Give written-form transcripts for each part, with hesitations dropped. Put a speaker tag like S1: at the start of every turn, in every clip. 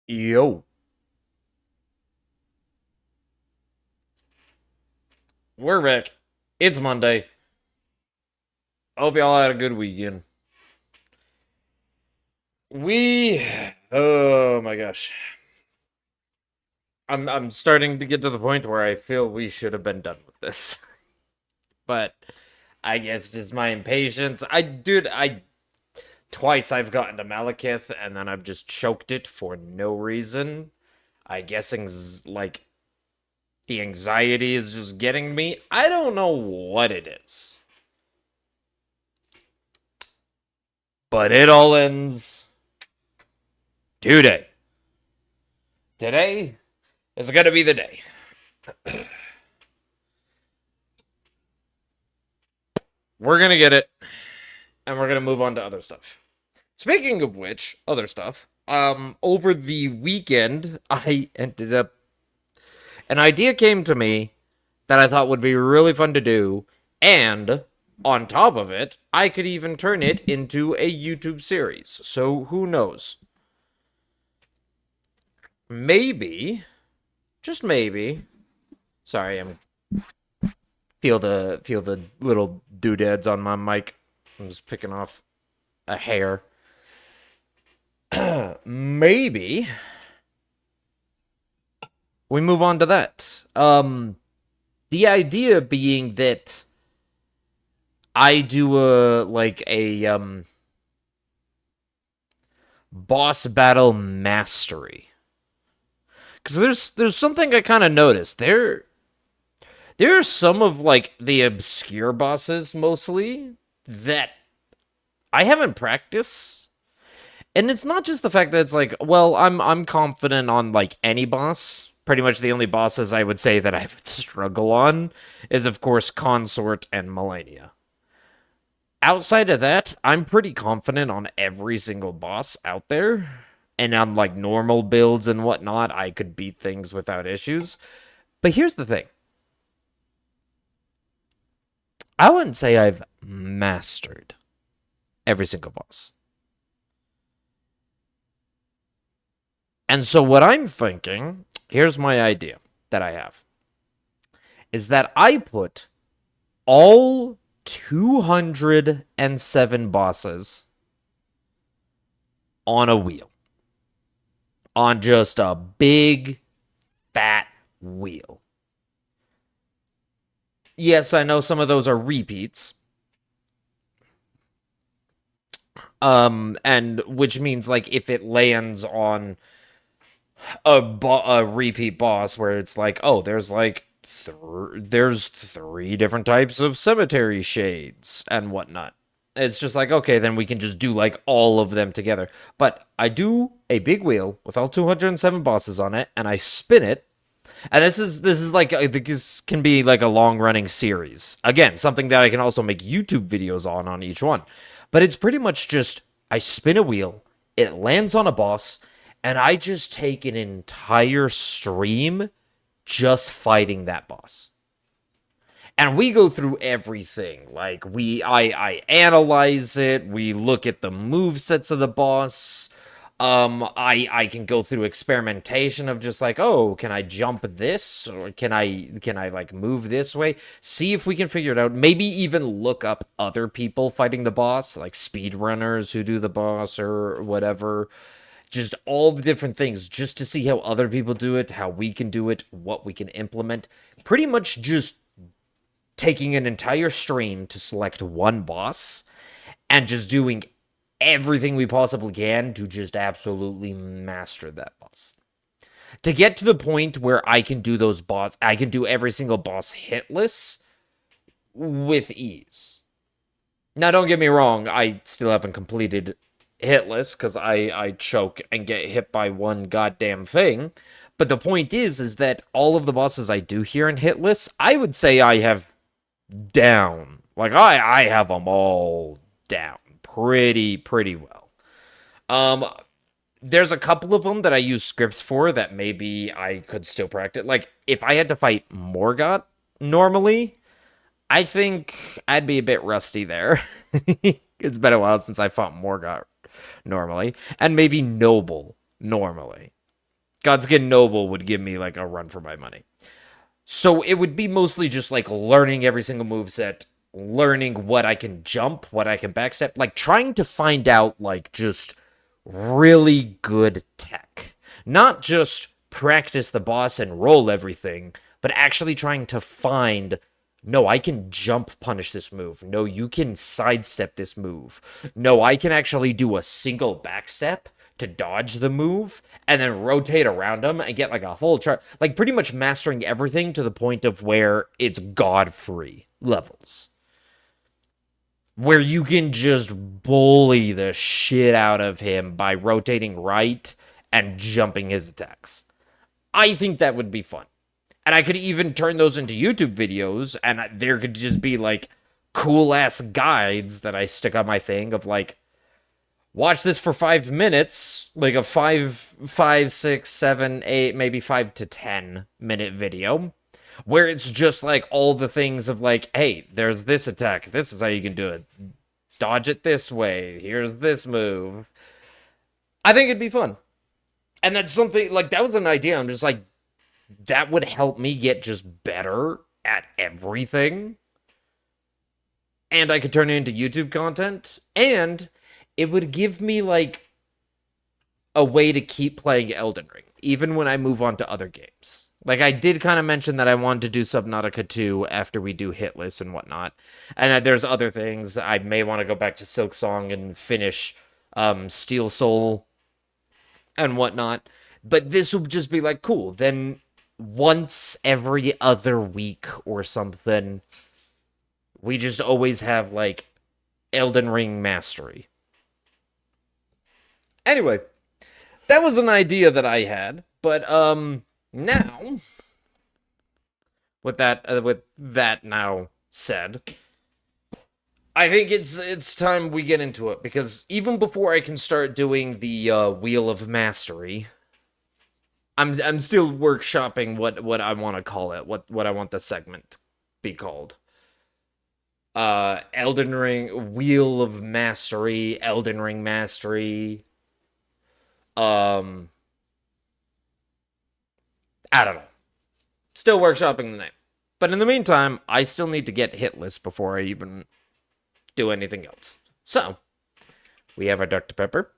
S1: Yo, we're back. It's Monday. Hope y'all had a good weekend. We, oh my gosh, I'm starting to get to the point where I feel we should have been done with this, but I guess just my impatience. I twice I've gotten to Malekith and then I've just choked it for no reason. I guess like the anxiety is just getting me. I don't know what it is, but it all ends today. Today is gonna be the day. We're gonna get it, and we're gonna move on to other stuff. Speaking of which, other stuff. Over the weekend, I ended up an idea came to me that I thought would be really fun to do, and on top of it, I could even turn it into a YouTube series. So who knows? Maybe, just maybe. Sorry, I'm feel the little doodads on my mic. I'm just picking off a hair. Maybe we move on to that. The idea being that I do a boss battle mastery. Cuz there's something I kind of noticed. There are some of like the obscure bosses mostly that I haven't practiced. And it's not just the fact that it's like, well, I'm confident on like any boss. Pretty much the only bosses I would say that I would struggle on is of course Consort and Melania. Outside of that, I'm pretty confident on every single boss out there. And on like normal builds and whatnot, I could beat things without issues. But here's the thing. I wouldn't say I've mastered every single boss. And so what I'm thinking, here's my idea that I have, is that I put all 207 bosses on a wheel. On just a big, fat wheel. Yes, I know some of those are repeats. And which means like if it lands on a repeat boss where it's like, oh, there's like there's three different types of cemetery shades and whatnot. It's just like, okay, then we can just do like all of them together. But I do a big wheel with all 207 bosses on it, and I spin it. And this is like I think this can be like a long running series. Again, something that I can also make YouTube videos on each one. But it's pretty much just I spin a wheel, it lands on a boss, and I just take an entire stream just fighting that boss. And we go through everything. Like I analyze it, we look at the move sets of the boss. I can go through experimentation of just like, oh, can I jump this or can I like move this way? See if we can figure it out. Maybe even look up other people fighting the boss, like speedrunners who do the boss or whatever. Just all the different things just to see how other people do it, how we can do it, what we can implement. Pretty much just taking an entire stream to select one boss and just doing everything we possibly can to just absolutely master that boss. To get to the point where I can do those boss, I can do every single boss hitless with ease. Now, don't get me wrong, I still haven't completed hitless because I choke and get hit by one goddamn thing. But the point is that all of the bosses I do here in hitless, I would say I have down. Like I have them all down pretty well. Um, there's a couple of them that I use scripts for that maybe I could still practice. Like if I had to fight Morgott normally, I think I'd be a bit rusty there. It's been a while since I fought Morgott normally, and maybe Noble normally. Godskin Noble would give me like a run for my money. So it would be mostly just like learning every single moveset, learning what I can jump, what I can backstep, like trying to find out like just really good tech. Not just practice the boss and roll everything, but actually trying to find no, I can jump punish this move. No, you can sidestep this move. No, I can actually do a single backstep to dodge the move and then rotate around them and get like a full chart. Like pretty much mastering everything to the point of where it's God-free levels. Where you can just bully the shit out of him by rotating right and jumping his attacks. I think that would be fun. And I could even turn those into YouTube videos, and there could just be, like, cool-ass guides that I stick on my thing of, like, watch this for 5 minutes, like a 5, 6, 7, 8, maybe 5 to 10 minute video, where it's just, like, all the things of, like, hey, there's this attack, this is how you can do it, dodge it this way, here's this move. I think it'd be fun. And that's something, like, that was an idea, I'm just like, that would help me get just better at everything. And I could turn it into YouTube content. And it would give me, like, a way to keep playing Elden Ring, even when I move on to other games. Like, I did kind of mention that I wanted to do Subnautica 2 after we do Hitless and whatnot. And that there's other things. I may want to go back to Silksong and finish Steel Soul and whatnot. But this would just be, like, cool. Then once every other week or something, we just always have, like, Elden Ring mastery. Anyway, that was an idea that I had, but, now, with that now said, I think it's time we get into it, because even before I can start doing the, Wheel of Mastery, I'm still workshopping what I want to call it, what I want the segment be called. Elden Ring, Wheel of Mastery, Elden Ring Mastery. I don't know. Still workshopping the name. But in the meantime, I still need to get Hitless before I even do anything else. So, we have our Dr. Pepper.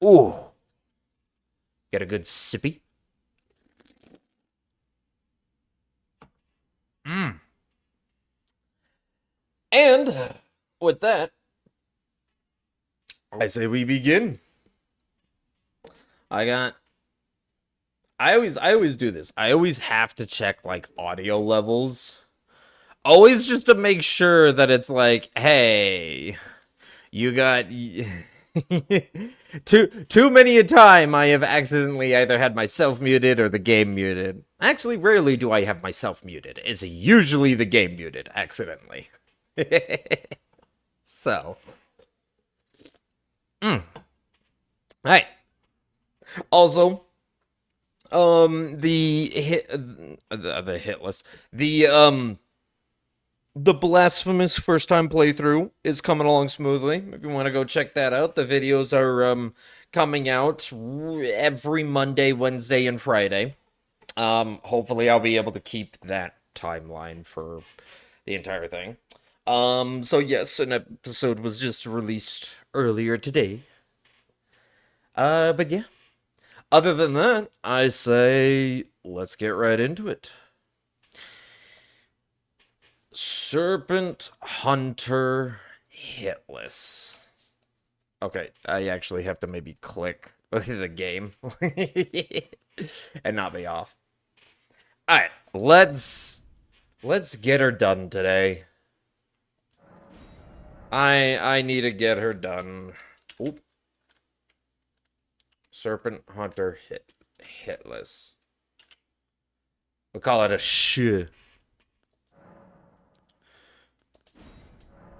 S1: Ooh. Get a good sippy. And with that, I say we begin. I always do this. I always have to check like audio levels. Always just to make sure that it's like, hey, you got too many a time I have accidentally either had myself muted or the game muted. Actually, rarely do I have myself muted. It's usually the game muted accidentally. So. Alright. Also, the Hitless. The Blasphemous first time playthrough is coming along smoothly. If you want to go check that out, the videos are coming out every Monday, Wednesday, and Friday. Hopefully I'll be able to keep that timeline for the entire thing. So yes, an episode was just released earlier today. But yeah. Other than that, I say let's get right into it. Serpent Hunter Hitless. Okay, I actually have to maybe click the game and not be off. Alright, let's get her done today. I need to get her done. Oop. Serpent Hunter Hitless. We'll call it a sh.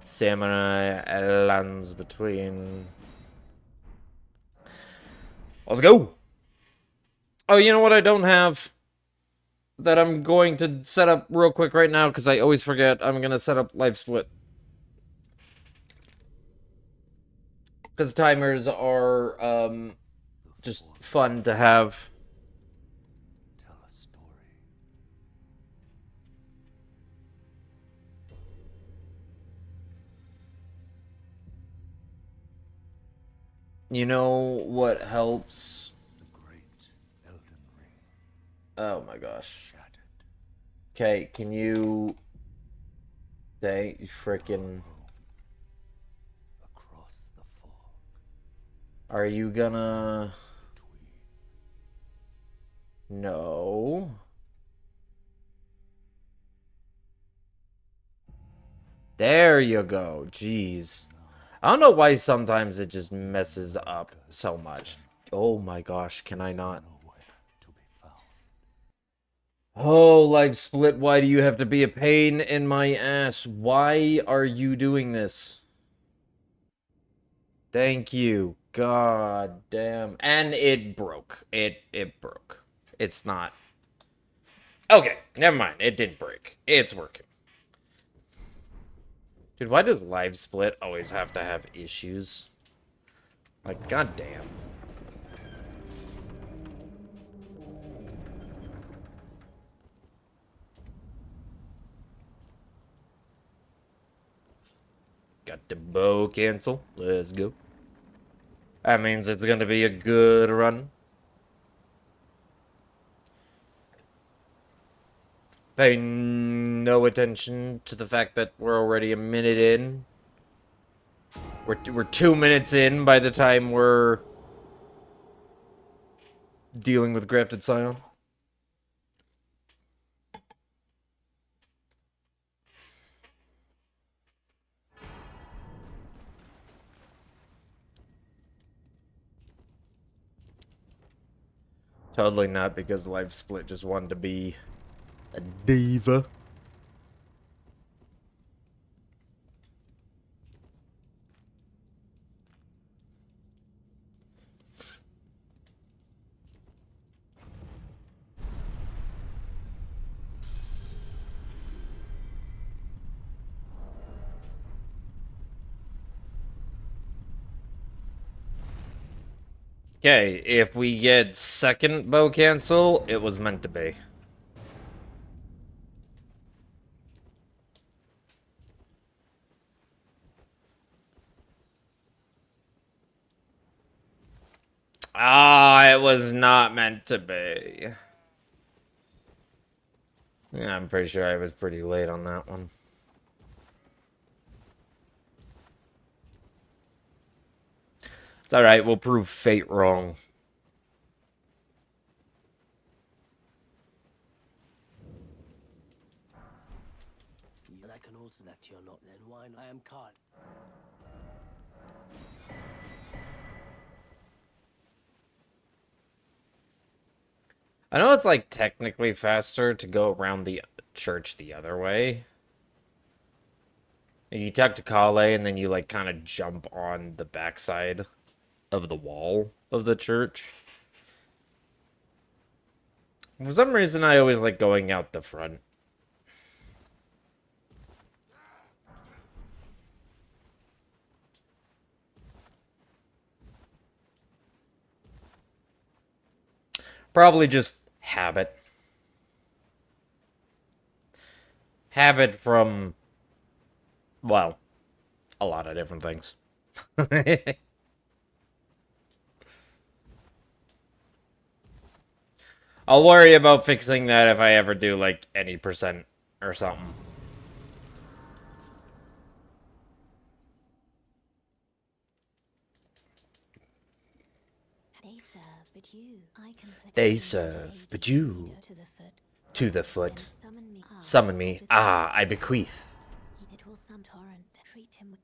S1: Samurai lands between. Let's go. Oh, you know what I don't have? That I'm going to set up real quick right now, because I always forget. I'm going to set up live split. Because timers are just fun to have.
S2: Tell a story.
S1: You know what helps?
S2: The great Elden Ring
S1: Oh my gosh.
S2: shattered.
S1: Okay, can you... Thank frickin'...
S2: Across the fog
S1: Are you gonna...
S2: between.
S1: No. There you go. Jeez. I don't know why sometimes it just messes up so much. Oh my gosh, can I not?
S2: Nowhere to be found.
S1: Oh, life split, why do you have to be a pain in my ass? Why are you doing this? Thank you. God damn. And it broke. It broke. It's not. Okay, never mind. It didn't break. It's working. Dude, why does live split always have to have issues? Like, goddamn. Got the bow cancel. Let's go. That means it's gonna be a good run. Pay no attention to the fact that we're already a minute in. We're 2 minutes in by the time we're dealing with Grafted Scion. Totally not because Life Split just wanted to be a diva. Okay, if we get second bow cancel, it was meant to be. Ah, it was not meant to be. Yeah, I'm pretty sure I was pretty late on that one. It's alright, we'll prove fate wrong.
S3: And I can also that you're not then why I am caught.
S1: I know it's like technically faster to go around the church the other way. You talk to Kale and then you like kind of jump on the backside of the wall of the church. For some reason, I always like going out the front. Probably just habit. Habit from, well, a lot of different things. I'll worry about fixing that if I ever do, like, any percent or something.
S4: They serve, but you. I can put
S1: They serve, but you.
S4: to the foot.
S1: To the foot.
S4: Summon me.
S1: Summon me. Ah, I bequeath.
S4: It will some torrent. Treat him with.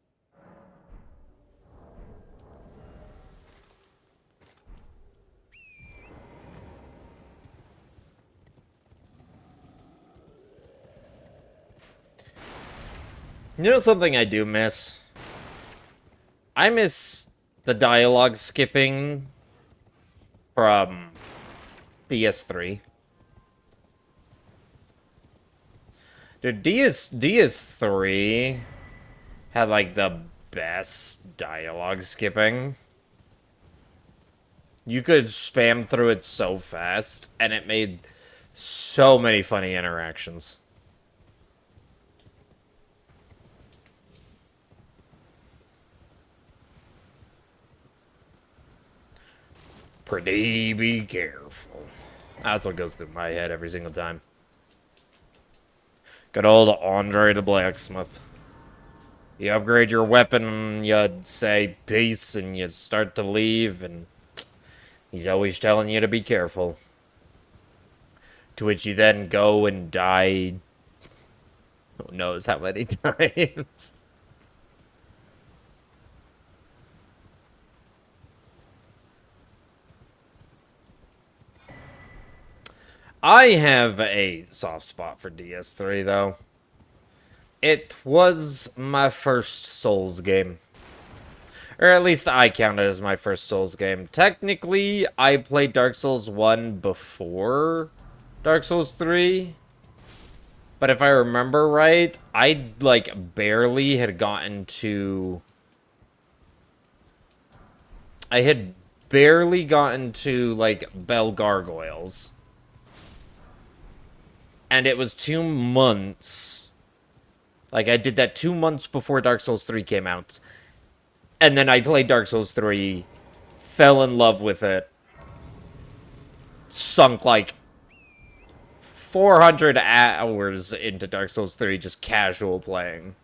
S1: You know something I do miss? I miss the dialogue skipping from DS3. Dude, DS3 had like the best dialogue skipping. You could spam through it so fast, and it made so many funny interactions. Pretty be careful. That's what goes through my head every single time. Good old Andre the Blacksmith. You upgrade your weapon, you say peace, and you start to leave, and he's always telling you to be careful. To which you then go and die who knows how many times. I have a soft spot for DS3, though. It was my first Souls game. Or at least I count it as my first Souls game. Technically, I played Dark Souls 1 before Dark Souls 3. But if I remember right, I, like, barely had gotten to... I had barely gotten to, like, Bell Gargoyles. And it was 2 months. Like, I did that 2 months before Dark Souls 3 came out. And then I played Dark Souls 3, fell in love with it, sunk, like, 400 hours into Dark Souls 3 just casual playing.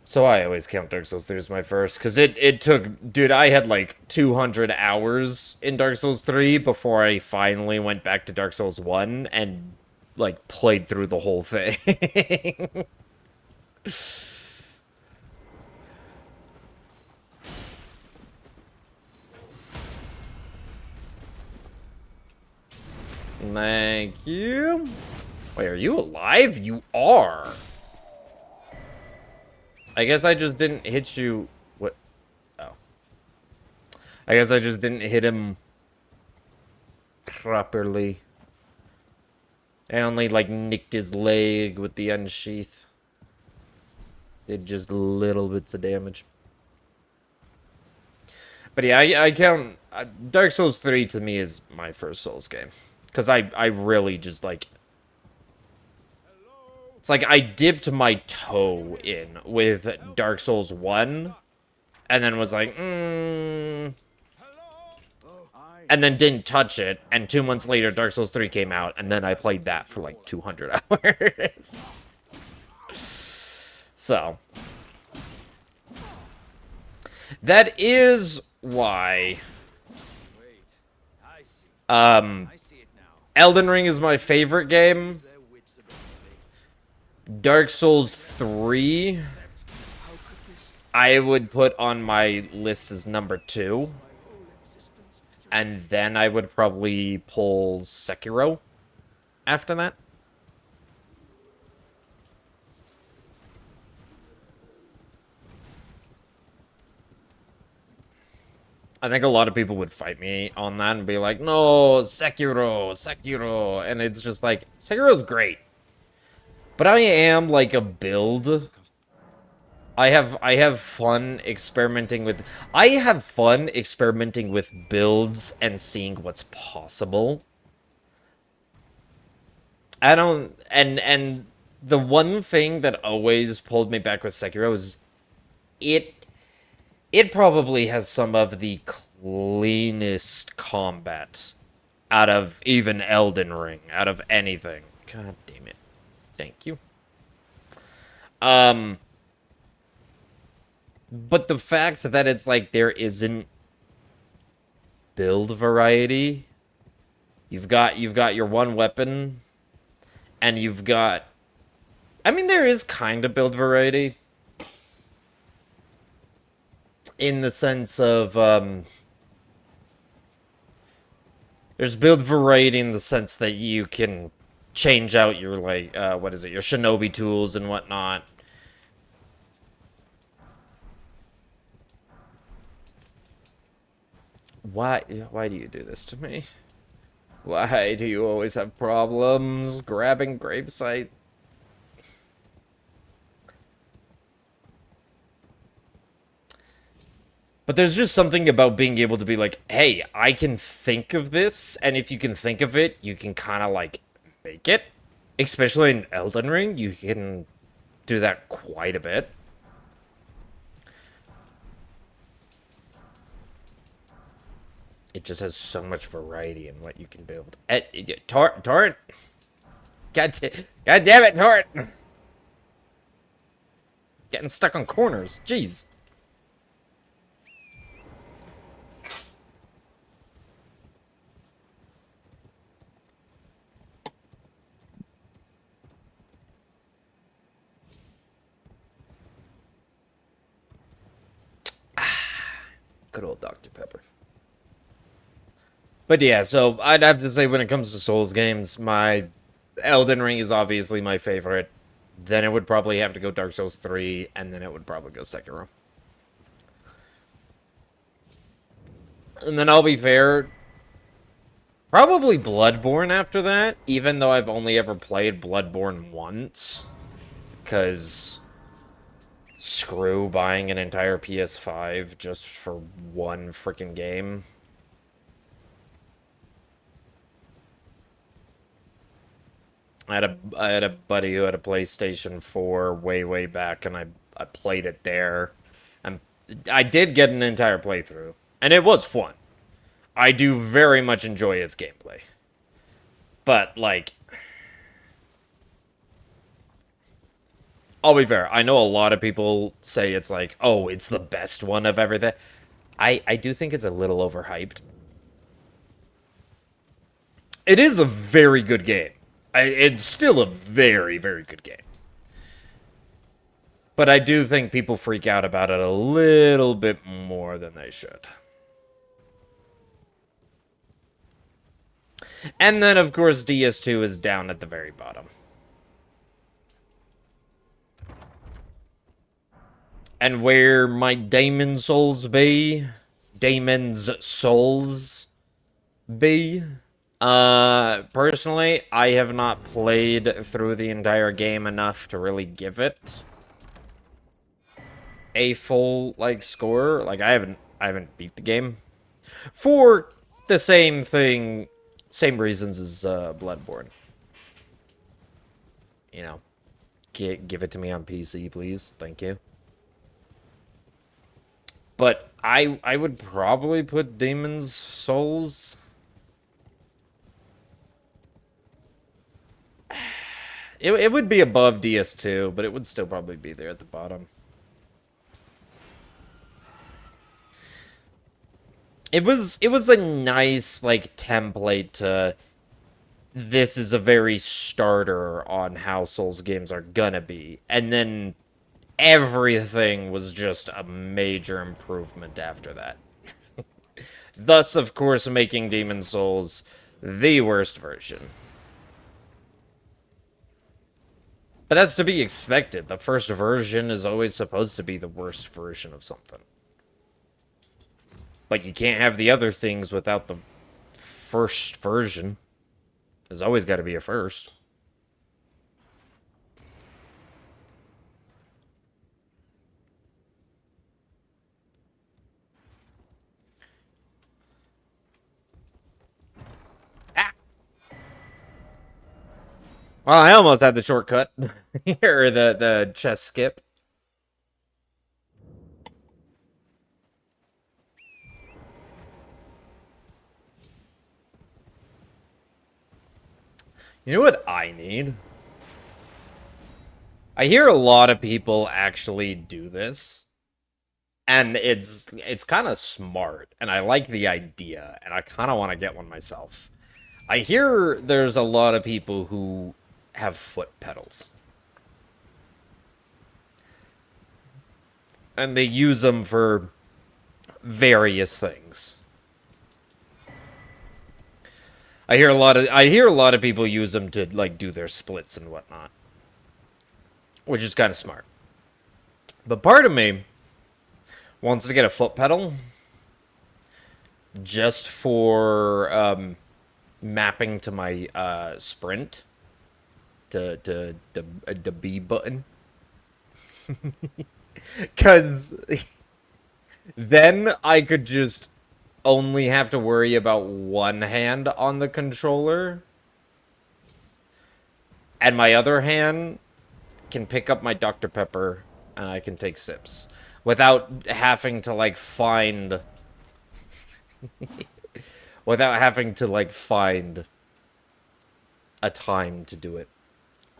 S1: So I always count Dark Souls 3 as my first, because it took... Dude, I had, like, 200 hours in Dark Souls 3 before I finally went back to Dark Souls 1 and, like, played through the whole thing. Thank you. Wait, are you alive? You are. I guess I just didn't hit you... What? Oh. I guess I just didn't hit him properly. I only, like, nicked his leg with the unsheath. Did just little bits of damage. But yeah, I count... Dark Souls 3 to me is my first Souls game. Because I really just, like... It's like I dipped my toe in with Dark Souls 1. And then was like, And then didn't touch it. And 2 months later, Dark Souls 3 came out. And then I played that for like 200 hours. So. That is why... Elden Ring is my favorite game. Dark Souls 3, I would put on my list as number 2. And then I would probably pull Sekiro after that. I think a lot of people would fight me on that and be like, no, Sekiro, Sekiro. And it's just like, Sekiro's great. But I am like a build. I have fun experimenting with builds and seeing what's possible. I don't and the one thing that always pulled me back with Sekiro is it probably has some of the cleanest combat out of even Elden Ring, out of anything. God damn it. Thank you. But the fact that it's like there isn't build variety. You've got your one weapon, and you've got... I mean, there is kind of build variety. In the sense of, there's build variety in the sense that you can change out your, like, what is it, your shinobi tools and whatnot. Why do you do this to me? Why do you always have problems grabbing gravesite? But there's just something about being able to be like, hey, I can think of this, and if you can think of it, you can kind of like make it. Especially in Elden Ring, you can do that quite a bit. It just has so much variety in what you can build. Torrent! God damn it, Torrent! Getting stuck on corners. Jeez. Good old Dr. Pepper. But yeah, so I'd have to say when it comes to Souls games, my Elden Ring is obviously my favorite. Then it would probably have to go Dark Souls 3, and then it would probably go Sekiro. And then I'll be fair, probably Bloodborne after that, even though I've only ever played Bloodborne once. Because screw buying an entire PS5 just for one freaking game. I had a buddy who had a PlayStation 4 way back, and I played it there. And I did get an entire playthrough, and it was fun. I do very much enjoy its gameplay. But, like, I'll be fair, I know a lot of people say it's like, oh, it's the best one of everything. I do think it's a little overhyped. It is a very good game. It's still a very good game. But I do think people freak out about it a little bit more than they should. And then, of course, DS2 is down at the very bottom. And where might Damon's Souls be? Damon's Souls be? Personally, I have not played through the entire game enough to really give it a full, like, score. Like, I haven't beat the game. For the same thing, same reasons as, Bloodborne. You know, give it to me on PC, please. Thank you. But I would probably put Demon's Souls. It would be above DS2, but it would still probably be there at the bottom. It was a nice, like, template to, this is a very starter on how Souls games are gonna be. And then everything was just a major improvement after that. Thus, of course, making Demon's Souls the worst version. But that's to be expected. The first version is always supposed to be the worst version of something. But you can't have the other things without the first version. There's always got to be a first. Ah! Well, I almost had the shortcut. Or the chest skip. You know what I need? I hear a lot of people actually do this. And it's kind of smart. And I like the idea. And I kind of want to get one myself. I hear there's a lot of people who have foot pedals. And they use them for various things. I hear a lot of people use them to, like, do their splits and whatnot, which is kind of smart. But part of me wants to get a foot pedal just for mapping to my sprint, to the B button, because Then I could just only have to worry about one hand on the controller, and my other hand can pick up my Dr. Pepper and I can take sips without having to like find a time to do it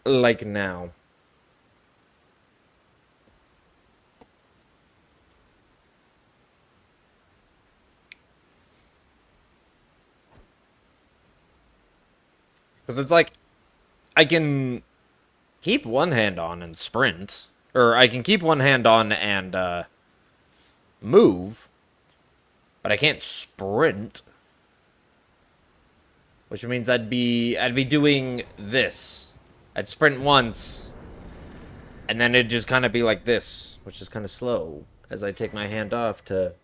S1: like now. Because it's like I can keep one hand on and sprint, or I can keep one hand on and move, but I can't sprint, which means I'd be doing this. I'd sprint once, and then it'd just kind of be like this, which is kind of slow as I take my hand off to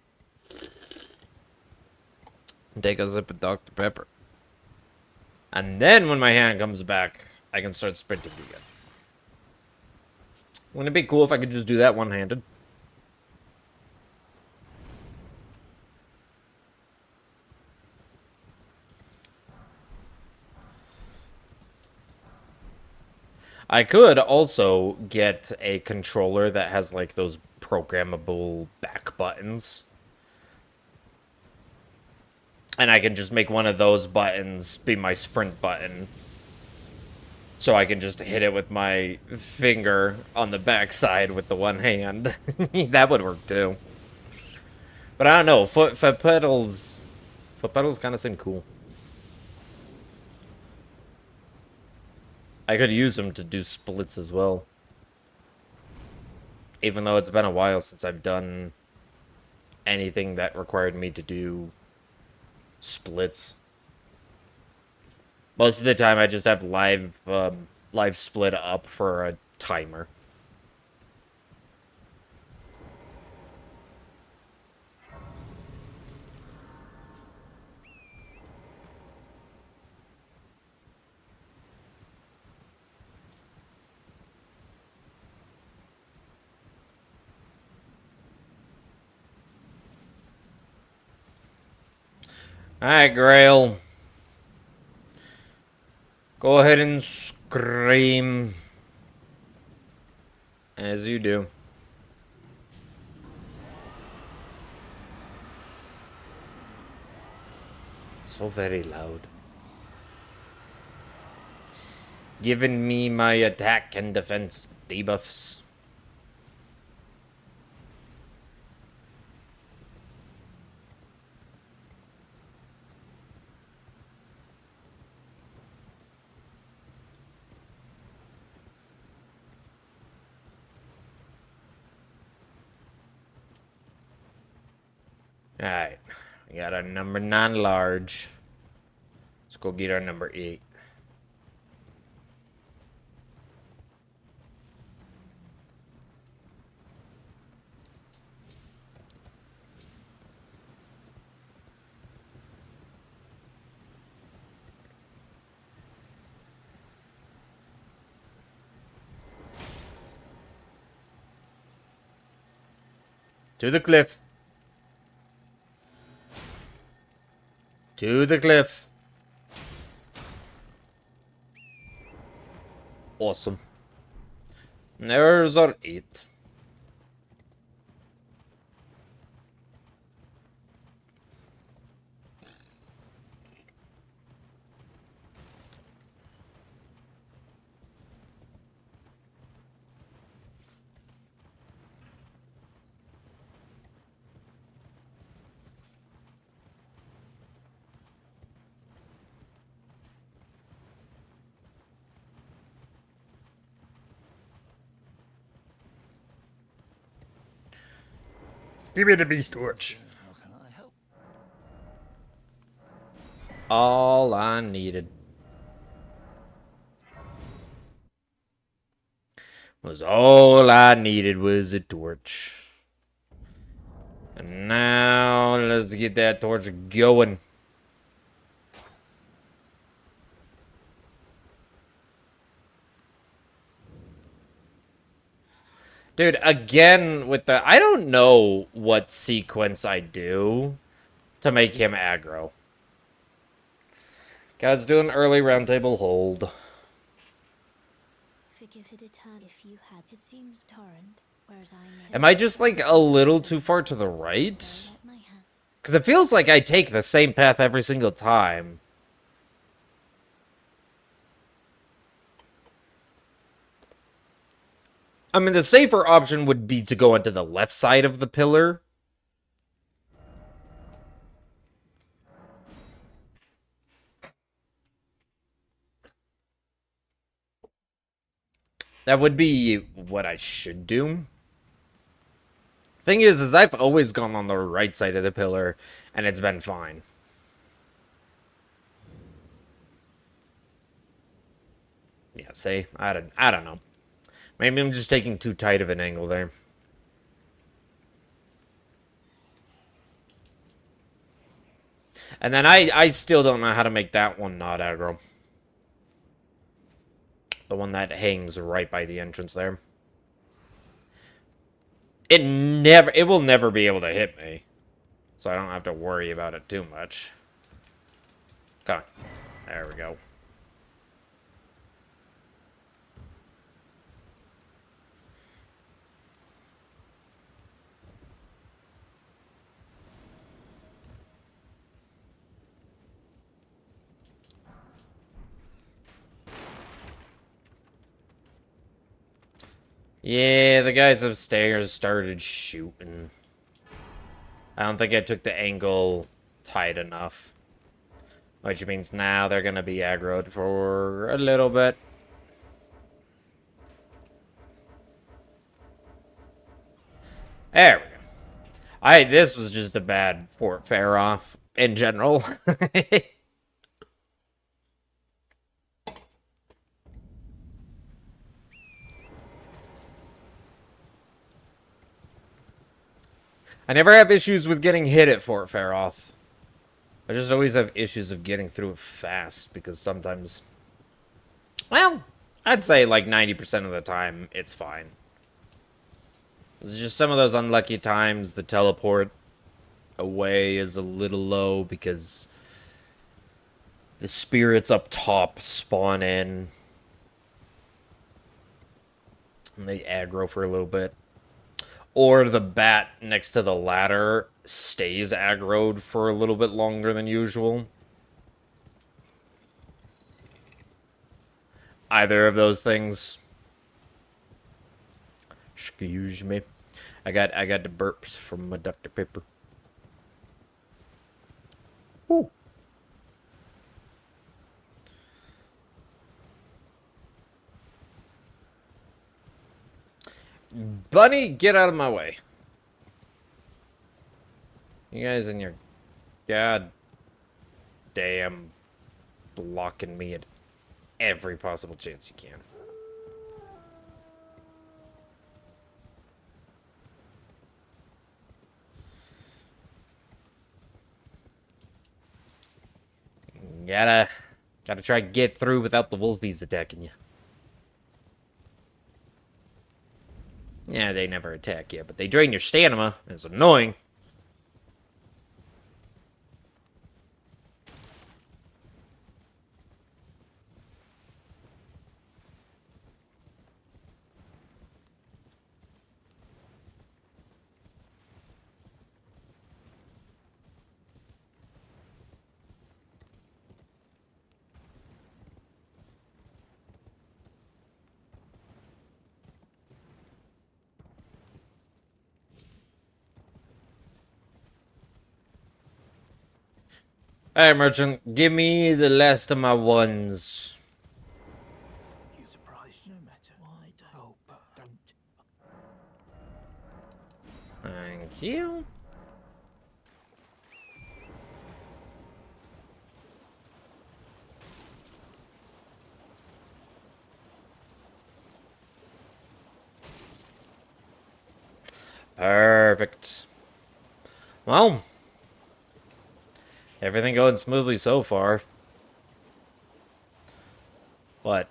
S1: take a sip of Dr. Pepper. And then when my hand comes back, I can start sprinting again. Wouldn't it be cool if I could just do that one-handed? I could also get a controller that has like those programmable back buttons. And I can just make one of those buttons be my sprint button. So I can just hit it with my finger on the backside with the one hand. That would work too. But I don't know, foot pedals kind of seem cool. I could use them to do splits as well. Even though it's been a while since I've done anything that required me to do splits. Most of the time I just have live split up for a timer. Alright, Grail. Go ahead and scream. As you do. So very loud. Giving me my attack and defense debuffs. Alright. We got our number 9 large. Let's go get our number 8. To the cliff. To the cliff. Awesome. There's our 8. Give me the beast torch.
S2: How can I help?
S1: All I needed was a torch. And now let's get that torch going. Dude, again with the... I don't know what sequence I do to make him aggro. Guys, do an early roundtable hold.
S4: Forgive to determine if you had. It seems torrent, whereas I know.
S1: Am I just, like, a little too far to the right?
S4: Let my hand.
S1: Because it feels like I take the same path every single time. I mean, the safer option would be to go onto the left side of the pillar. That would be what I should do. Thing is I've always gone on the right side of the pillar, and it's been fine. Yeah, see? I don't know. Maybe I'm just taking too tight of an angle there. And then I still don't know how to make that one not aggro. The one that hangs right by the entrance there. It will never be able to hit me. So I don't have to worry about it too much. Okay. There we go. Yeah, the guys upstairs started shooting. I don't think I took the angle tight enough. Which means now they're gonna be aggroed for a little bit. There we go. This was just a bad Fort Faroff in general. I never have issues with getting hit at Fort Faroff. I just always have issues of getting through it fast, because sometimes... Well, I'd say like 90% of the time, it's fine. It's just some of those unlucky times the teleport away is a little low, because the spirits up top spawn in. And they aggro for a little bit. Or the bat next to the ladder stays aggroed for a little bit longer than usual. Either of those things. Excuse me. I got the burps from my Dr. Pepper. Ooh. Bunny, get out of my way. You guys in your god damn blocking me at every possible chance you can. Gotta try to get through without the wolfies attacking you. Yeah, they never attack you, but they drain your stamina. It's annoying. Alright, merchant, give me the last of my ones.
S3: You surprised? No matter. Why don't? Oh, don't.
S1: Thank you. Perfect. Well, everything going smoothly so far. But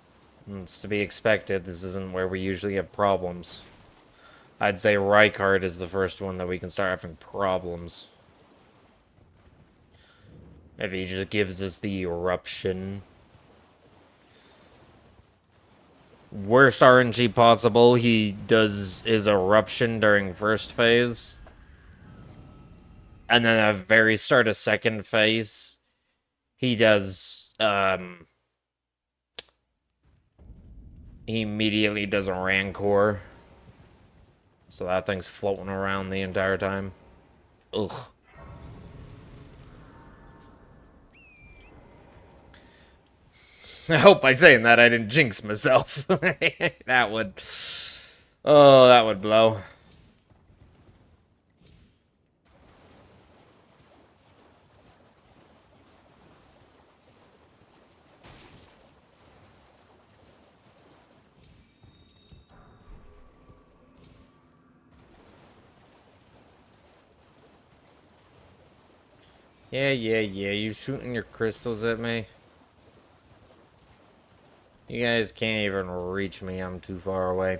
S1: it's to be expected. This isn't where we usually have problems. I'd say Rykard is the first one that we can start having problems. If he just gives us the eruption. Worst RNG possible, he does his eruption during first phase. And then at the very start of second phase, he does, he immediately does a Rancor. So that thing's floating around the entire time. Ugh. I hope by saying that I didn't jinx myself. That would... Oh, that would blow. Yeah, you shooting your crystals at me? You guys can't even reach me, I'm too far away.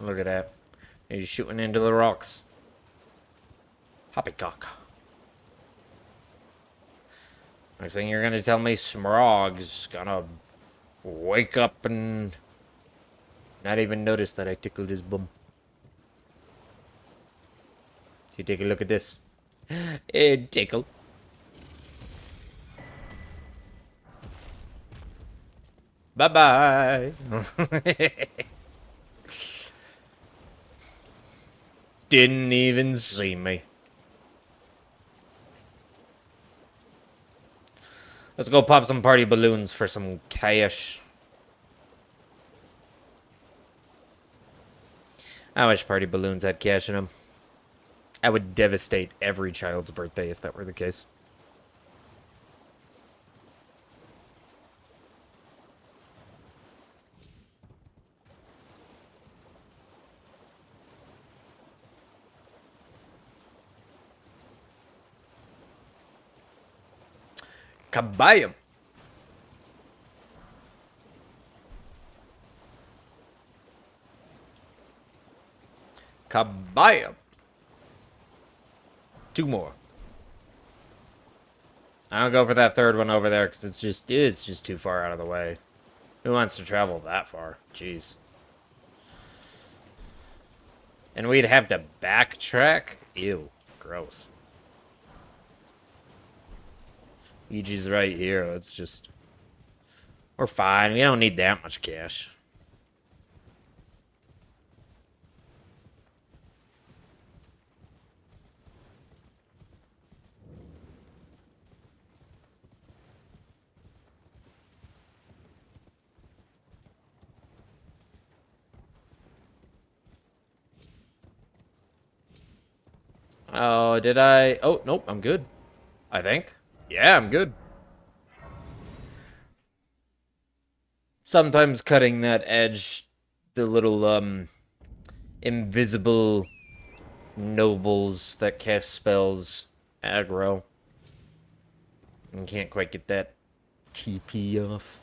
S1: Look at that. He's shooting into the rocks. Poppycock. Next thing you're gonna tell me Smrog's gonna wake up and not even notice that I tickled his bum. See, take a look at this. It tickled. Bye-bye. Didn't even see me. Let's go pop some party balloons for some cash. I wish party balloons had cash in them. I would devastate every child's birthday if that were the case. Kabayam! Kabayam! Two more. I'll go for that third one over there because it's just too far out of the way. Who wants to travel that far? Jeez. And we'd have to backtrack? Ew. Gross. Ouija's right here. Let's just... We're fine. We don't need that much cash. Oh, did I... Oh, nope, I'm good. I think. Yeah, I'm good. Sometimes cutting that edge, the little, invisible nobles that cast spells aggro. And can't quite get that TP off.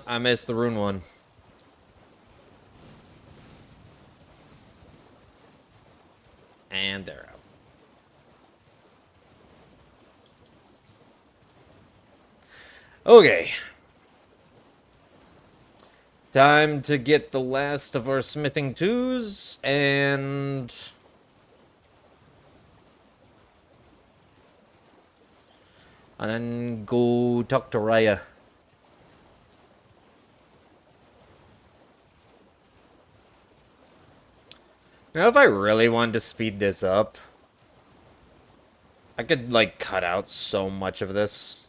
S1: I missed the rune one. And they're out. Okay. Time to get the last of our smithing twos and... And then go talk to Raya. Now, if I really wanted to speed this up, I could, like, cut out so much of this.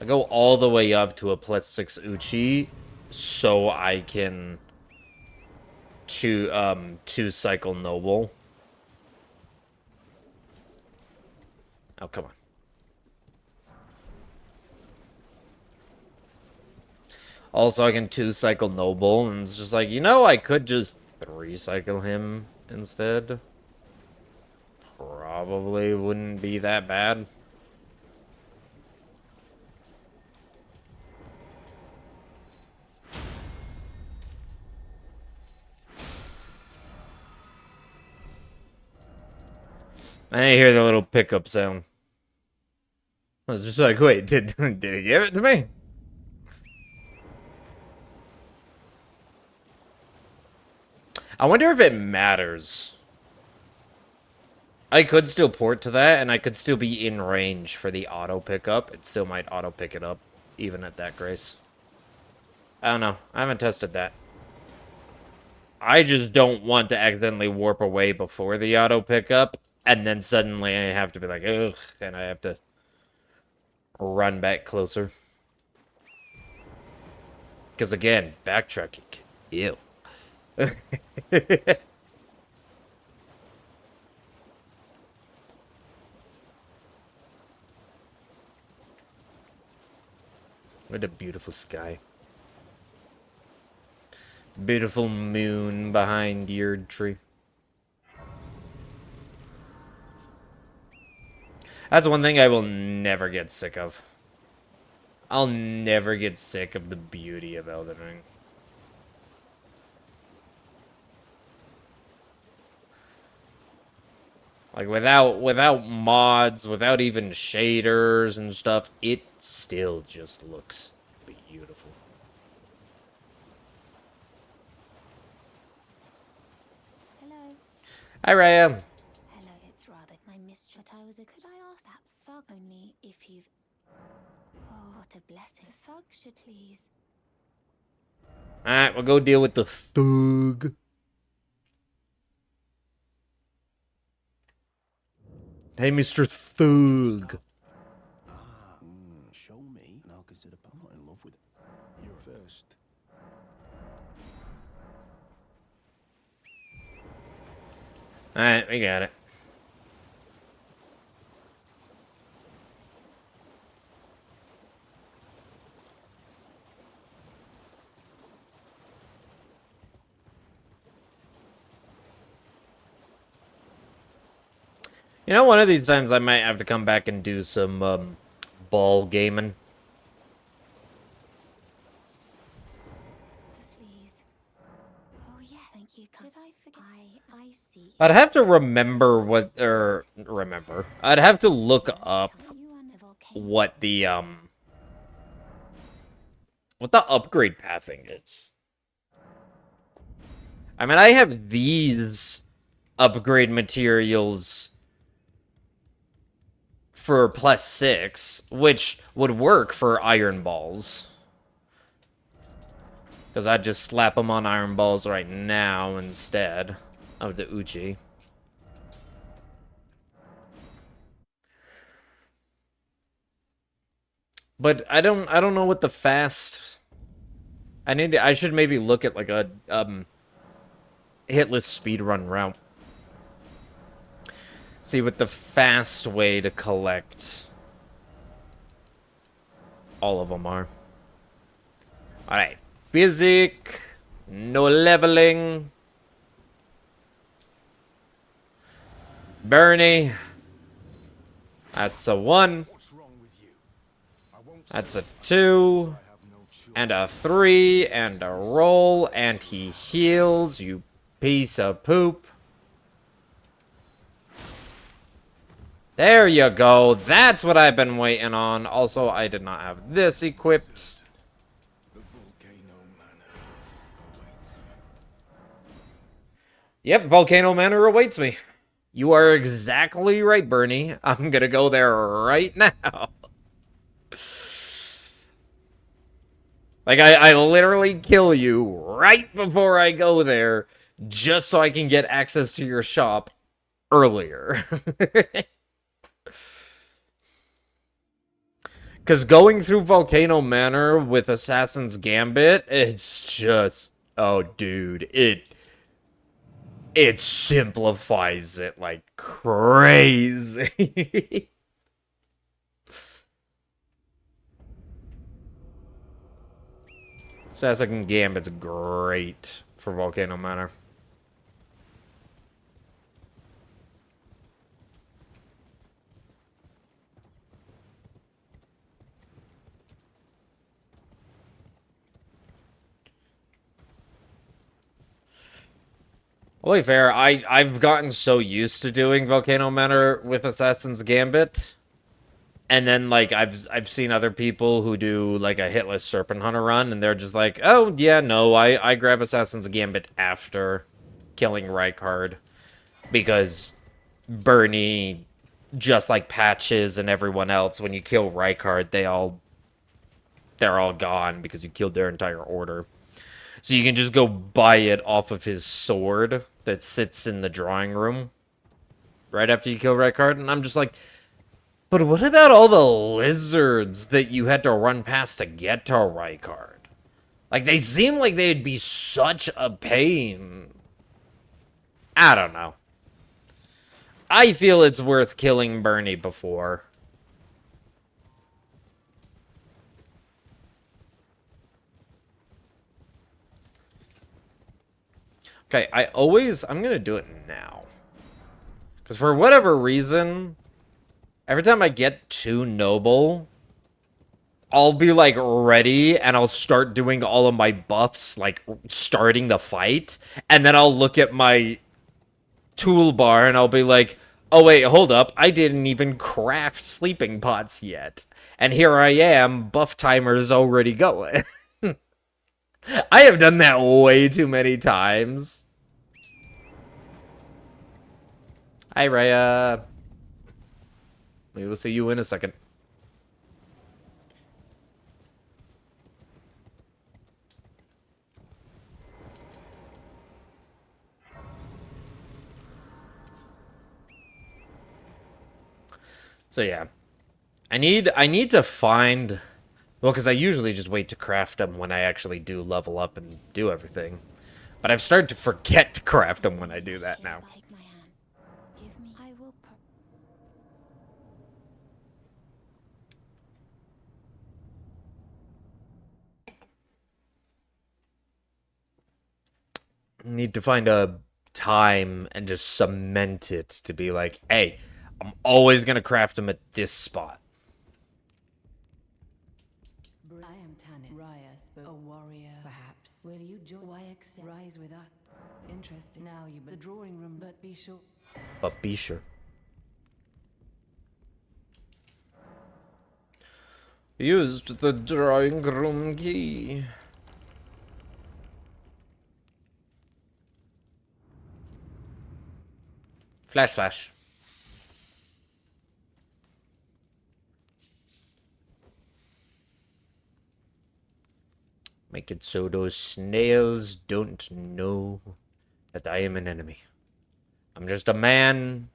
S1: I go all the way up to a +6 Uchi, so I can two-cycle Noble. Oh, come on. Also, I can two-cycle Noble, and it's just like, you know, I could just three-cycle him instead. probably wouldn't be that bad. I hear the little pickup sound. I was just like, wait, did he give it to me? I wonder if it matters. I could still port to that, and I could still be in range for the auto pickup. It still might auto pick it up, even at that grace. I don't know. I haven't tested that. I just don't want to accidentally warp away before the auto pickup, and then suddenly I have to be like, ugh, and I have to run back closer. Because again, backtracking. Ew. What a beautiful sky. Beautiful moon behind your tree. That's one thing I will never get sick of. I'll never get sick of the beauty of Elden Ring. Like, without mods, without even shaders and stuff, it still just looks beautiful.
S4: Hello.
S1: Hi, Raya.
S4: Hello, it's rather my mistress. I was a could I ask that thug only if you've oh what a blessing. The thug should please.
S1: Alright, we'll go deal with the thug. Hey, Mr. Thug.
S3: Show me, and I'll consider. I'm not in love with it. You're first.
S1: Alright, we got it. You know, one of these times I might have to come back and do some, ball gaming.
S4: Please. Oh yeah, thank you. Did I forget? I see.
S1: I'd have to remember what, remember. I'd have to look up what the upgrade pathing is. I mean, I have these upgrade materials for +6, which would work for iron balls. Because I'd just slap them on iron balls right now instead of the Uchi. But I don't know what the fast. I should maybe look at like a hitless speedrun route. See what the fast way to collect all of them are. Alright. Physic. No leveling. Bernie. That's a 1. That's a 2. And a 3. And a roll. And he heals, you piece of poop. There you go. That's what I've been waiting on. Also, I did not have this equipped. Yep, Volcano Manor awaits me. You are exactly right, Bernie. I'm gonna go there right now. Like, I literally kill you right before I go there, just so I can get access to your shop earlier. Because going through Volcano Manor with Assassin's Gambit, it's just... Oh, dude, it simplifies it like crazy. Assassin's Gambit's great for Volcano Manor. To be fair, I've gotten so used to doing Volcano Manor with Assassin's Gambit. And then like I've seen other people who do like a hitless Serpent Hunter run, and they're just like, oh yeah, no, I grab Assassin's Gambit after killing Rykard because Bernie, just like Patches and everyone else, when you kill Rykard, they're all gone because you killed their entire order. So you can just go buy it off of his sword that sits in the drawing room right after you kill Rykard, and I'm just like. But what about all the lizards that you had to run past to get to Rykard? Like, they seem like they'd be such a pain. I don't know. I feel it's worth killing Bernie before. Okay, I'm gonna do it now. Because for whatever reason, every time I get too noble, I'll be, like, ready, and I'll start doing all of my buffs, like, starting the fight, and then I'll look at my toolbar, and I'll be like, oh, wait, hold up, I didn't even craft sleeping pots yet. And here I am, buff timer's already going. I have done that way too many times. Hi, Raya. We will see you in a second. So yeah, I need to find, well, because I usually just wait to craft them when I actually do level up and do everything, but I've started to forget to craft them when I do that now.
S4: Take my hand. Give me. I will.
S1: Need to find a time and just cement it to be like, hey, I'm always gonna craft them at this spot.
S5: I am Tanit Rias, a warrior, perhaps. Will you join? Why accept? Rise with us. Interesting. Now you the drawing room, but be sure.
S1: But be sure. Used the drawing room key. Flash, flash. Make it so those snails don't know that I am an enemy. I'm just a man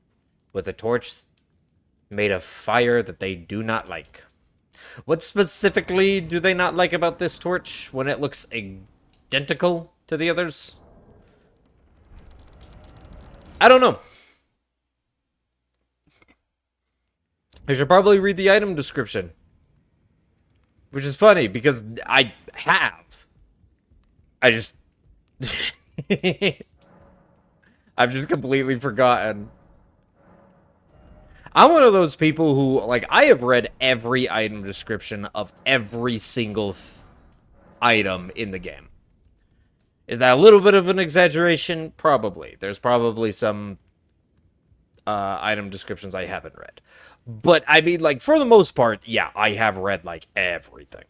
S1: with a torch made of fire that they do not like. What specifically do they not like about this torch when it looks identical to the others? I don't know. I should probably read the item description. Which is funny, because I have. I just... I've just completely forgotten. I'm one of those people who, like, I have read every item description of every single item in the game. Is that a little bit of an exaggeration? Probably. There's probably some item descriptions I haven't read. But, I mean, like, for the most part, yeah, I have read, like, everything.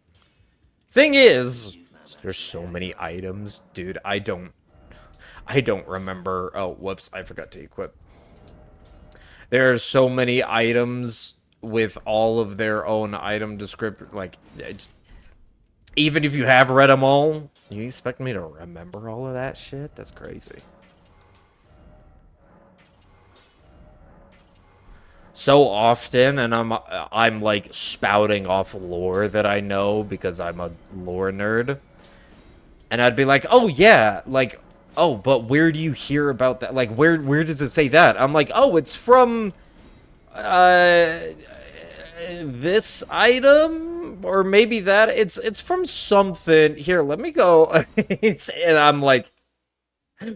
S1: Thing is, there's so many items, dude, I don't remember. Oh, whoops, I forgot to equip. There are so many items with all of their own item description, like, even if you have read them all, you expect me to remember all of that shit? That's crazy. So often, and I'm like spouting off lore that I know because I'm a lore nerd. And I'd be like, "Oh yeah, like, oh, but where do you hear about that? Like, where does it say that?" I'm like, "Oh, it's from this item, or maybe that it's from something. Here, let me go." And I'm like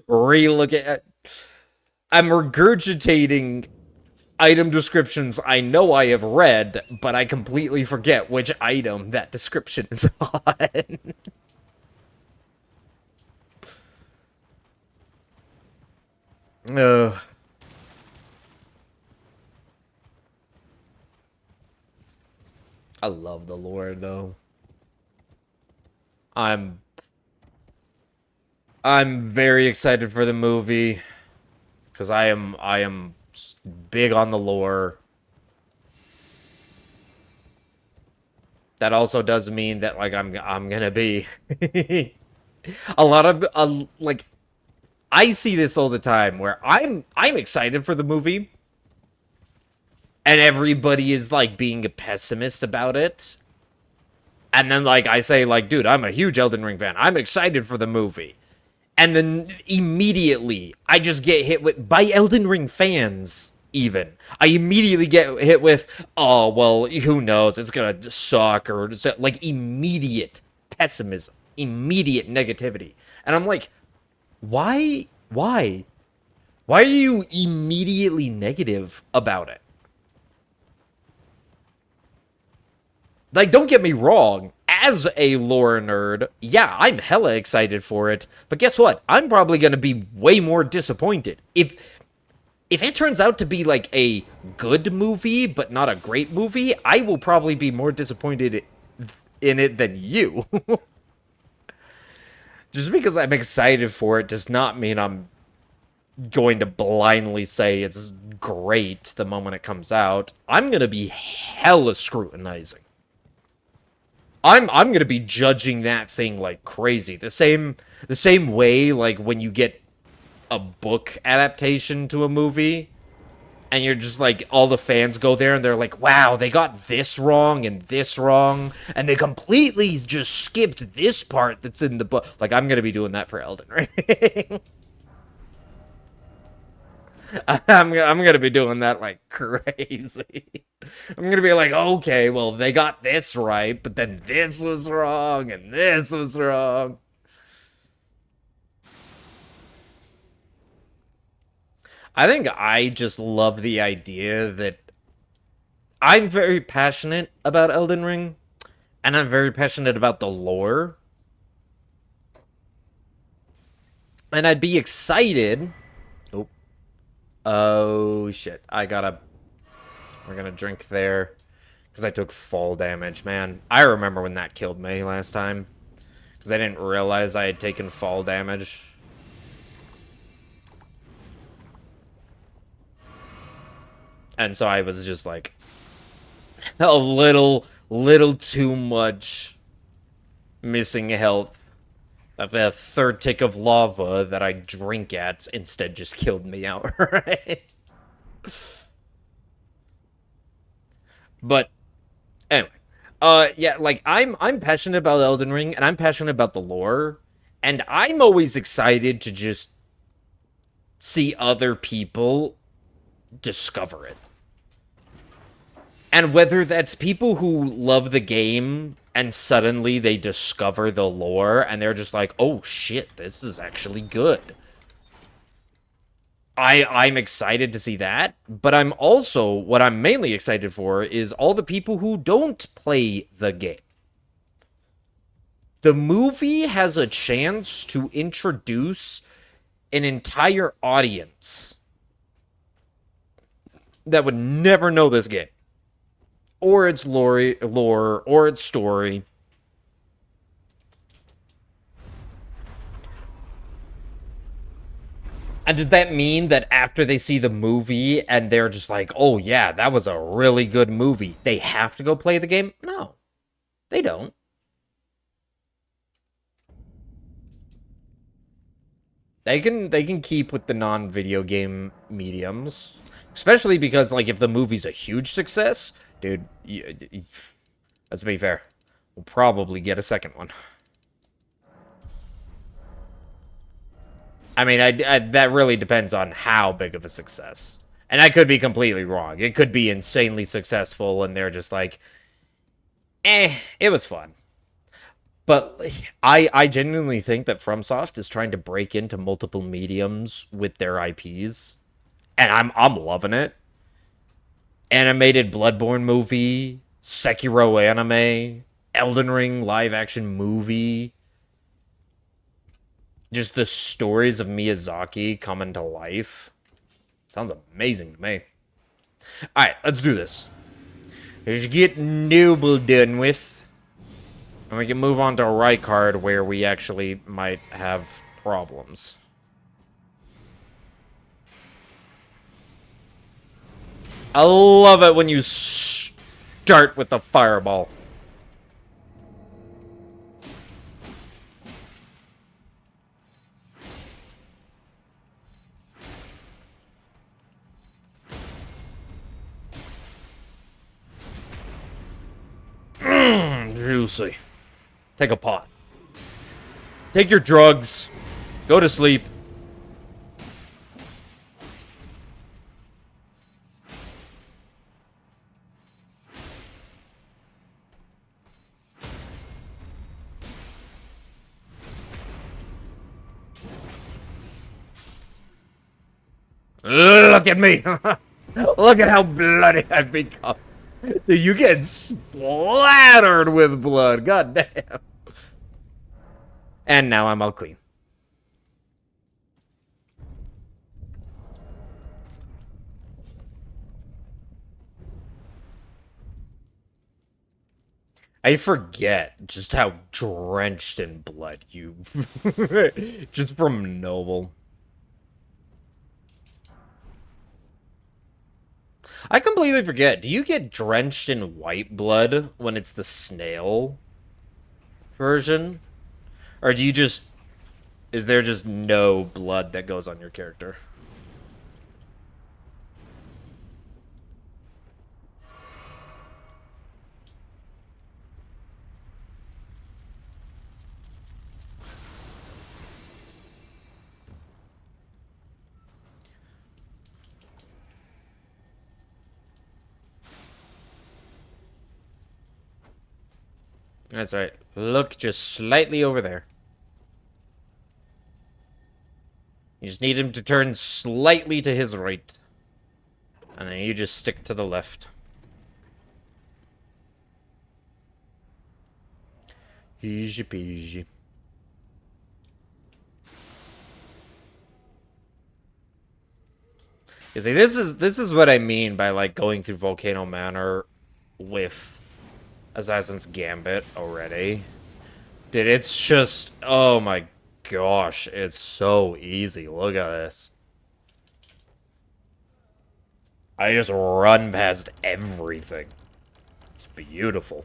S1: re-looking at, I'm regurgitating item descriptions I know I have read, but I completely forget which item that description is on. Ugh. I love the lore though. I'm I'm very excited for the movie because I am big on the lore. That also does mean that like I'm gonna be a lot of like I see this all the time where I'm excited for the movie and everybody is like being a pessimist about it. And then like I say like dude, I'm a huge Elden Ring fan. I'm excited for the movie. And then immediately I just get hit with by Elden Ring fans even. I immediately get hit with, "Oh, well, who knows? It's going to suck," or like immediate pessimism, immediate negativity. And I'm like, "Why? Why? Why are you immediately negative about it?" Like, don't get me wrong. As a lore nerd, yeah, I'm hella excited for it. But guess what? I'm probably gonna be way more disappointed. If it turns out to be like a good movie, but not a great movie, I will probably be more disappointed in it than you. Just because I'm excited for it does not mean I'm going to blindly say it's great the moment it comes out. I'm gonna be hella scrutinizing. I'm gonna be judging that thing like crazy. The same way like when you get a book adaptation to a movie and you're just like all the fans go there and they're like, wow, they got this wrong and this wrong and they completely just skipped this part that's in the book. Like I'm gonna be doing that for Elden Ring. I'm gonna be doing that like crazy. I'm gonna be like, okay, well, they got this right, but then this was wrong, and this was wrong. I think I just love the idea that I'm very passionate about Elden Ring, and I'm very passionate about the lore. And I'd be excited. Oh, oh shit! We're gonna drink there. Because I took fall damage, man. I remember when that killed me last time. Because I didn't realize I had taken fall damage. And so I was just like... a little too much missing health. The third tick of lava that I drink at instead just killed me outright. But anyway, yeah, like I'm passionate about Elden Ring, and I'm passionate about the lore, and I'm always excited to just see other people discover it. And whether that's people who love the game and suddenly they discover the lore and they're just like, oh shit, this is actually good. I'm excited to see that, but I'm also, what I'm mainly excited for is all the people who don't play the game. The movie has a chance to introduce an entire audience that would never know this game. Or its lore, or its story. And does that mean that after they see the movie and they're just like, oh yeah, that was a really good movie, they have to go play the game? No, they don't. They can keep with the non-video game mediums. Especially because, like, if the movie's a huge success, dude, let's be fair, we'll probably get a second one. I mean, that really depends on how big of a success. And I could be completely wrong. It could be insanely successful, and they're just like, it was fun. But I genuinely think that FromSoft is trying to break into multiple mediums with their IPs. And I'm loving it. Animated Bloodborne movie, Sekiro anime, Elden Ring live action movie. Just the stories of Miyazaki coming to life. Sounds amazing to me. Alright, let's do this. Let's get Noble done with. And we can move on to Rykard, where we actually might have problems. I love it when you start with the fireball. Juicy. Take a pot. Take your drugs. Go to sleep. Look at me. Look at how bloody I've become. Dude, you get splattered with blood. God damn. And now I'm all clean. I forget just how drenched in blood you... just from Noble. I completely forget. Do you get drenched in white blood when it's the snail version? Or do you just... Is there just no blood that goes on your character? That's right. Look just slightly over there. You just need him to turn slightly to his right. And then you just stick to the left. Easy peasy. You see, this is what I mean by like going through Volcano Manor with Assassin's Gambit already. Dude, it's just, oh my gosh, it's so easy. Look at this. I just run past everything. It's beautiful.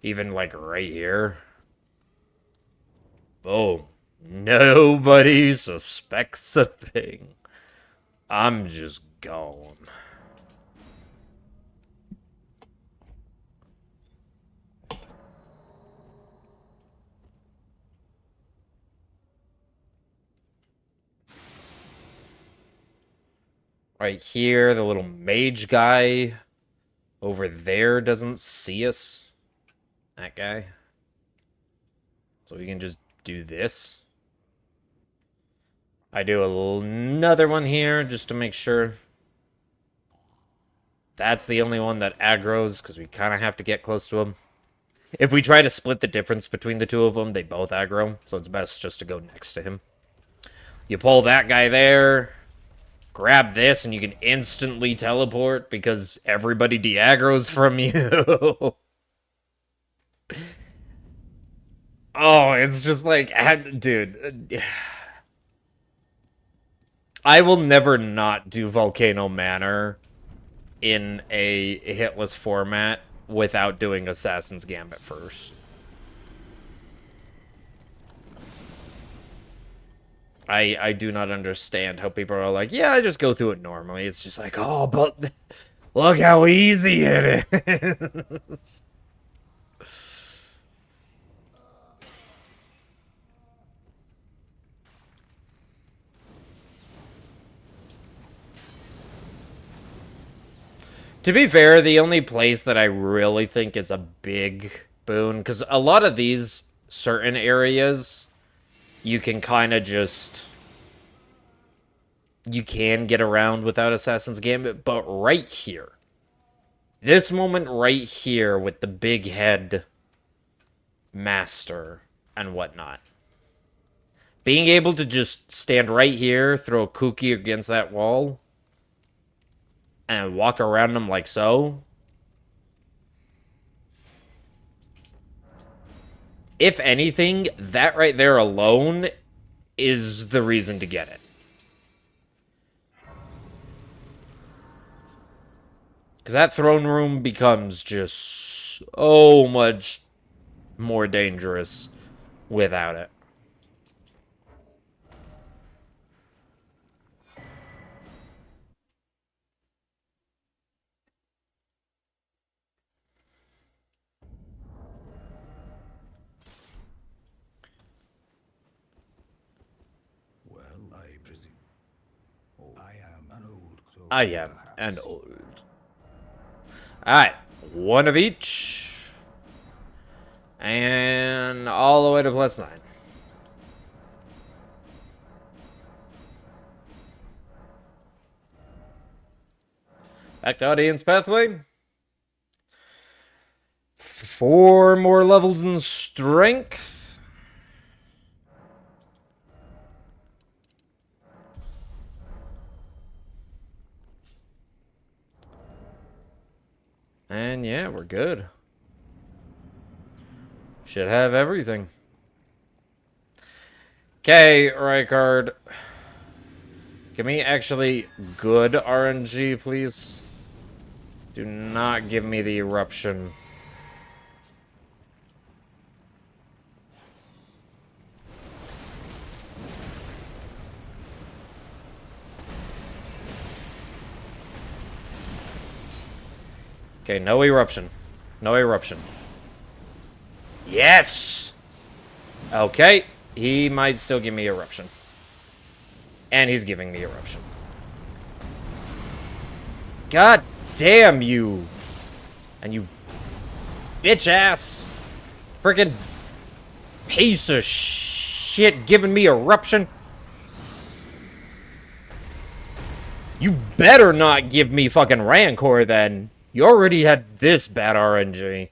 S1: Even like right here. Boom. Nobody suspects a thing. I'm just gone. Right here, the little mage guy over there doesn't see us. That guy. So we can just do this. I do another one here just to make sure. That's the only one that aggroes, because we kind of have to get close to him. If we try to split the difference between the two of them, they both aggro, so it's best just to go next to him. You pull that guy there, grab this, and you can instantly teleport, because everybody de-aggroes from you. Oh, it's just like, dude. I will never not do Volcano Manor in a Hitless format without doing Assassin's Gambit first. I do not understand how people are like, yeah, I just go through it normally. It's just like, oh, but look how easy it is. To be fair, the only place that I really think is a big boon, because a lot of these certain areas, you can kind of just... You can get around without Assassin's Gambit, but right here, this moment right here with the big head master and whatnot, Being able to just stand right here, throw a cookie against that wall, and walk around them like so. If anything, that right there alone is the reason to get it. Because that throne room becomes just so much more dangerous without it.
S2: Well, I presume. Oh, I am an old soul.
S1: I am
S2: Perhaps.
S1: an old. Alright, one of each. And all the way to +9. Back to audience pathway. 4 more levels in strength. And yeah, we're good. Should have everything. Okay, Rykard. Give me actually good RNG, please. Do not give me the eruption. Okay, no eruption. No eruption. Yes! Okay, he might still give me eruption. And he's giving me eruption. God damn you! And you bitch ass freaking piece of shit giving me eruption. You better not give me fucking Rancor then. You already had this bad RNG.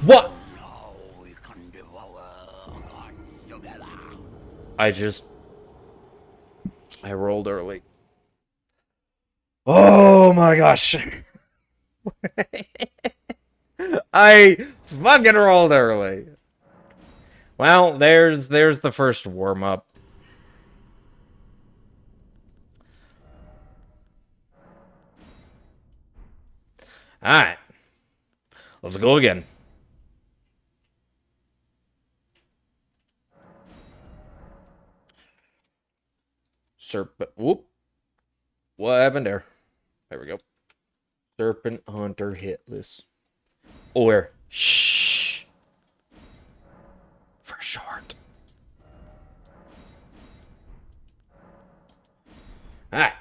S1: What?
S3: Now we can devour God together.
S1: I rolled early. Oh my gosh. I fucking rolled early. Well, there's the first warm up. All right. Let's go again. Serpent. Whoop. What happened there? There we go. Serpent Hunter Hitless. Or shh. For short. Alright.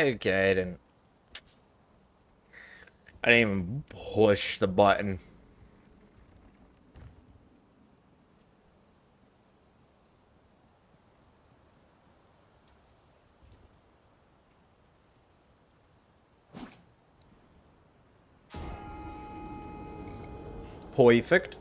S1: Okay, I didn't even push the button. Perfect.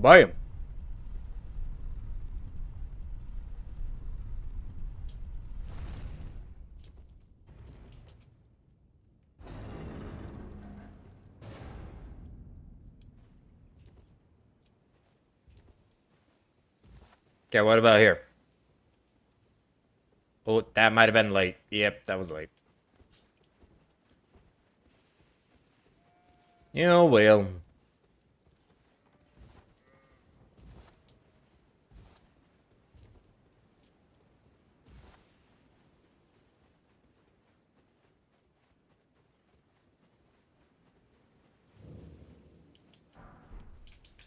S1: buy him. Okay, what about here? Oh, that might have been late. Yep, that was late. Yeah, well.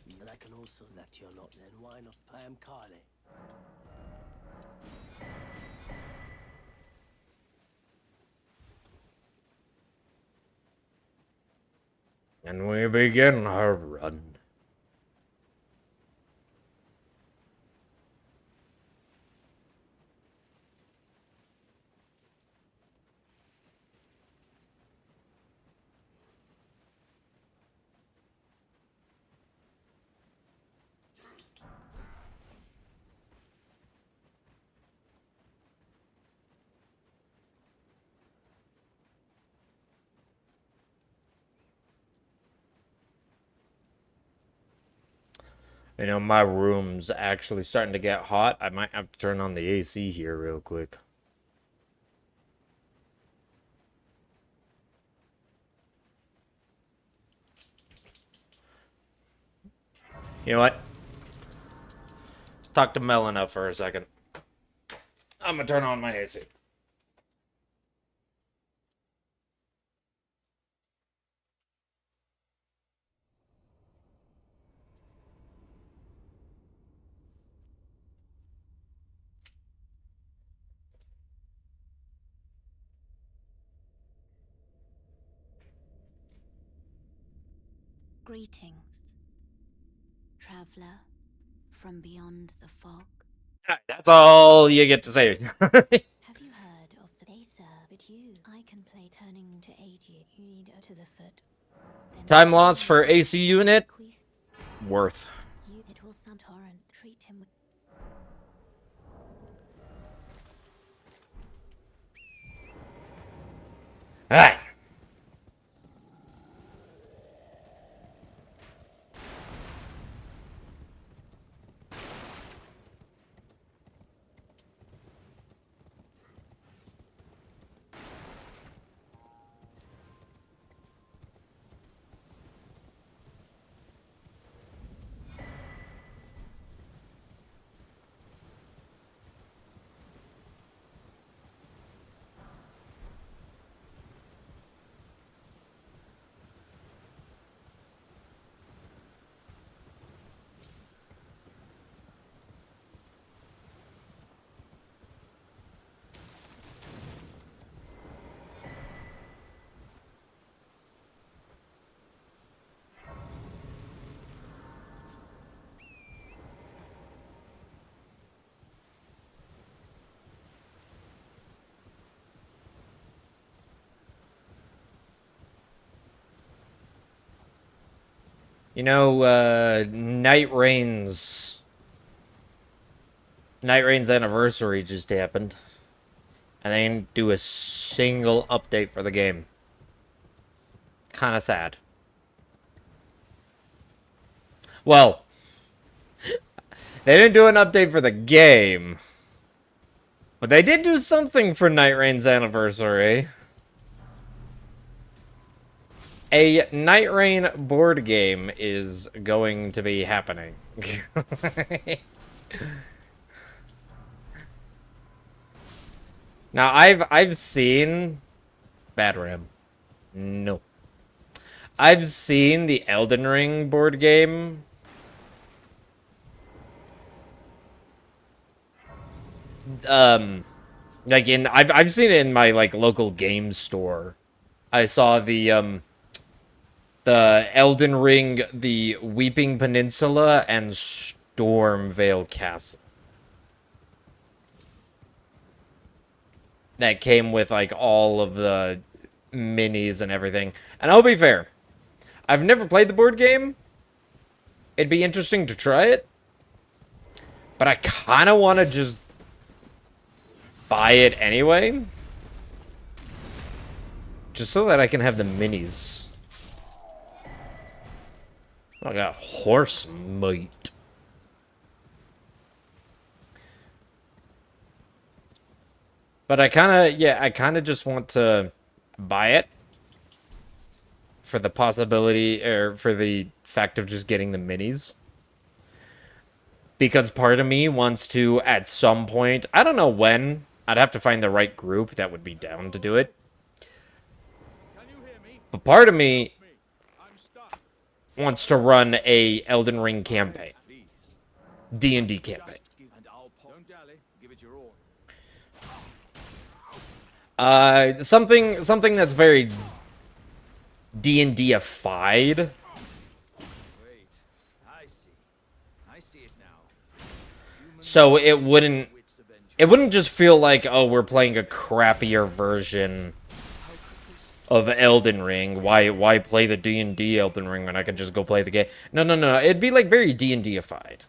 S3: You like an old son that you're not, then why not pay him Carly?
S1: And we begin our run. You know, my room's actually starting to get hot. I might have to turn on the AC here real quick. You know what? Talk to Melina for a second. I'm gonna turn on my AC.
S4: Greetings, traveler from beyond the fog.
S1: That's all you get to say.
S4: Have you heard of the They sir, but you I can play turning to aid you. You need to the foot. Then
S1: Time loss for AC unit?
S4: bequeath
S1: Worth.
S4: you it will some torrent treat him with
S1: Alright. You know, Night Rain's anniversary just happened. And they didn't do a single update for the game. Kinda sad. Well, they didn't do an update for the game. But they did do something for Night Rain's anniversary. A Night Rain board game is going to be happening. Now, I've seen Bad Ram. No. I've seen the Elden Ring board game. Like I've seen it in my like local game store. I saw the Elden Ring, the Weeping Peninsula, and Stormvale Castle. That came with like all of the minis and everything. And I'll be fair, I've never played the board game, It'd be interesting to try it. But I kind of want to just buy it anyway. Just so that I can have the minis. Oh, I got horse meat. But I kind of just want to buy it for the possibility, or for the fact of just getting the minis. Because part of me wants to, at some point, I don't know when, I'd have to find the right group that would be down to do it. But part of me wants to run a Elden Ring campaign. D&D campaign. Something that's very D&D-ified. So it wouldn't just feel like, oh, we're playing a crappier version of Elden Ring. Why play the D&D Elden Ring when I could just go play the game? No. It'd be like very D&D-ified.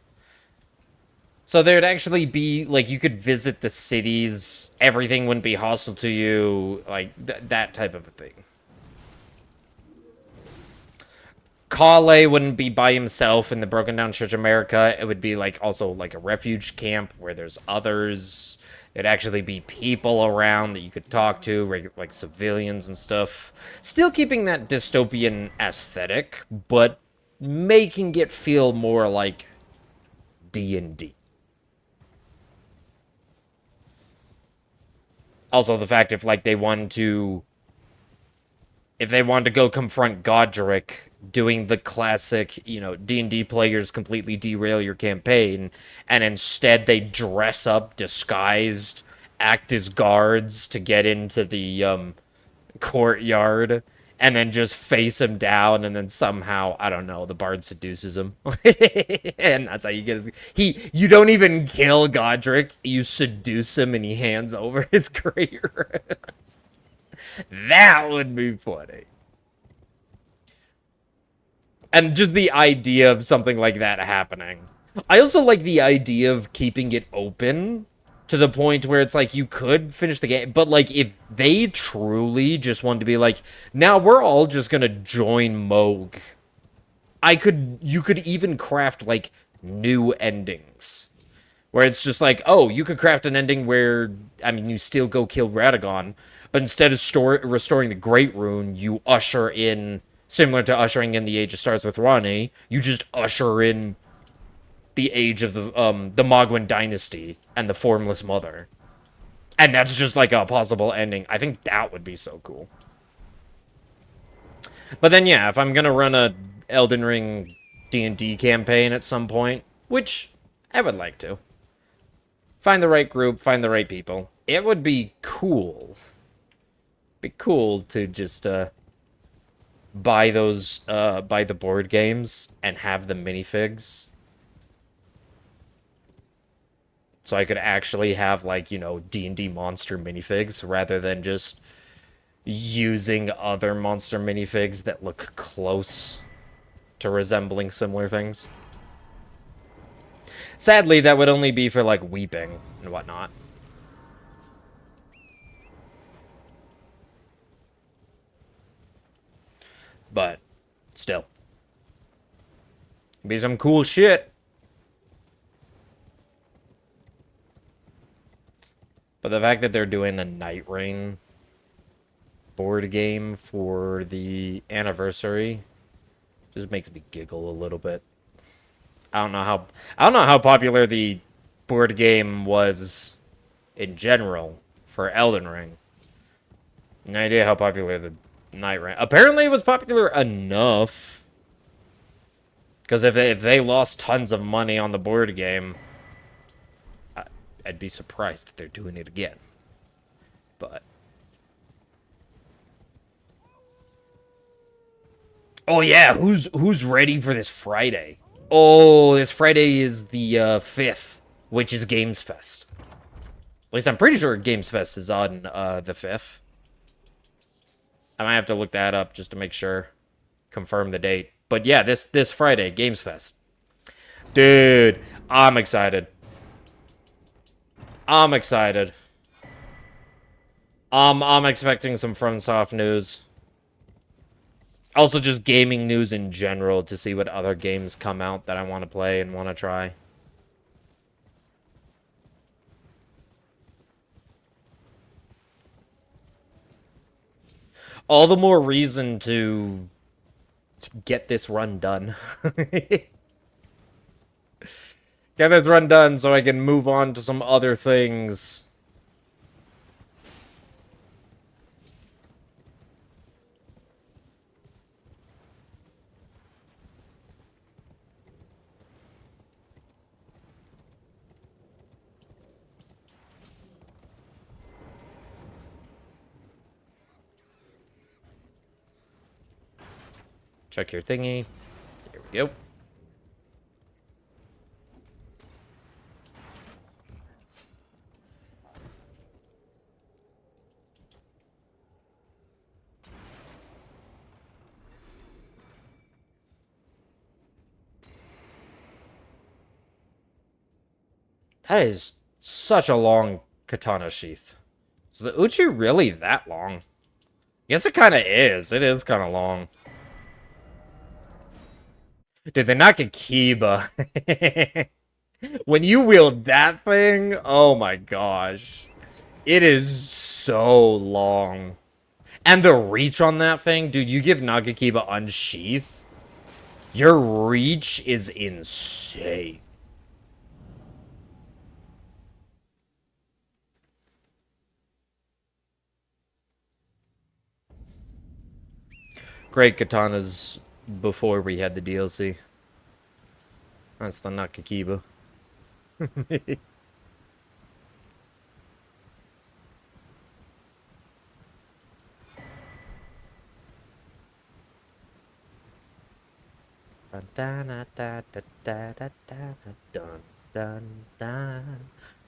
S1: So there'd actually be, like, you could visit the cities, everything wouldn't be hostile to you, like, that type of a thing. Kale wouldn't be by himself in the Broken Down Church of America. It would be, like, also, like, a refuge camp where there's others. There'd actually be people around that you could talk to, like civilians and stuff. Still keeping that dystopian aesthetic, but making it feel more like D&D. Also, the fact if, like, they wanted to go confront Godric, doing the classic, you know, D&D players completely derail your campaign, and instead they dress up disguised, act as guards to get into the courtyard, and then just face him down, and then somehow, I don't know, the bard seduces him. And that's how you get his... You don't even kill Godric, you seduce him, and he hands over his crater. That would be funny. And just the idea of something like that happening. I also like the idea of keeping it open to the point where it's like you could finish the game, but like if they truly just wanted to be like, now we're all just gonna join Moog, you could even craft like new endings where it's just like, oh, you could craft an ending where, I mean, you still go kill Radagon, but instead of restoring the Great Rune, you usher in, similar to ushering in the Age of Stars with Ronnie, you just usher in the age of the Mogwin Dynasty and the Formless Mother. And that's just like a possible ending. I think that would be so cool. But then, yeah, if I'm gonna run a Elden Ring D&D campaign at some point, which I would like to, find the right group, find the right people, it would be cool. Be cool to just buy the board games and have the minifigs. So I could actually have, like, you know, D&D monster minifigs rather than just using other monster minifigs that look close to resembling similar things. Sadly, that would only be for, like, weeping and whatnot. But, still. It'd be some cool shit. But the fact that they're doing a Night Rain board game for the anniversary just makes me giggle a little bit. I don't know how popular the board game was in general for Elden Ring. No idea how popular the Night Rain. Apparently it was popular enough. Because if they lost tons of money on the board game, I'd be surprised that they're doing it again. But oh yeah, who's ready for this Friday? Oh, this Friday is the 5th, which is Games Fest. At least I'm pretty sure Games Fest is on the 5th. I might have to look that up just to make sure, confirm the date. But yeah, this Friday, Games Fest. Dude, I'm excited. I'm excited. I'm expecting some FromSoft news. Also, just gaming news in general to see what other games come out that I want to play and want to try. All the more reason to get this run done. Get this run done so I can move on to some other things. Check your thingy. Here we go. That is such a long katana sheath. Is the Uchi really that long? Yes, it kind of is. It is kind of long. Dude, the Nakakiba. When you wield that thing, oh my gosh. It is so long. And the reach on that thing, dude, you give Nagakiba unsheath, your reach is insane. Great katanas before we had the DLC. That's the Nakakiba.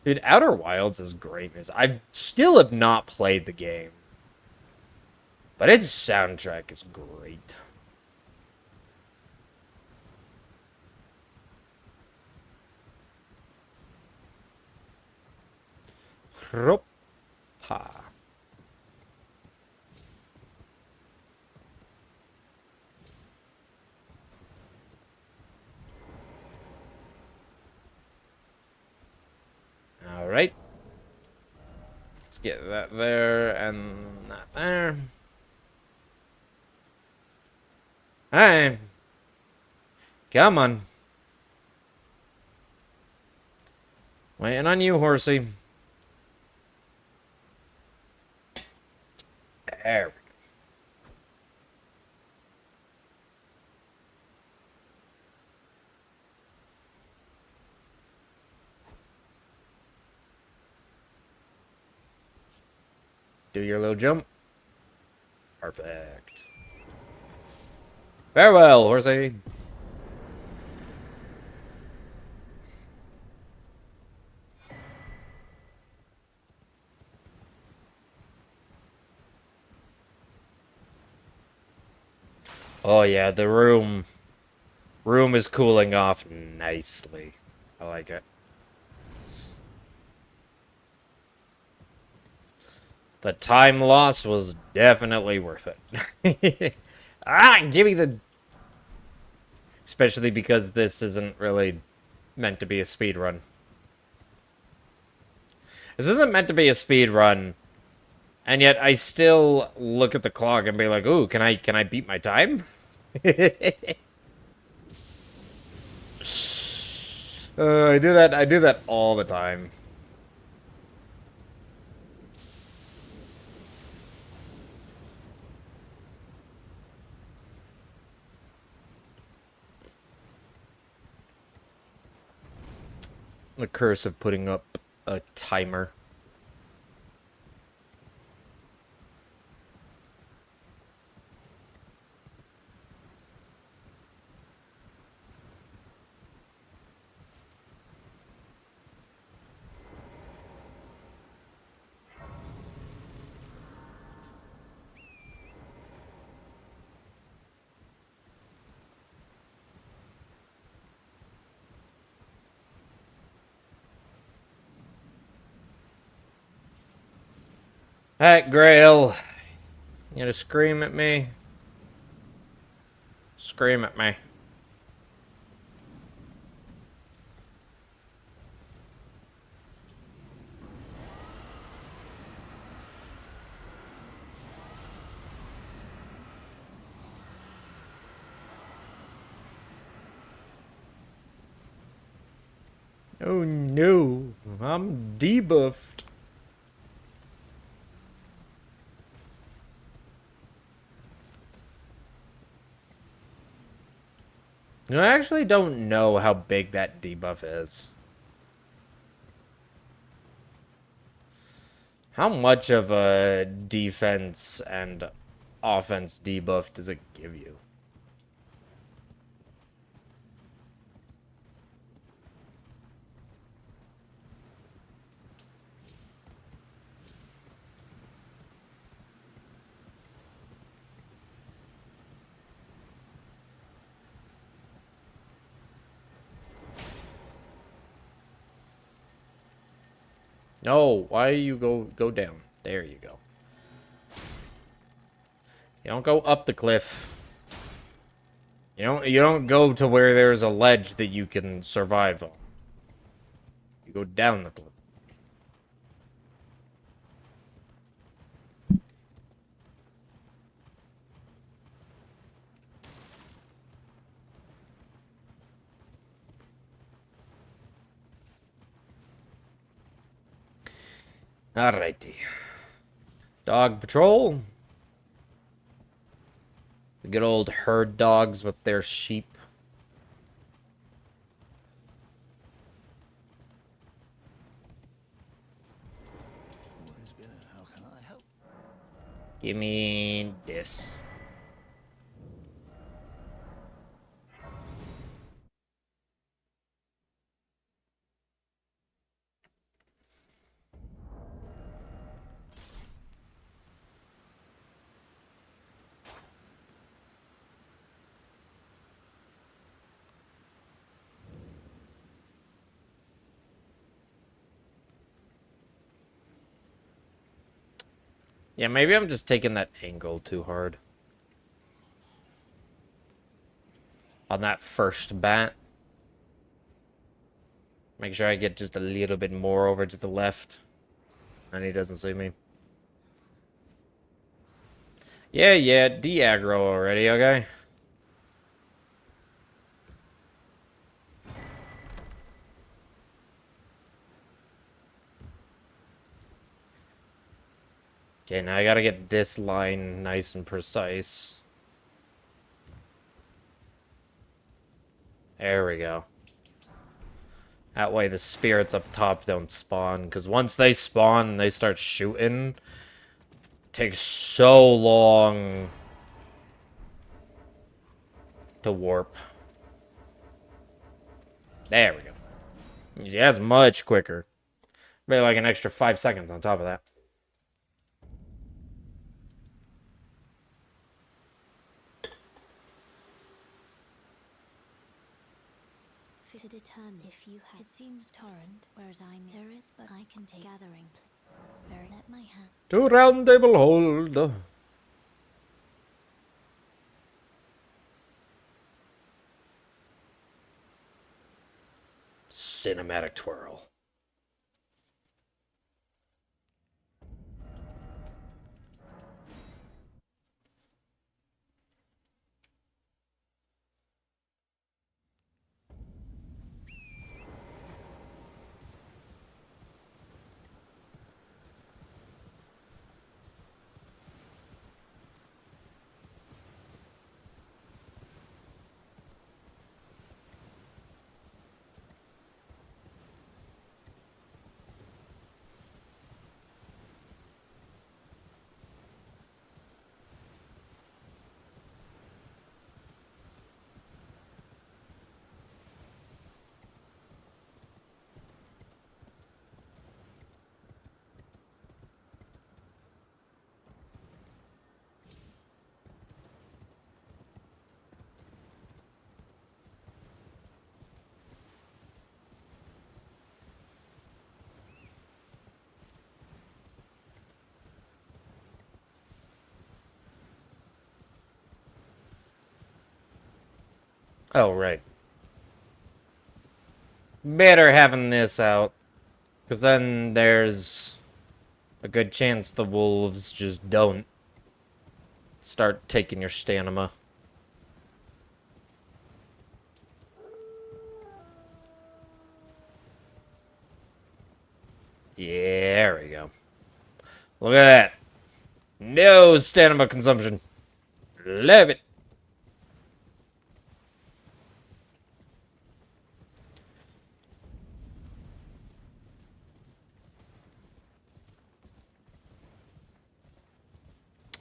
S1: Dude, Outer Wilds is great music. I still have not played the game, but its soundtrack is great. Hoppa. Alright. Let's get that there and that there. Alright. Come on. Waiting on you, horsey. There we go. Do your little jump. Perfect. Farewell, horsey. Oh yeah, the room is cooling off nicely. I like it. The time loss was definitely worth it. Give me the... Especially because this isn't really meant to be a speed run. This isn't meant to be a speed run, and yet I still look at the clock and be like, "Ooh, can I beat my time?" I do that. I do that all the time. The curse of putting up a timer. Alright, Grail. You gonna scream at me? Scream at me. Oh no, I'm debuffed. I actually don't know how big that debuff is. How much of a defense and offense debuff does it give you? No, why you go down? There you go. You don't go up the cliff. You don't go to where there's a ledge that you can survive on. You go down the cliff. Alrighty. Dog patrol. The good old herd dogs with their sheep.
S2: What has been and how can I help?
S1: Give me this. Yeah, maybe I'm just taking that angle too hard. On that first bat. Make sure I get just a little bit more over to the left. And he doesn't see me. Yeah, de-aggro already, okay? Okay, now I gotta get this line nice and precise. There we go. That way the spirits up top don't spawn, because once they spawn and they start shooting, it takes so long to warp. There we go. Yeah, that's much quicker. Maybe like an extra 5 seconds on top of that.
S4: To determine if you have. It seems torrent, whereas there is, but I can take gathering. Very let my hand.
S1: To round table hold. Cinematic twirl. Oh, right. Better having this out. Because then there's a good chance the wolves just don't start taking your stamina. Yeah, there we go. Look at that. No stamina consumption. Love it.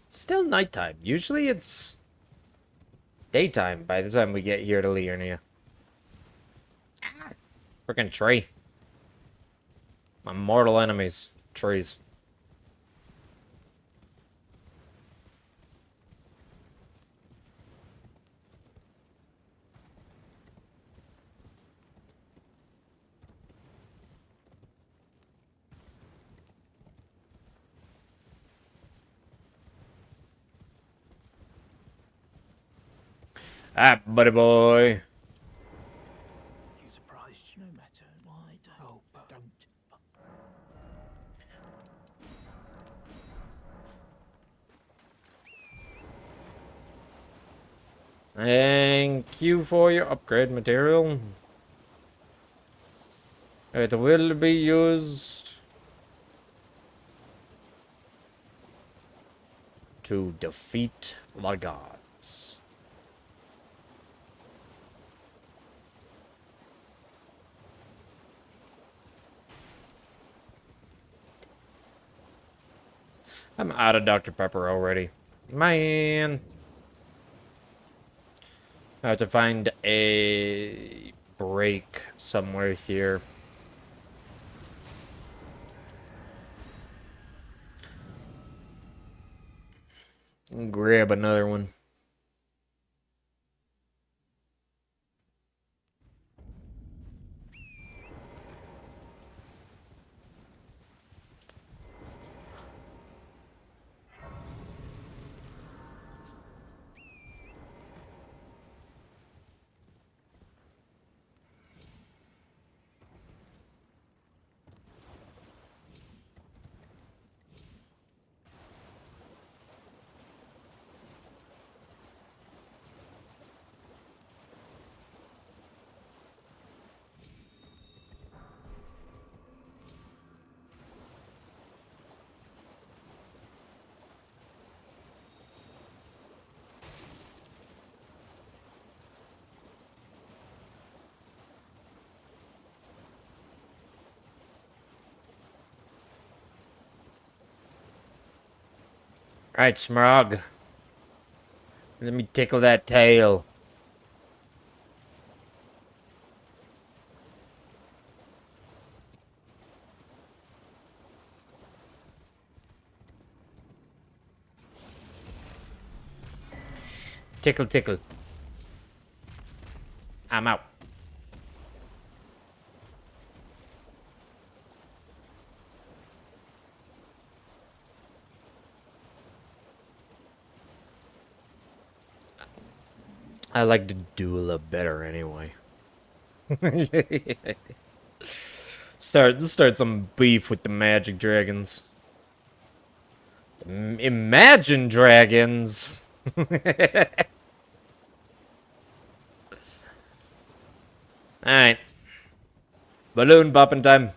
S1: It's still nighttime. Usually it's daytime by the time we get here to Liurnia. Freaking tree. My mortal enemies. Trees. Ah, buddy boy.
S2: You surprised no matter why don't. Oh, but don't.
S1: Thank you for your upgrade material. It will be used to defeat the gods. I'm out of Dr. Pepper already. Man. I have to find a break somewhere here. Grab another one. Alright, Smrog. Let me tickle that tail. Tickle, tickle. I'm out. I like to duel a better anyway. Let's start some beef with the magic dragons. Imagine dragons. Alright. Balloon popping time.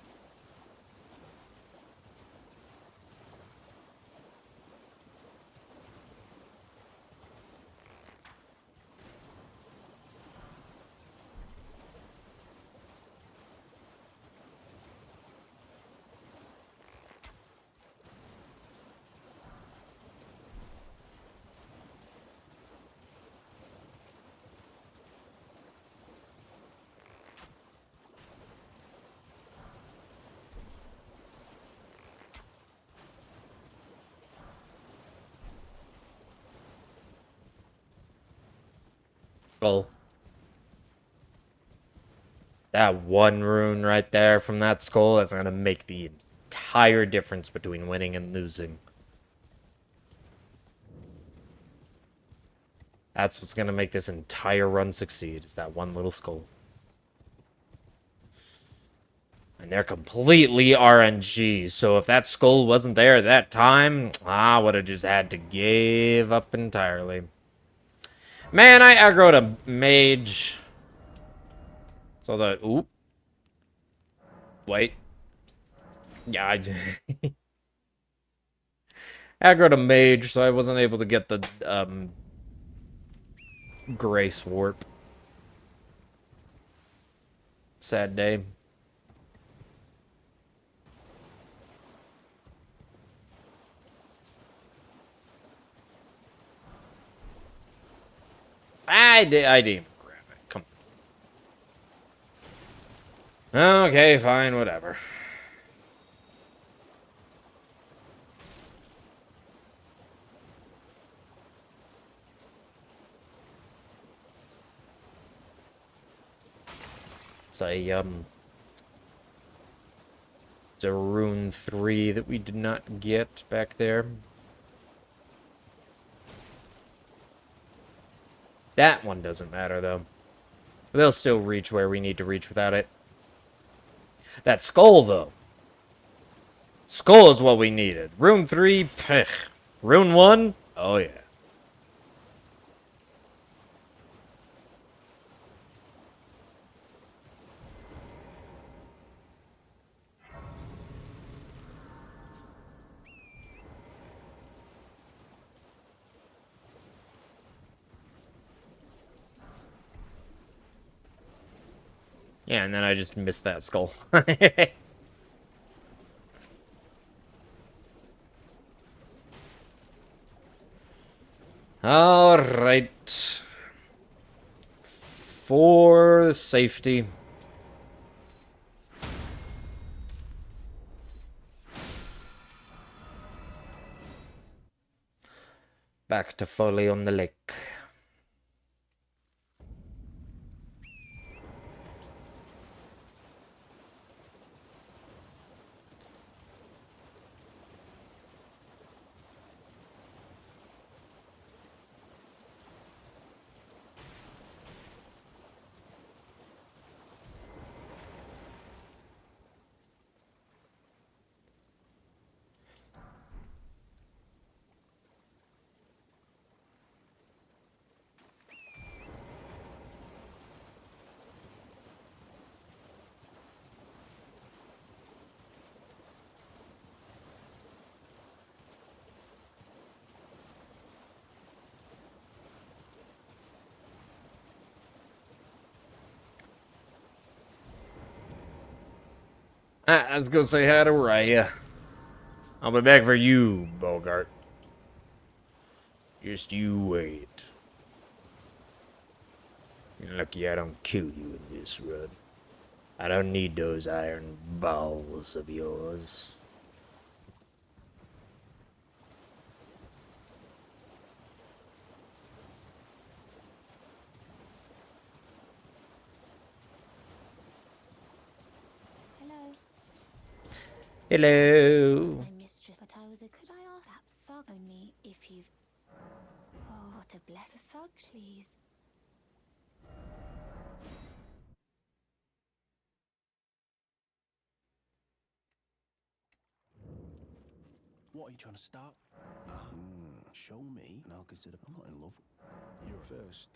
S1: Well, that one rune right there from that skull is gonna make the entire difference between winning and losing. That's what's gonna make this entire run succeed, is that one little skull. And they're completely RNG, so if that skull wasn't there at that time, I would have just had to give up entirely. Man, I aggroed a mage. So the... Oop. Wait. Yeah, I... aggroed a mage, so I wasn't able to get the, Grace Warp. Sad day. I didn't even grab it. Come on. Okay, fine, whatever. It's a rune 3 that we did not get back there. That one doesn't matter, though. We'll still reach where we need to reach without it. That skull, though. Skull is what we needed. Rune 3, pech. Rune 1, oh yeah. Yeah, and then I just missed that skull. Alright. For safety. Back to Folly on the Lake. I was gonna say hi to Raya. I'll be back for you, Bogart. Just you wait. You're lucky I don't kill you in this run. I don't need those iron balls of yours.
S4: Hello.
S1: Hello.
S4: My mistress, but I was a. Could I ask that thug only if you've. Oh, what a bless a thug, please.
S3: What are you trying to start? Show me, and I'll consider. I'm not in love. You're first.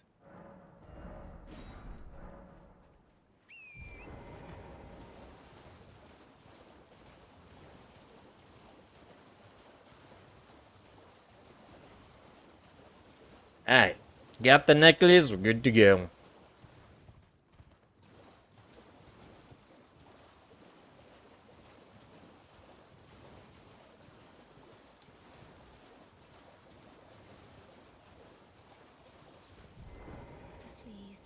S1: Alright. Got the necklace, we're good to go.
S4: Please.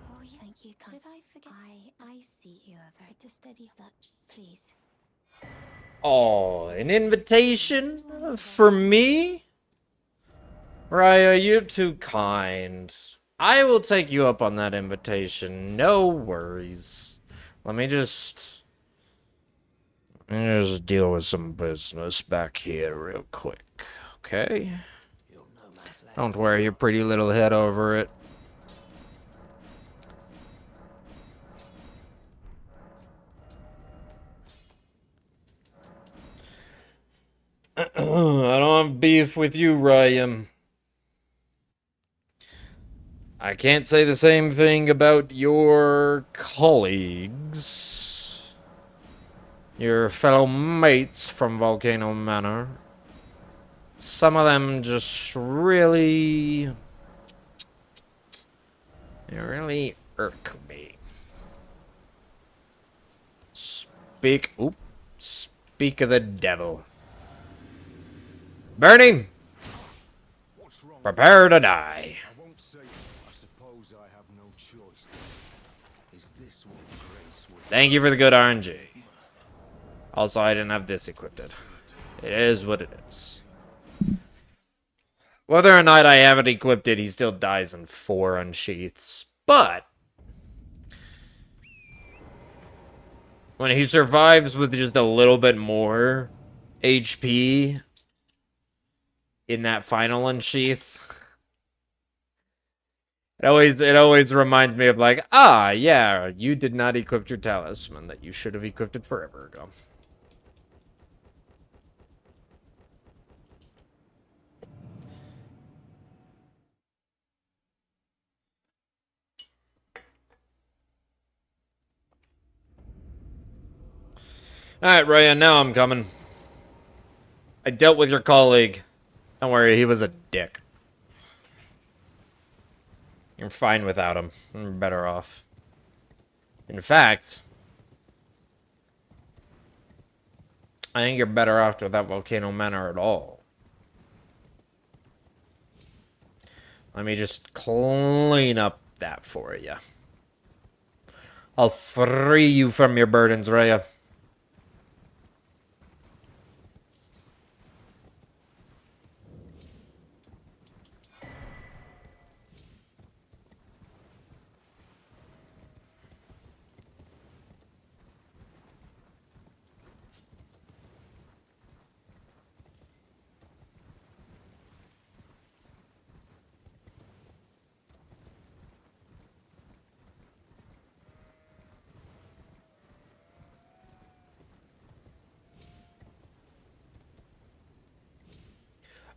S4: Oh, yeah. Thank you. Did I forget? I see you are very to steady such. Please.
S1: Oh, an invitation for me? Raya, you're too kind. I will take you up on that invitation. No worries. Let me just deal with some business back here real quick. Okay?
S3: You're no man's
S1: Don't worry your pretty little head over it. I don't have beef with you, Ryan. I can't say the same thing about your colleagues. Your fellow mates from Volcano Manor. Some of them just really... They really irk me. Speak of the devil. Bernie!
S2: What's wrong?
S1: Prepare to die.
S2: I won't say it. I suppose I have no choice. Is this what grace would...
S1: Thank you for the good RNG. Also, I didn't have this equipped. It is what it is. Whether or not I have it equipped, he still dies in 4 unsheaths. But when he survives with just a little bit more HP in that final unsheath, it always reminds me of like, ah, yeah, you did not equip your talisman that you should have equipped it forever ago. Alright, Ryan, now I'm coming. I dealt with your colleague. Don't worry, he was a dick. You're fine without him. You're better off. In fact, I think you're better off without Volcano Manor at all. Let me just clean up that for you. I'll free you from your burdens, Rhea.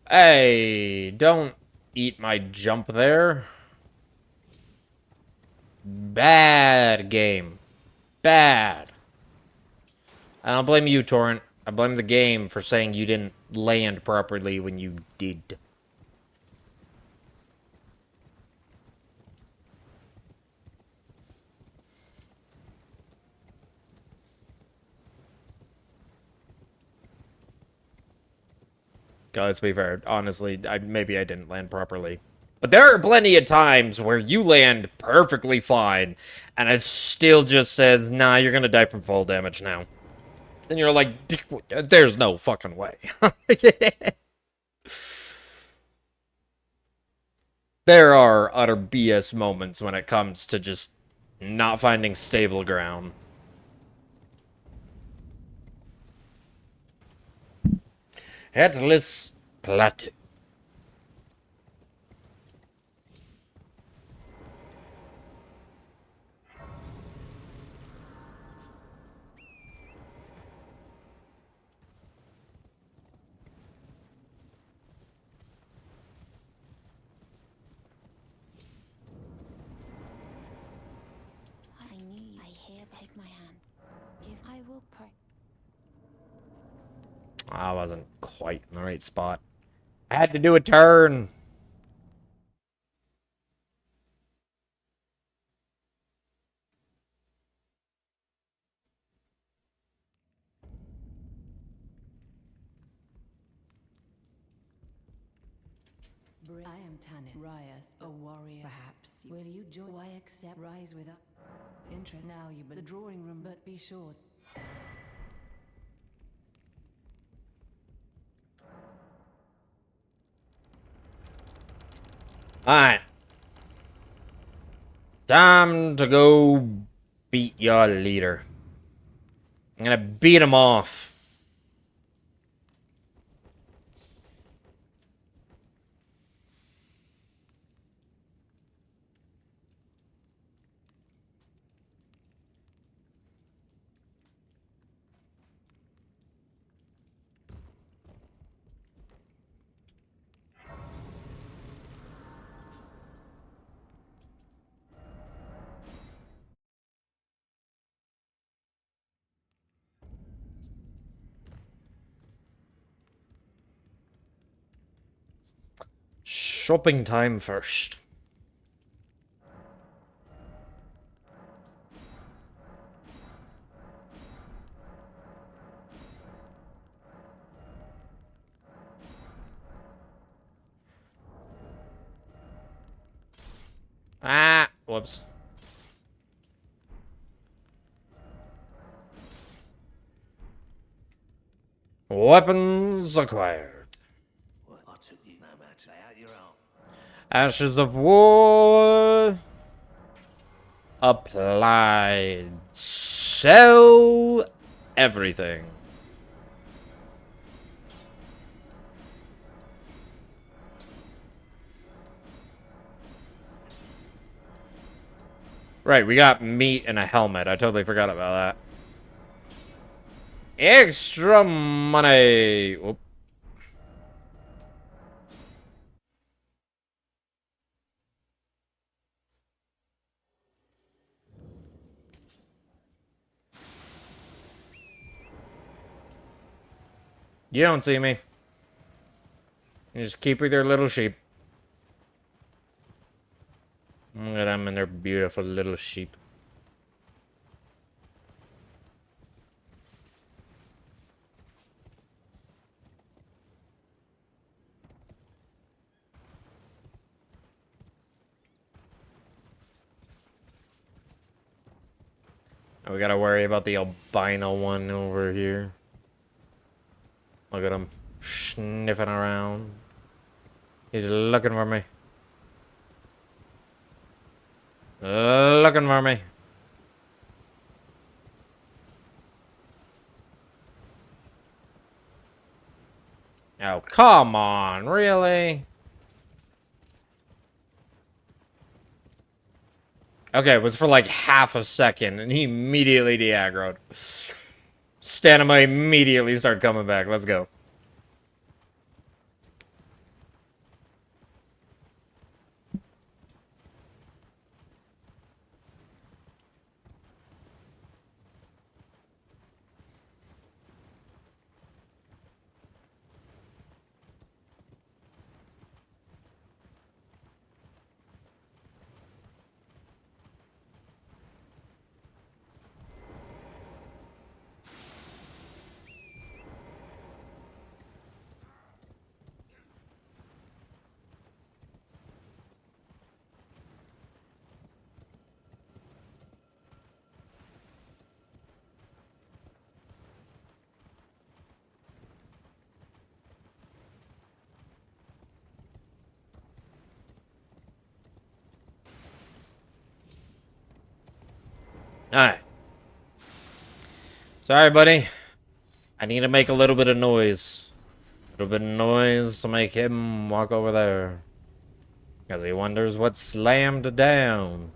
S1: Hey, don't eat my jump there. Bad game. Bad. I don't blame you, Torrent. I blame the game for saying you didn't land properly when you did. Let's be fair. Honestly, maybe I didn't land properly. But there are plenty of times where you land perfectly fine, and it still just says, nah, you're gonna die from fall damage now. And you're like, there's no fucking way. There are utter BS moments when it comes to just not finding stable ground. Hitless Plateau.
S4: I knew you. I hear. Take my hand. If I will pray.
S1: I wasn't quite in the right spot. I had to do a turn.
S5: I am Tanit. Rias, a warrior. Perhaps. Will you join? Why accept? Rise with us. Interest. Now you but the drawing room, but be sure.
S1: Alright. Time to go beat your leader. I'm gonna beat him off. shopping time first. Ah, whoops. Weapons acquired.
S2: Well, I took you no matter out your own.
S1: Ashes of war applied. Sell everything. Right, we got meat and a helmet. I totally forgot about that. Extra money. Whoop. You don't see me. You just keep with your little sheep. Look at them and their beautiful little sheep. And we gotta worry about the albino one over here. Look at him sniffing around. He's looking for me. Looking for me. Oh, come on, really? Okay, it was for like half a second, and he immediately de-aggroed. Stamina immediately started coming back. Let's go. Alright. Sorry, buddy. I need to make a little bit of noise. A little bit of noise to make him walk over there. Because he wonders what slammed down.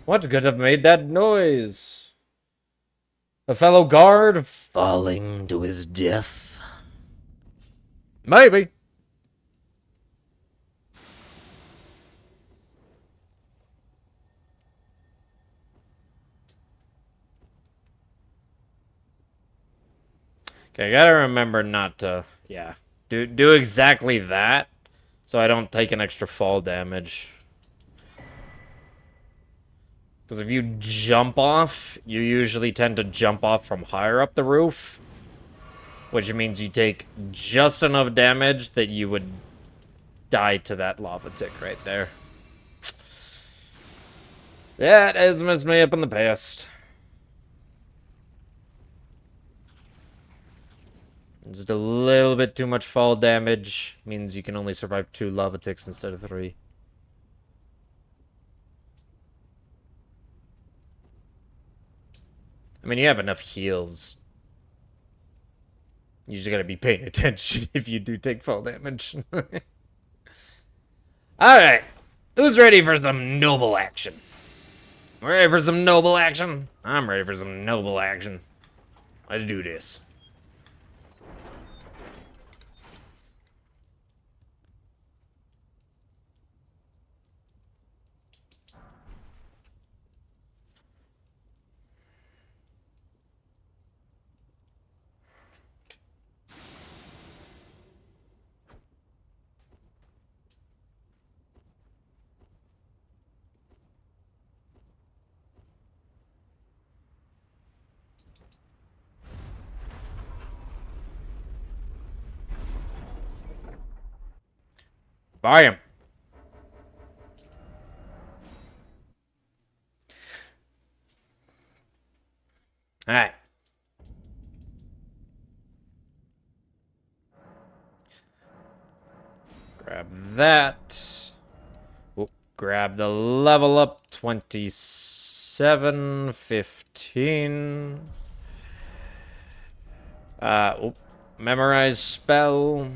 S1: What could have made that noise? A fellow guard falling to his death? Maybe. Okay, I gotta remember not to, yeah, do exactly that, so I don't take an extra fall damage. Because if you jump off, you usually tend to jump off from higher up the roof, which means you take just enough damage that you would die to that lava tick right there. That has messed me up in the past. Just a little bit too much fall damage means you can only survive 2 lava ticks instead of 3. I mean, you have enough heals. You just gotta be paying attention if you do take fall damage. Alright. Who's ready for some noble action? Ready for some noble action? I'm ready for some noble action. Let's do this. Buy him. Alright. Grab that. Oop, grab the level up. 27, 15. Oop. Memorize spell.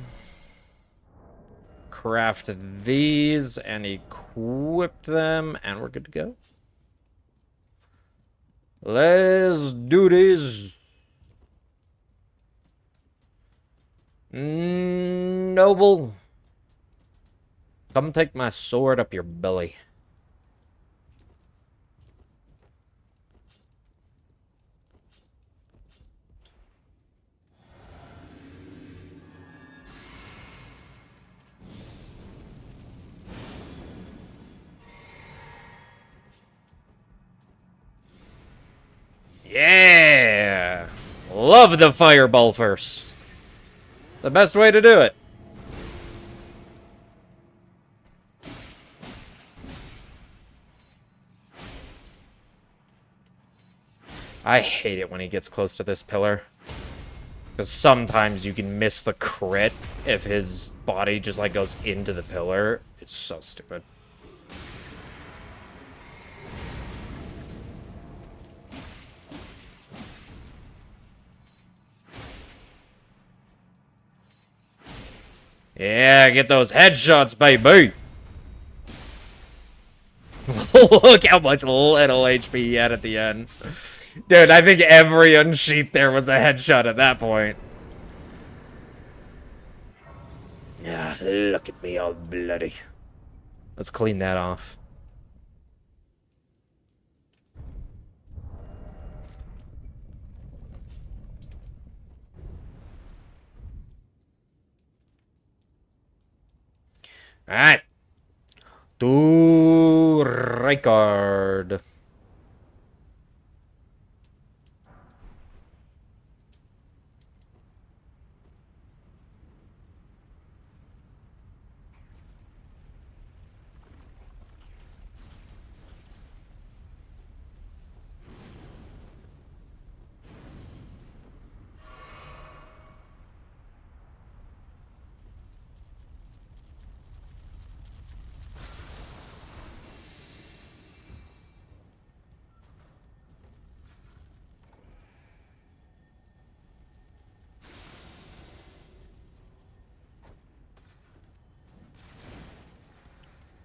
S1: Craft these and equip them, and we're good to go. Let's do this. Noble, come take my sword up your belly. Yeah! Love the fireball first. The best way to do it. I hate it when he gets close to this pillar. Because sometimes you can miss the crit if his body just like goes into the pillar. It's so stupid. Yeah, get those headshots, baby! Look how much little HP he had at the end. Dude, I think every unsheath there was a headshot at that point. Yeah, look at me all bloody. Let's clean that off. Alright. To Rykard.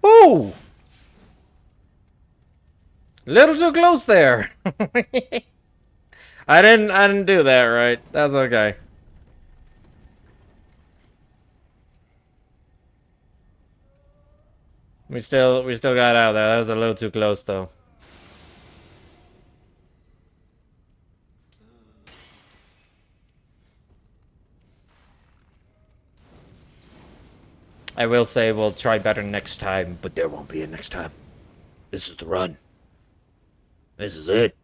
S1: Ooh! Little too close there. I didn't do that right. That's okay. We still got out there. That was a little too close though. I will say we'll try better next time, but there won't be a next time. This is the run. This is it.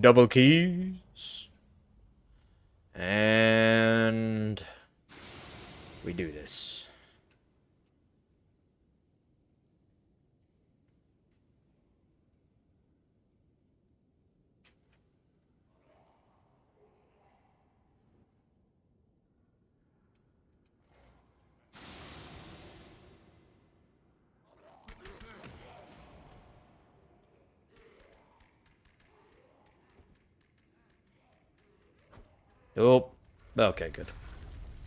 S1: Double keys. And we do this. Oh, okay, good.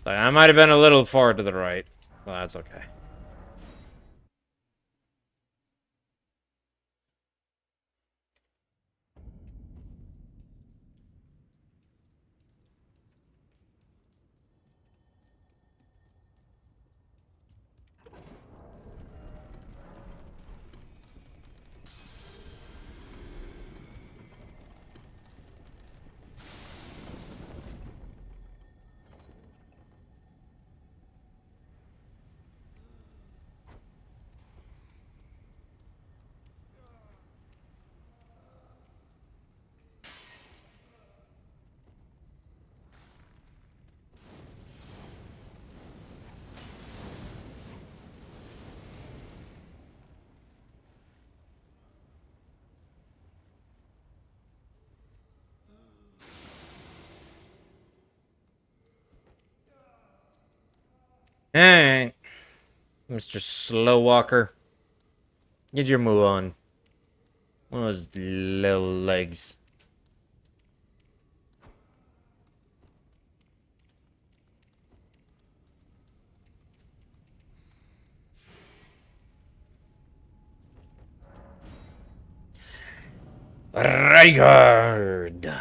S1: I might have been a little far to the right. Well, that's okay. Alright, Mr. Slow Walker. Get your move on. One of those little legs. Rygard!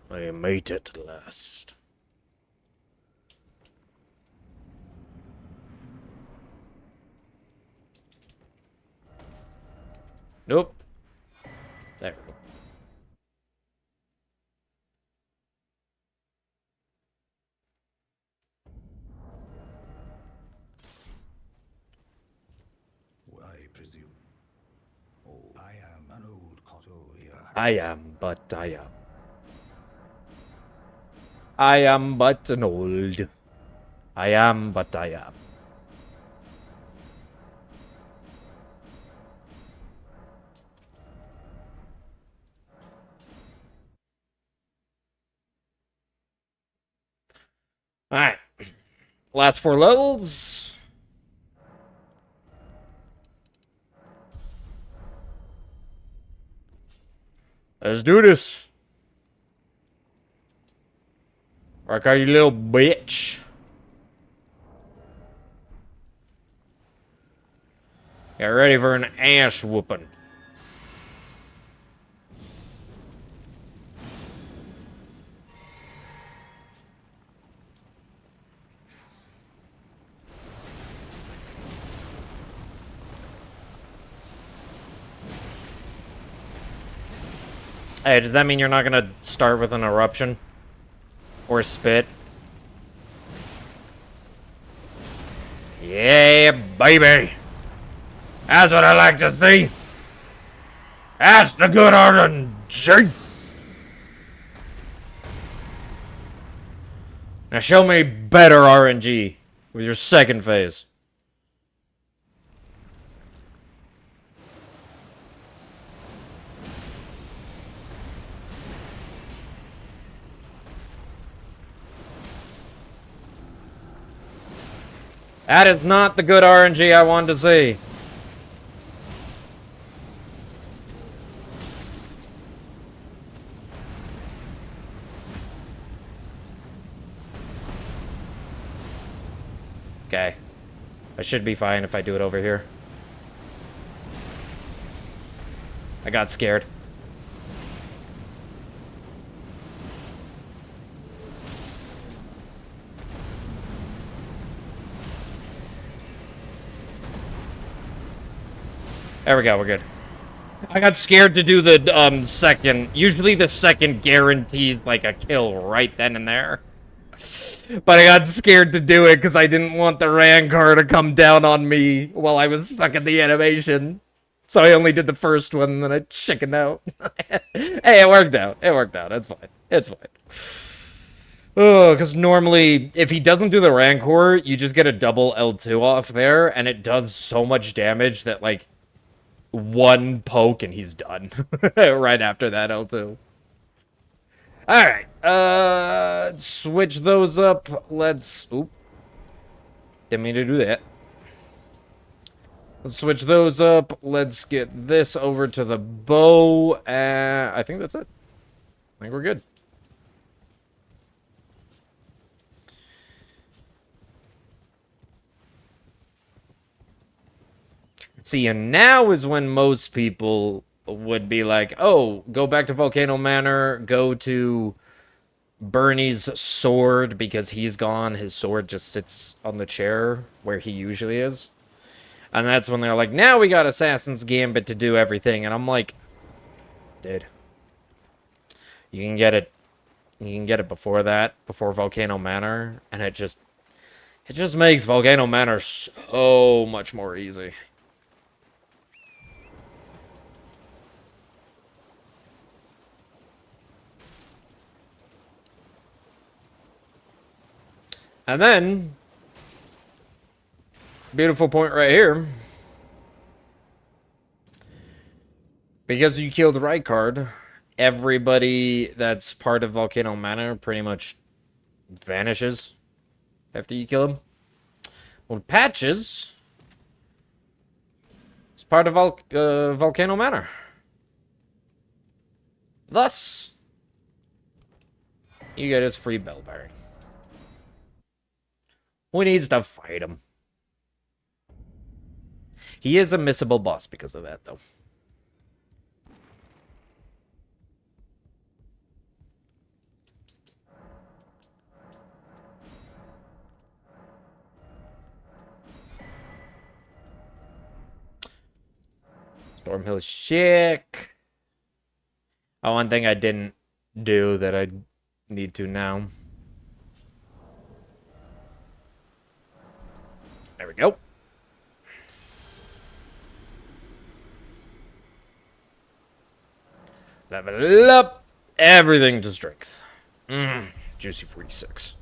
S1: I made it at last. Nope. There we go.
S3: I presume. Oh, I am an old cotto here.
S1: I am, but I am. I am but an old. I am, but I am. Alright. Last 4 levels. Let's do this. Rock out, you little bitch. Get ready for an ass whooping. Hey, does that mean you're not gonna start with an eruption? Or spit? Yeah, baby! That's what I like to see! That's the good RNG! Now show me better RNG with your second phase. That is not the good RNG I wanted to see. Okay. I should be fine if I do it over here. I got scared. There we go, we're good. I got scared to do the second. Usually the second guarantees like a kill right then and there. But I got scared to do it because I didn't want the Rancor to come down on me while I was stuck in the animation. So I only did the first one and then I chickened out. Hey, it worked out. It worked out. It's fine. It's fine. Oh, because normally, if he doesn't do the Rancor, you just get a double L2 off there, and it does so much damage that, like, one poke and he's done. Right after that L2. Alright, switch those up. Let's... Oop. Didn't mean to do that. Let's switch those up. Let's get this over to the bow. I think that's it. I think we're good. See, and now is when most people would be like, oh, go back to Volcano Manor, go to Bernie's sword, because he's gone. His sword just sits on the chair where he usually is. And that's when they're like, now we got Assassin's Gambit to do everything. And I'm like, dude, you can get it. You can get it before that, before Volcano Manor, and it just makes Volcano Manor so much more easy. And then, beautiful point right here. Because you killed Rykard, everybody that's part of Volcano Manor pretty much vanishes after you kill him. Well, Patches is part of Volcano Manor. Thus, you get his free bell bearing. Who needs to fight him? He is a missable boss because of that, though. Stormhill Chic. Oh, one thing I didn't do that I need to now. There we go. Level up everything to strength. Juicy 46.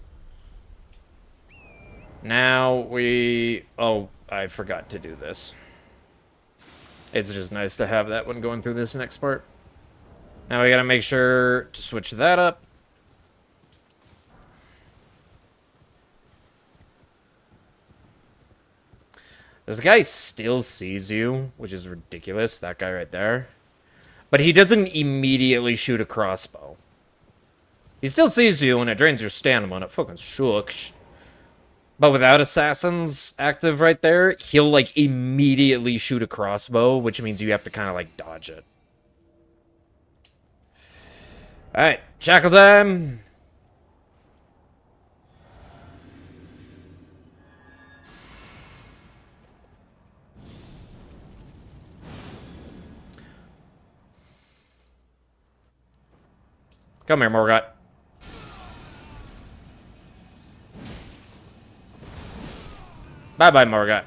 S1: Now we... Oh, I forgot to do this. It's just nice to have that one going through this next part. Now we gotta make sure to switch that up. This guy still sees you, which is ridiculous. That guy right there. But he doesn't immediately shoot a crossbow. He still sees you and it drains your stamina. It fucking sucks. But without assassins active right there, he'll like immediately shoot a crossbow, which means you have to kind of like dodge it. Alright, shackle time! Come here, Morgot. Bye-bye, Morgot.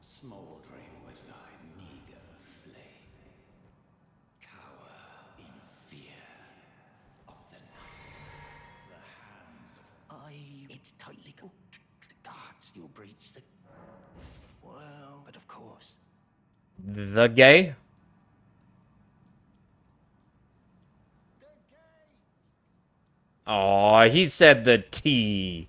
S3: Smouldering with thy meager flame, cower in fear of the night. The hands of it's tightly cooked. The gods, you'll breach the... Well, but of course.
S1: The gay? Aw, he said the T.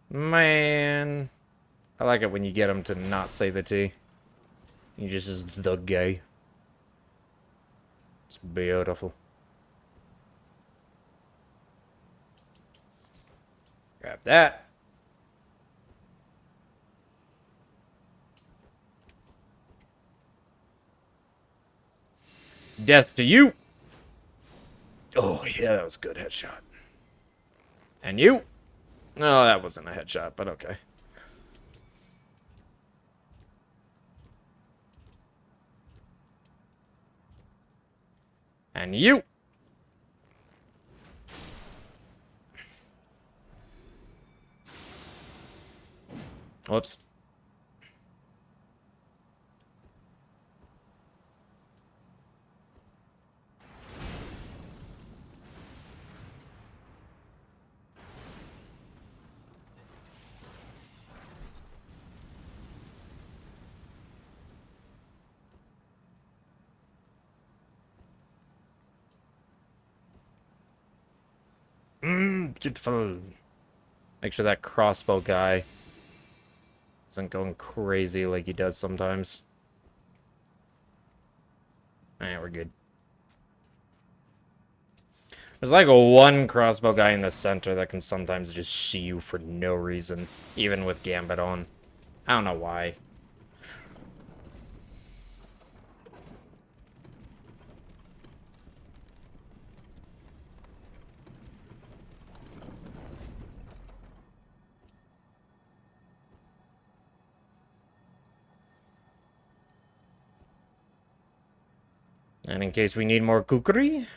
S1: Man. I like it when you get him to not say the T. He just is the gay. It's beautiful. Grab that. Death to you. Oh, yeah, that was a good headshot. And you? Oh, that wasn't a headshot, but okay. And you. Whoops. Beautiful. Make sure that crossbow guy isn't going crazy like he does sometimes. Alright, we're good. There's like a one crossbow guy in the center that can sometimes just see you for no reason, even with Gambit on. I don't know why. And in case we need more kukri.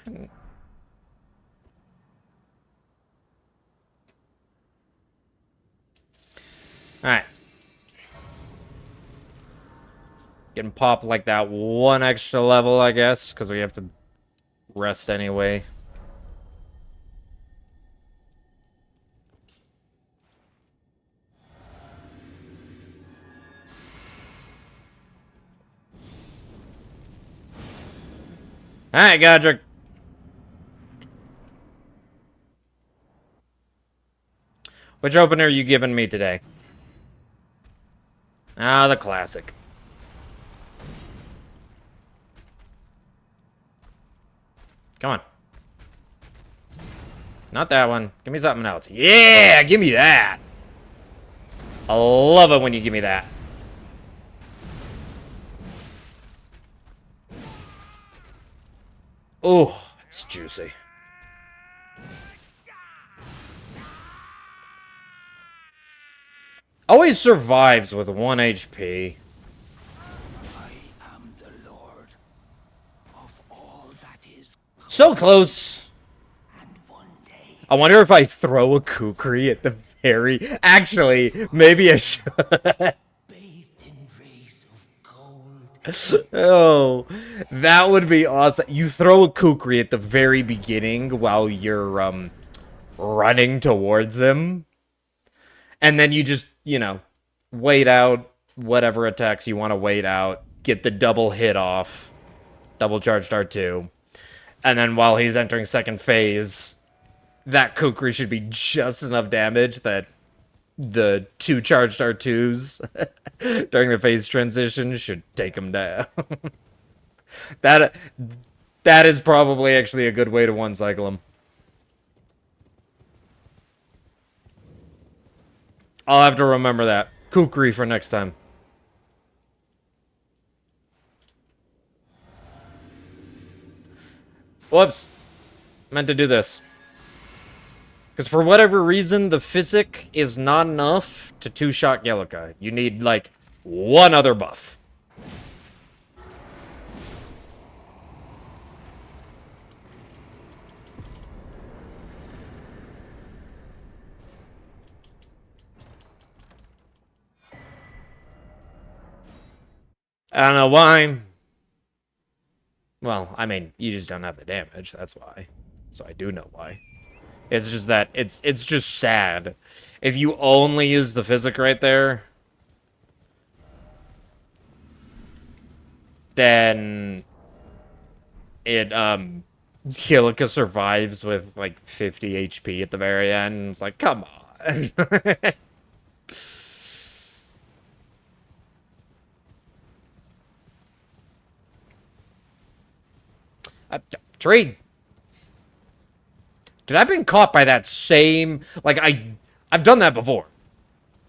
S1: Alright. Getting pop like that one extra level, I guess, because we have to rest anyway. Alright, Godric. Which opener are you giving me today? Ah, the classic. Come on. Not that one. Give me something else. Yeah, give me that. I love it when you give me that. Oh, it's juicy. Always survives with 1 HP.
S3: I am the Lord of all that is,
S1: So close.
S3: and one day
S1: I wonder if I throw a kukri at the very... Actually, maybe I should.
S3: bathed in rays of gold.
S1: Oh, that would be awesome. You throw a kukri at the very beginning while you're, running towards them. And then you just, you know, wait out whatever attacks you want to wait out. Get the double hit off. Double charged R2. And then while he's entering second phase, that kukri should be just enough damage that the 2 charged R2s during the phase transition should take him down. that is probably actually a good way to one cycle him. I'll have to remember that. Kukri for next time. Whoops. Meant to do this. Because for whatever reason, the physic is not enough to 2-shot Yelloka. You need, like, one other buff. I don't know why. Well, I mean, you just don't have the damage, that's why. So I do know why. It's just that, it's just sad. If you only use the physic right there, then it, Yelloka survives with, like, 50 HP at the very end. It's like, come on. Trade. Dude, I've been caught by that same... Like, I've done that before.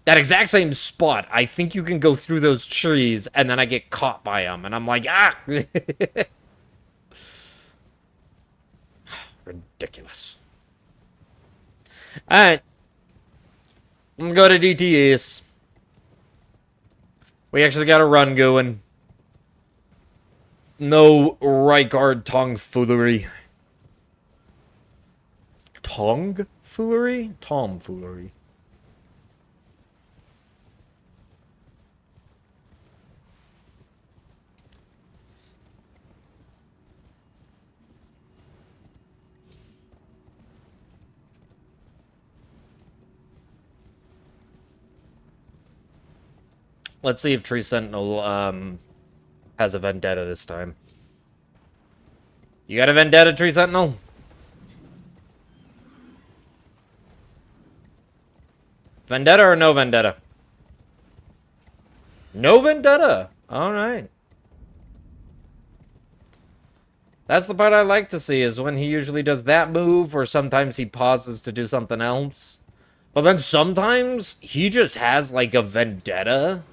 S1: That exact same spot. I think you can go through those trees, and then I get caught by them. And I'm like, ah! Ridiculous. Alright. I'm gonna go to DTS. We actually got a run going. No right guard tomfoolery. Tomfoolery? Tomfoolery. Let's see if Tree Sentinel, has a vendetta this time. You got a vendetta, Tree Sentinel? Vendetta or no vendetta? No vendetta! Alright. That's the part I like to see, is when he usually does that move, or sometimes he pauses to do something else. But then sometimes, he just has, like, a vendetta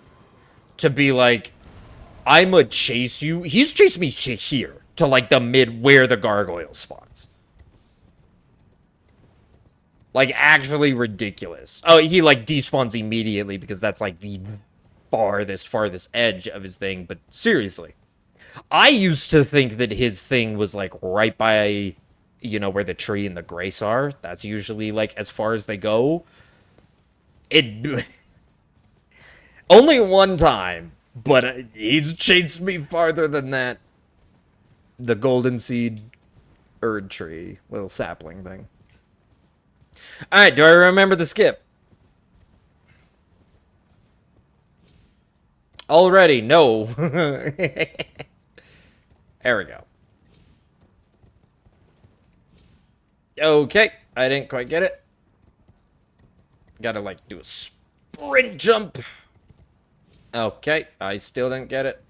S1: to be like, I'ma chase you. He's chased me here, to, like, the mid where the gargoyle spawns. Like, actually ridiculous. Oh, he, like, despawns immediately because that's, like, the farthest edge of his thing. But seriously, I used to think that his thing was, like, right by, you know, where the tree and the grace are. That's usually, like, as far as they go. It... Only one time But he's chased me farther than that. The golden seed Erd tree, little sapling thing. Alright, do I remember the skip? Already, no. There we go. Okay, I didn't quite get it. Gotta, like, do a sprint jump. Okay, I still didn't get it.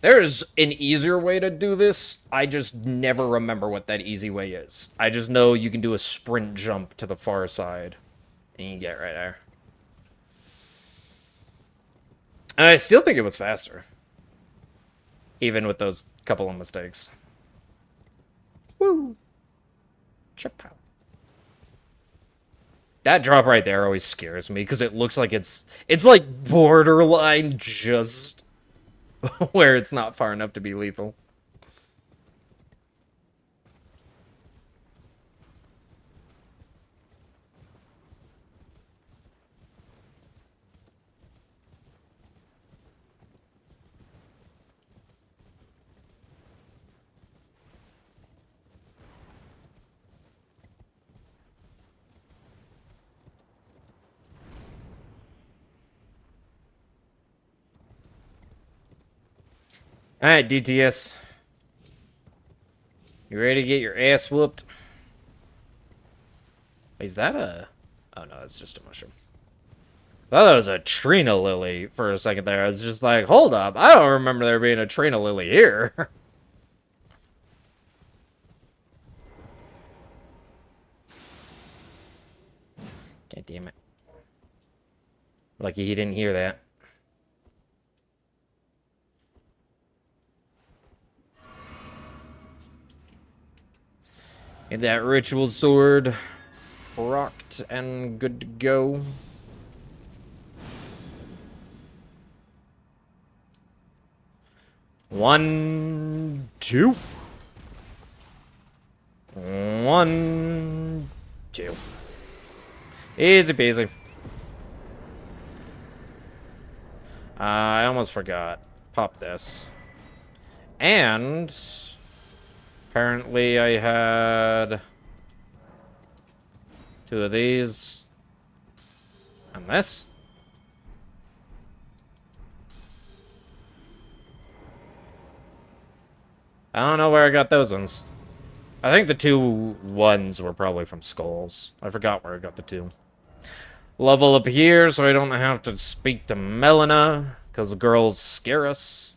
S1: There's an easier way to do this. I just never remember what that easy way is. I just know you can do a sprint jump to the far side. And you get right there. And I still think it was faster. Even with those couple of mistakes. Woo! Chapow. That drop right there always scares me because it looks like it's like borderline just where it's not far enough to be lethal. Alright, DTS. You ready to get your ass whooped? Is that a... Oh no, that's just a mushroom. I thought that was a Trina Lily for a second there. I was just like, hold up. I don't remember there being a Trina Lily here. God damn it. Lucky he didn't hear that. Get that ritual sword rocked and good to go. One, two. One, two. Easy peasy. I almost forgot. Pop this. And apparently I had two of these. And this. I don't know where I got those ones. I think the two ones were probably from skulls. I forgot where I got the two. Level up here so I don't have to speak to Melina, because girls scare us.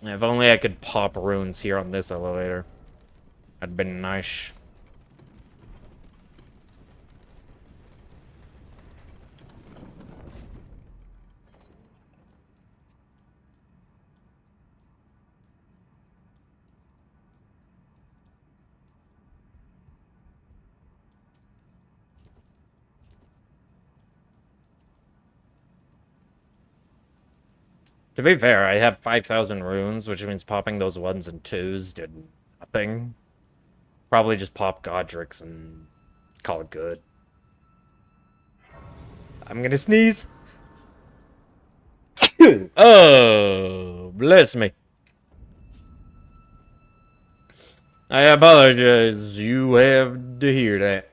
S1: If only I could pop runes here on this elevator. That'd been nice. To be fair, I have 5,000 runes, which means popping those ones and twos did nothing. Probably just pop Godric's and call it good. I'm gonna sneeze. Oh, bless me. I apologize. You have to hear that.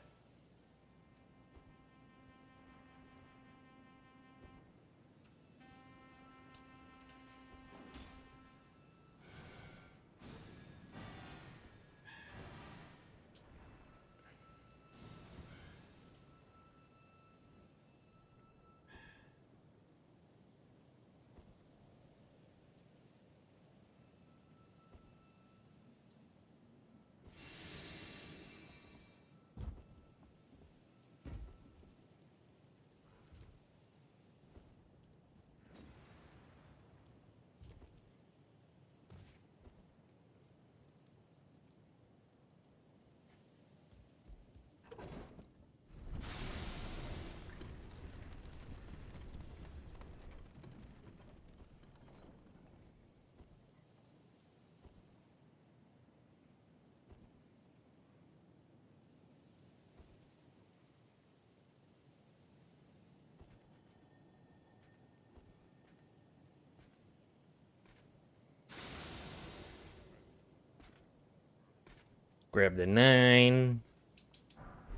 S1: Grab the 9.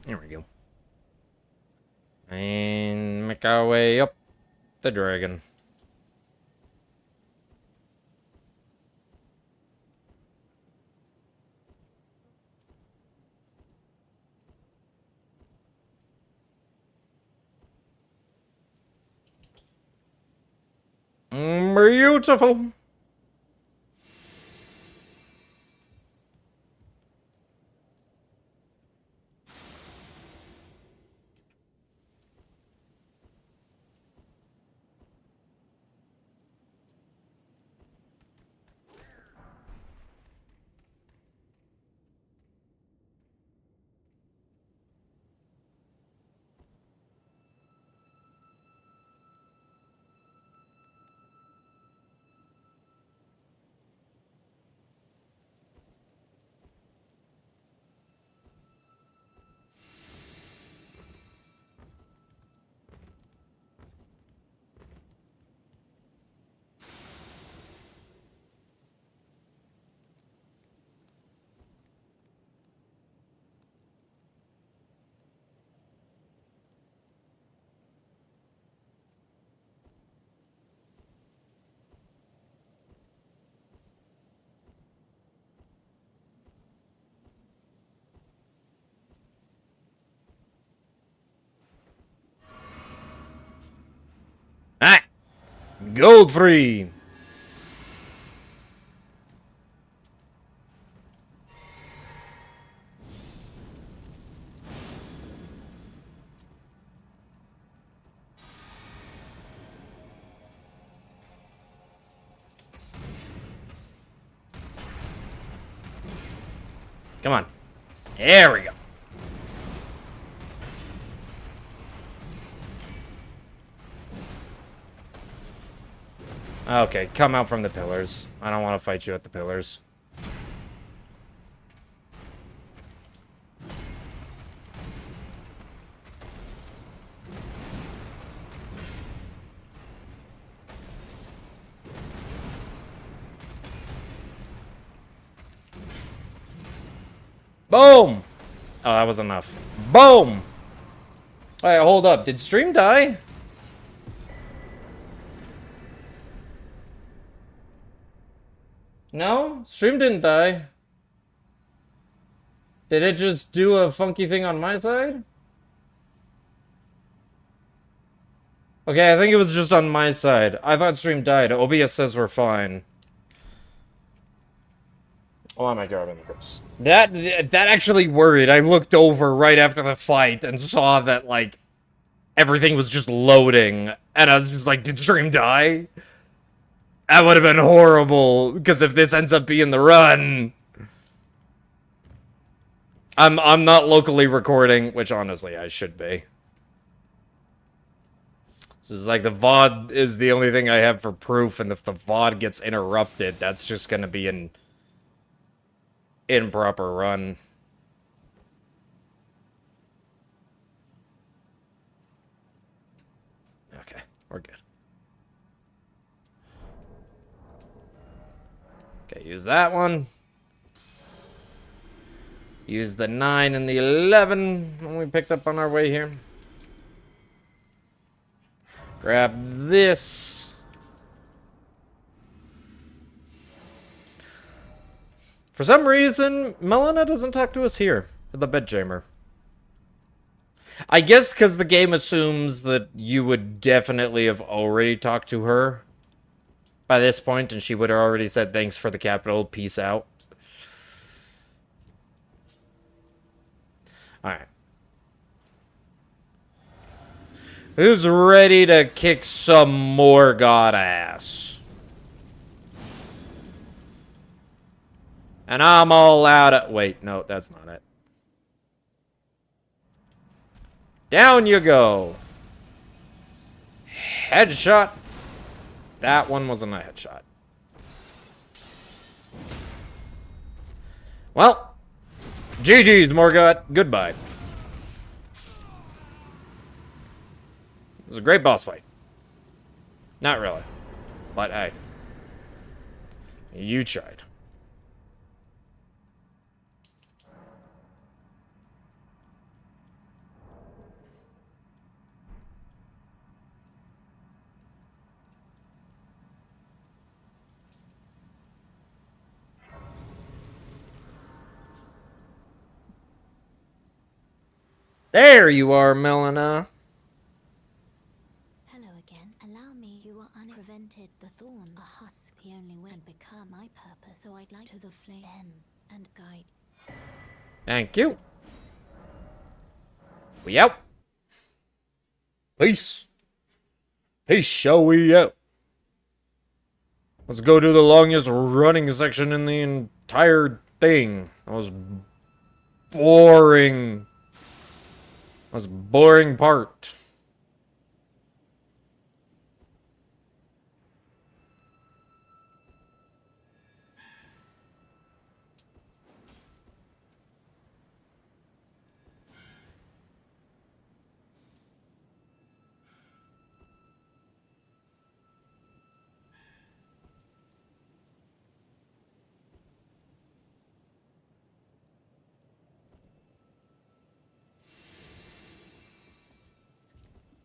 S1: There we go. And make our way up the dragon. Beautiful. Ah! Gold free! Come on. There we go. Okay, come out from the pillars. I don't want to fight you at the pillars. Boom! Oh, that was enough. Boom! Alright, hold up. Did stream die? No? Stream didn't die. Did it just do a funky thing on my side? Okay, I think it was just on my side. I thought stream died. OBS says we're fine. Oh my god, I'm gross. That actually worried. I looked over right after the fight and saw that, like, everything was just loading. And I was just like, did stream die? That would have been horrible, because if this ends up being the run... I'm not locally recording, which honestly I should be. This is like the VOD is the only thing I have for proof, and if the VOD gets interrupted, that's just gonna be an improper run. Okay, we're good. Okay, use that one. Use the 9 and the 11 when we picked up on our way here. Grab this. For some reason, Melina doesn't talk to us here at the bedchamber. I guess because the game assumes that you would definitely have already talked to her by this point, and she would have already said thanks for the capital, peace out. Alright. Who's ready to kick some more god ass? And I'm all out of... Wait, no, that's not it. Down you go. Headshot. That one wasn't a headshot. Well... GG's, Morgot. Goodbye. It was a great boss fight. Not really. But hey. You tried. There you are, Melina.
S4: Hello again. Allow me. You are unprevented. The thorn, a husk, the only way to become my purpose. So I'd like to the flame and guide.
S1: Thank you. We out. Peace. Peace, shall we out? Let's go to the longest running section in the entire thing. That was boring. That was boring part.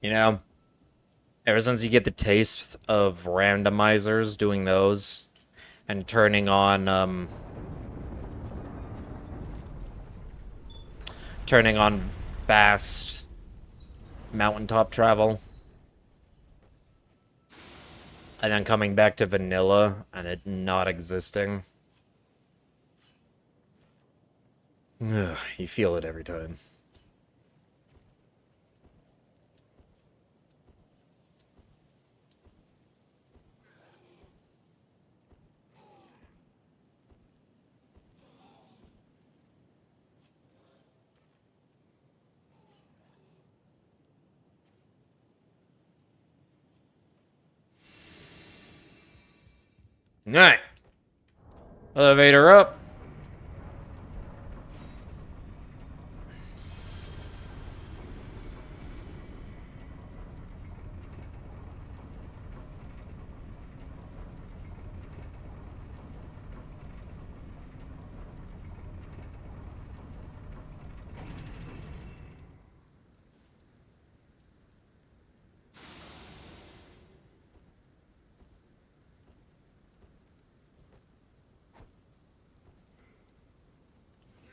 S1: You know, ever since you get the taste of randomizers doing those and turning on fast mountaintop travel and then coming back to vanilla and it not existing. Ugh, you feel it every time. Alright. Elevator up.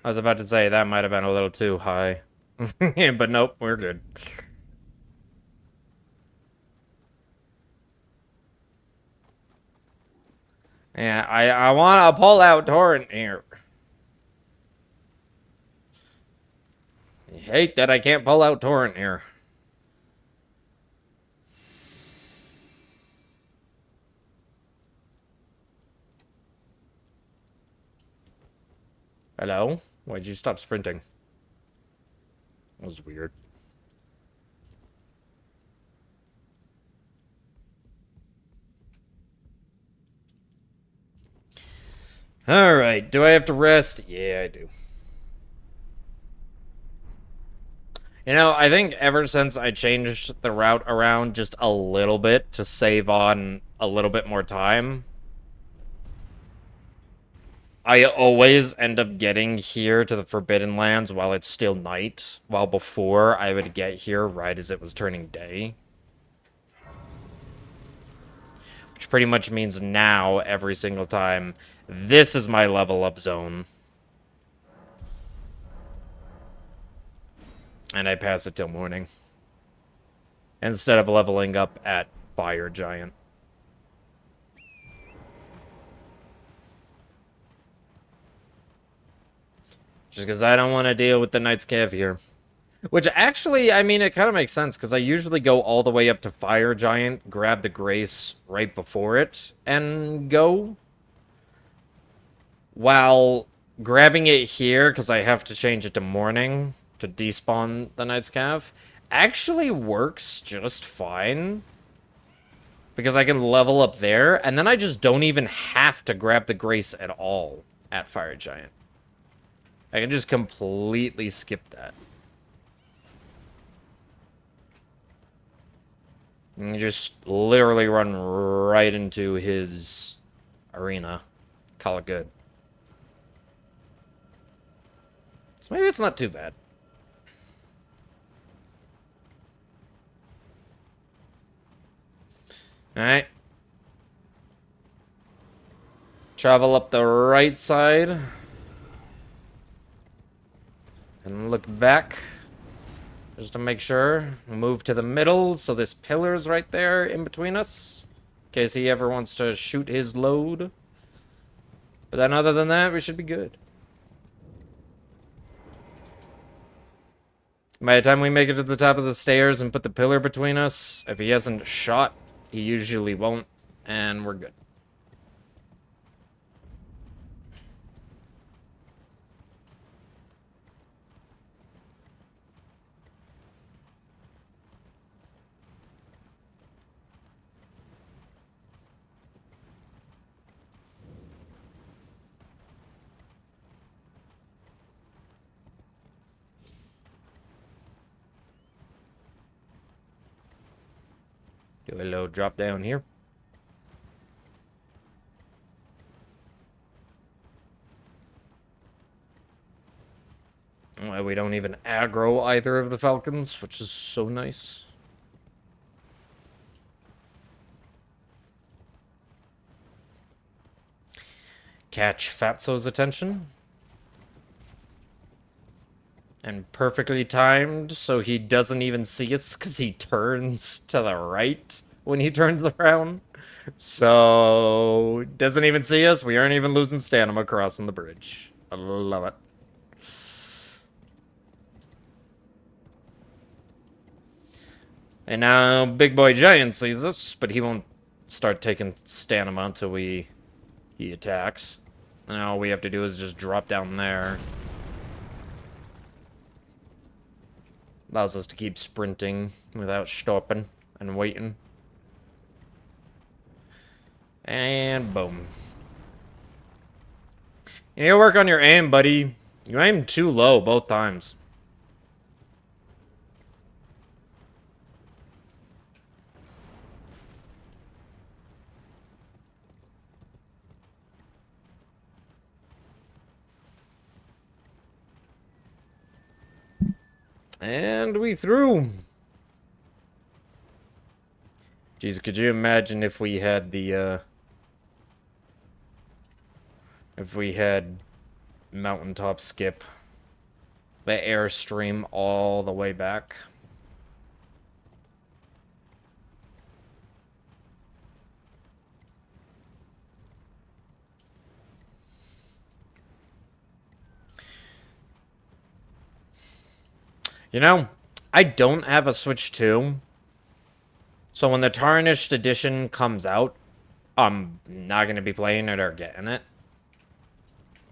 S1: I was about to say that might have been a little too high. But nope, we're good. Yeah, I want to pull out torrent here. I hate that I can't pull out torrent here. Hello? Why'd you stop sprinting? That was weird. Alright, do I have to rest? Yeah, I do. You know, I think ever since I changed the route around just a little bit to save on a little bit more time, I always end up getting here to the Forbidden Lands while it's still night, while before I would get here right as it was turning day. Which pretty much means now, every single time, this is my level up zone. And I pass it till morning. Instead of leveling up at Fire Giant. Just because I don't want to deal with the Knight's Cave here. Which actually, I mean, it kind of makes sense, because I usually go all the way up to Fire Giant, grab the Grace right before it, and go. While grabbing it here, because I have to change it to morning to despawn the Knight's Cave, actually works just fine. Because I can level up there, and then I just don't even have to grab the Grace at all at Fire Giant. I can just completely skip that. And just literally run right into his arena. Call it good. So maybe it's not too bad. Alright. Travel up the right side. And look back. Just to make sure. Move to the middle, so this pillar's right there in between us. In case he ever wants to shoot his load. But then other than that, we should be good. By the time we make it to the top of the stairs and put the pillar between us, if he hasn't shot, he usually won't, and we're good. Do a little drop down here. Well, we don't even aggro either of the falcons, which is so nice. Catch Fatso's attention. And perfectly timed, so he doesn't even see us because he turns to the right when he turns around. So, doesn't even see us. We aren't even losing stamina crossing the bridge. I love it. And now Big Boy Giant sees us, but he won't start taking stamina until he attacks. And all we have to do is just drop down there. Allows us to keep sprinting without stopping and waiting. And boom. You need to work on your aim, buddy. You aim too low both times. And we through. Jeez, could you imagine if we had the, if we had mountaintop skip, the airstream all the way back? You know, I don't have a Switch 2. So when the Tarnished Edition comes out, I'm not going to be playing it or getting it.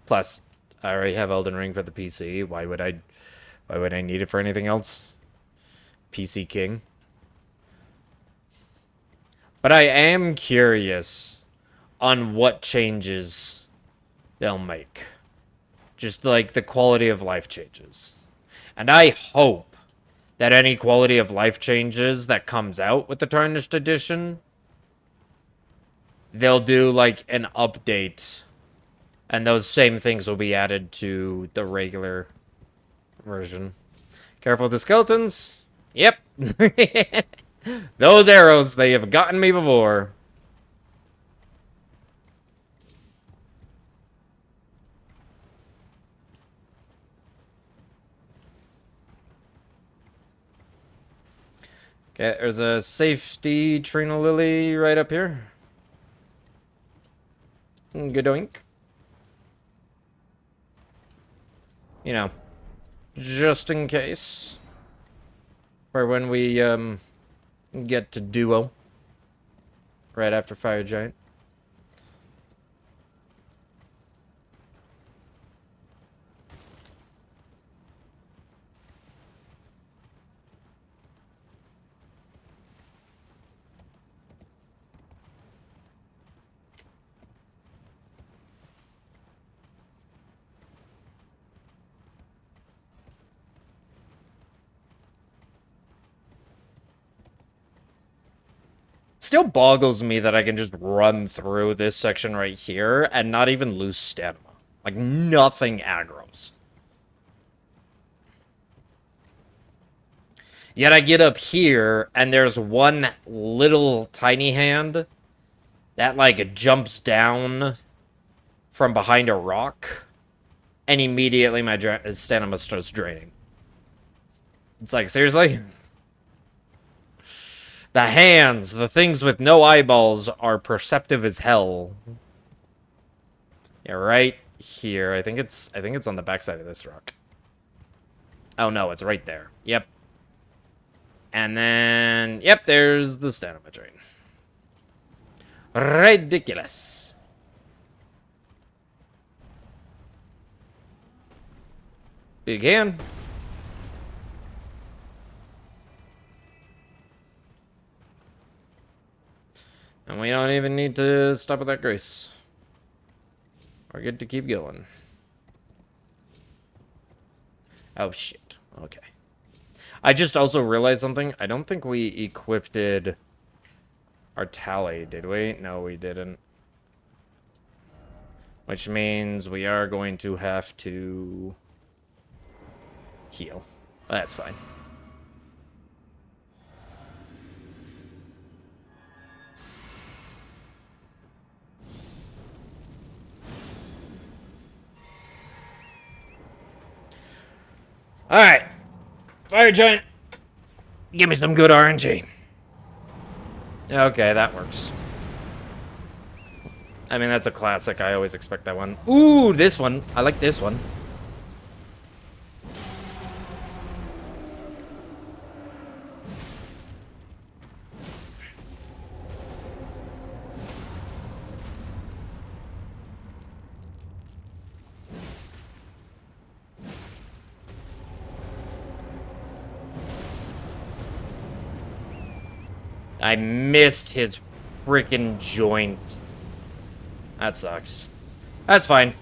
S1: Plus, I already have Elden Ring for the PC. Why would I need it for anything else? PC King. But I am curious on what changes they'll make. Just like the quality of life changes. And I hope that any quality of life changes that comes out with the Tarnished Edition, they'll do like an update. And those same things will be added to the regular version. Careful with the skeletons. Yep. Those arrows, they have gotten me before. Okay, there's a safety Trina Lily right up here. Good oink. You know, just in case. For when we, get to duo. Right after Fire Giant. Still boggles me that I can just run through this section right here and not even lose stamina. Like, nothing aggroes. Yet I get up here, and there's one little tiny hand that, like, jumps down from behind a rock, and immediately my stamina starts draining. It's like, seriously? The hands, the things with no eyeballs, are perceptive as hell. Yeah, right here. I think it's on the backside of this rock. Oh no, it's right there. Yep. And then, yep, there's the stamina drain. Ridiculous. Big hand. And we don't even need to stop with that grace. We're good to keep going. Oh, shit. Okay. I just also realized something. I don't think we equipped our tally, did we? No, we didn't. Which means we are going to have to heal. That's fine. Alright. Fire giant. Give me some good RNG. Okay, that works. I mean, that's a classic. I always expect that one. Ooh, this one. I like this one. I missed his freaking joint. That sucks. That's fine.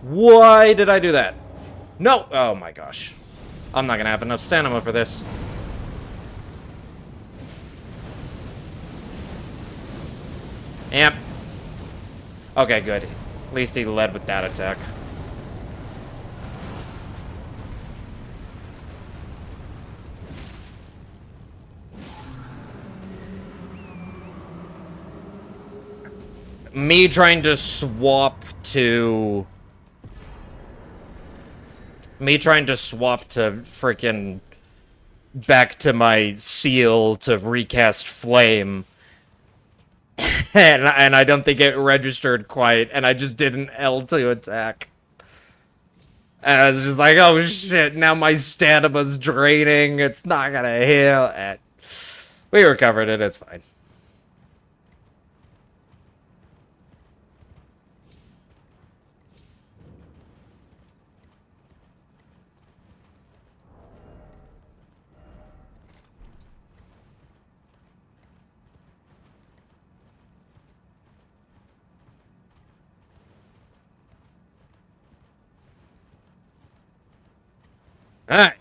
S1: Why did I do that? No! Oh my gosh. I'm not gonna have enough stamina for this. Yep. Okay, good. At least he led with that attack. Me trying to swap to... Me trying to swap to freaking... Back to my seal to recast flame. and I don't think it registered quite, and I just did an L2 attack. And I was just like, oh shit, now my stamina's draining, it's not gonna heal. And we recovered it, it's fine. Alright.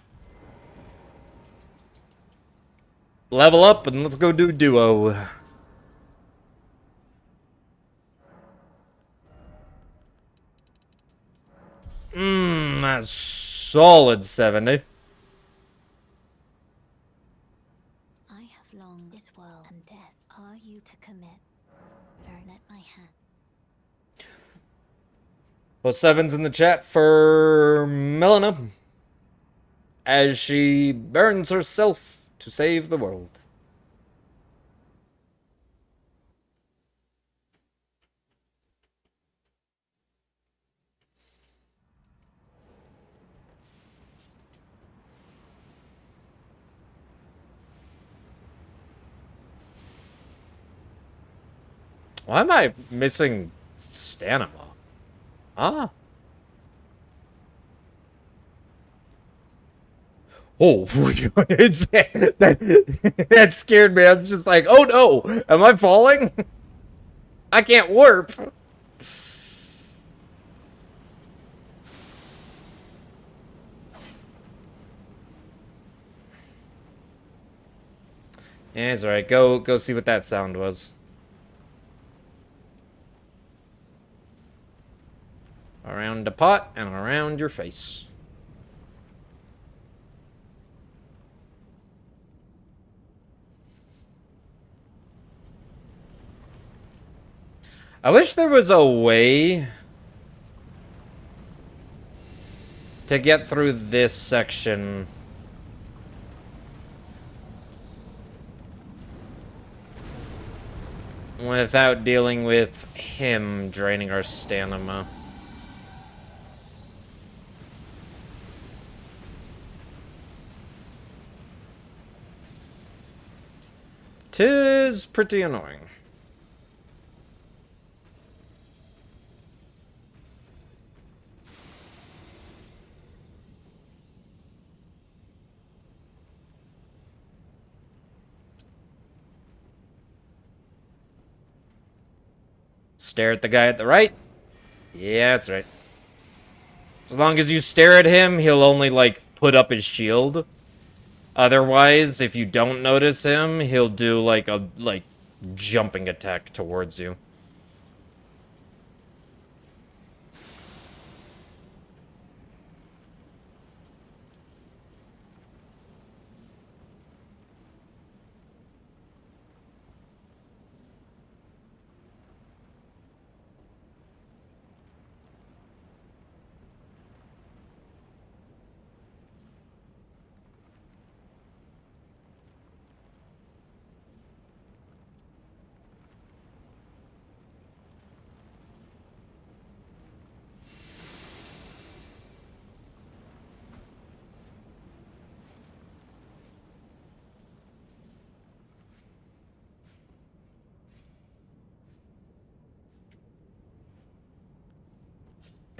S1: Level up and let's go do duo. That's solid 70.
S4: I have longed this world and death. Are you to commit? Let my hand.
S1: Well, sevens in the chat for Melina. As she burns herself to save the world. Why am I missing stamina? Ah. Oh, that scared me. I was just like, oh no, am I falling? I can't warp. Yeah, it's alright. Go see what that sound was. Around the pot and around your face. I wish there was a way to get through this section without dealing with him draining our stamina. Tis pretty annoying. Stare at the guy at the right? Yeah, that's right. As long as you stare at him, he'll only, like, put up his shield. Otherwise, if you don't notice him, he'll do, like, a, jumping attack towards you.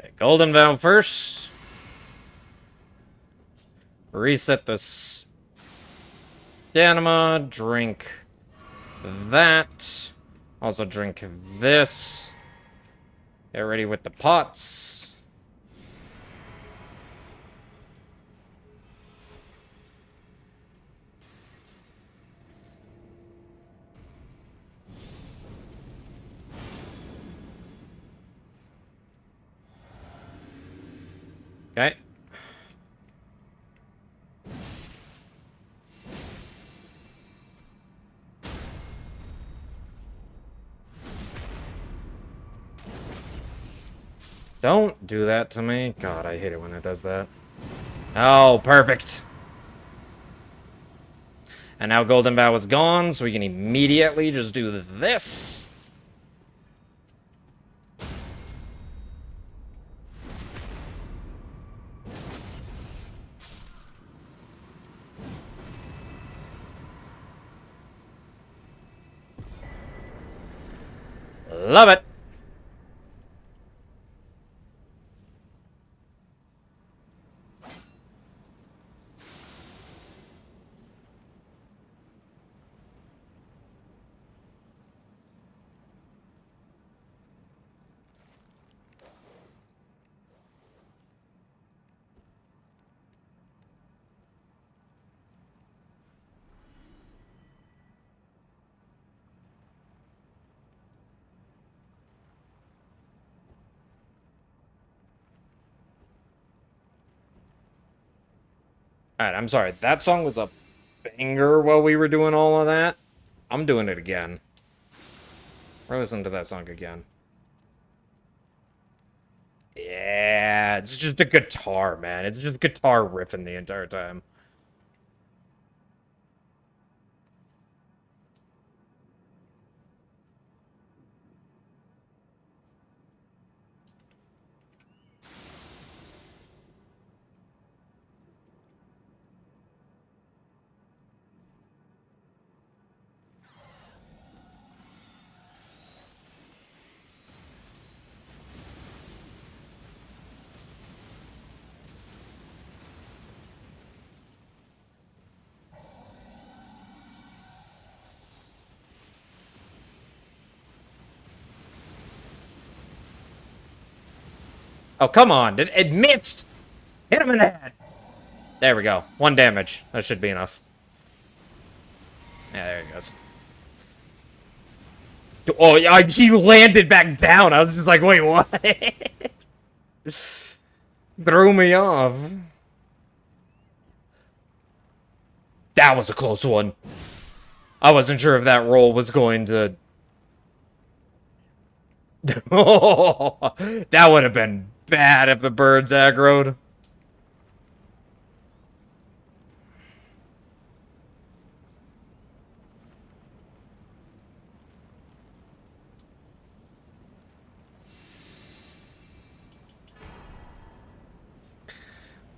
S1: Okay, Golden Vow first. Reset the stamina. Drink that. Also drink this. Get ready with the pots. Okay. Don't do that to me. God, I hate it when it does that. Oh, perfect. And now Golden Vow is gone, so we can immediately just do this. Love it. Alright, I'm sorry. That song was a banger while we were doing all of that. I'm doing it again. We're listening to that song again. Yeah, it's just a guitar, man. It's just guitar riffing the entire time. Oh, come on. It missed! Hit him in the head! There we go. 1 damage. That should be enough. Yeah, there he goes. Oh, yeah, he landed back down. I was just like, wait, what? Threw me off. That was a close one. I wasn't sure if that roll was going to... that would have been bad if the birds aggroed.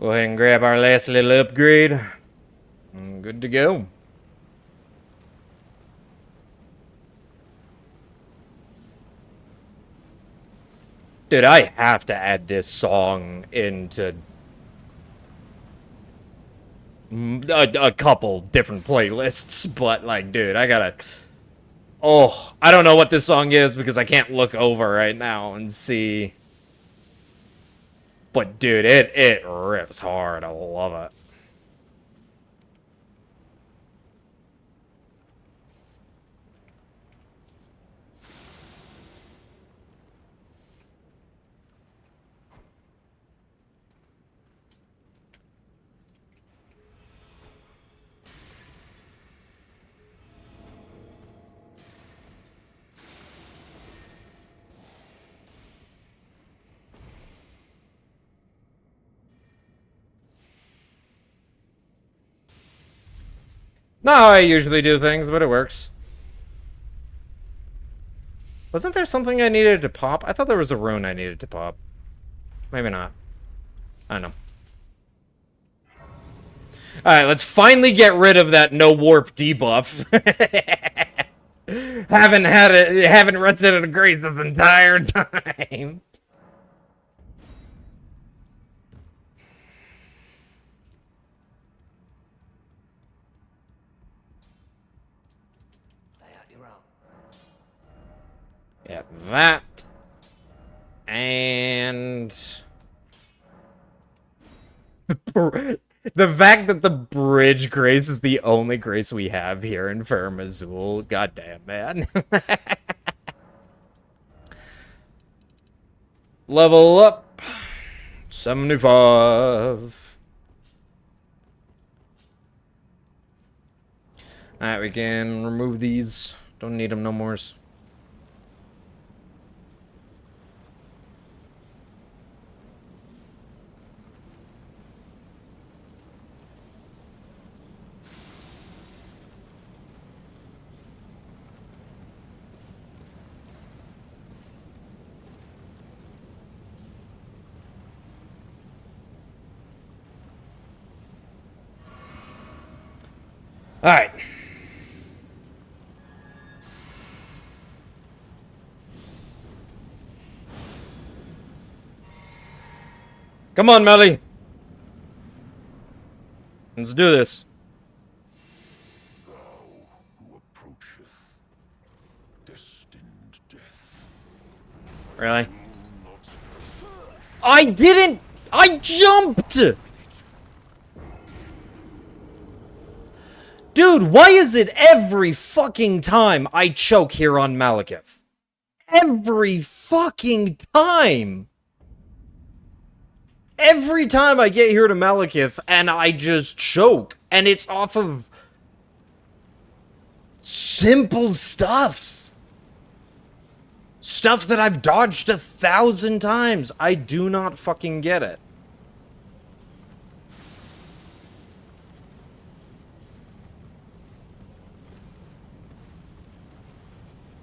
S1: Go ahead and grab our last little upgrade. Good to go. Dude, I have to add this song into a couple different playlists, but like, dude, I gotta. Oh, I don't know what this song is because I can't look over right now and see. But dude, it rips hard. I love it. Not how I usually do things, but it works. Wasn't there something I needed to pop? I thought there was a rune I needed to pop. Maybe not. I don't know. Alright, let's finally get rid of that no warp debuff. Haven't rested in a grace this entire time.
S3: Lay out your own.
S1: Yeah, that. And the fact that the bridge grace is the only grace we have here in Farum Azula. Goddamn, man. Level up. 75. Alright, we can remove these. Don't need them no more. Alright. Come on, Melly. Let's do this.
S2: Who approacheth destined death.
S1: Really? I didn't! I jumped! Dude, why is it every fucking time I choke here on Malekith? Every fucking time! Every time I get here to Malekith and I just choke. And it's off of simple stuff. Stuff that I've dodged 1,000 times. I do not fucking get it.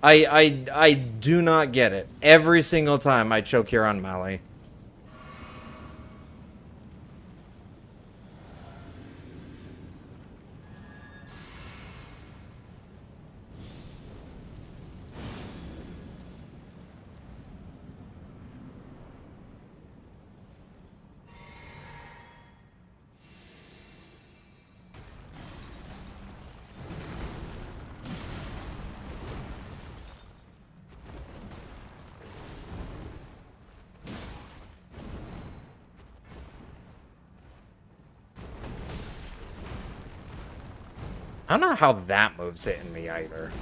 S1: I do not get it. Every single time I choke here on Mali. I don't know how that move's hitting me either.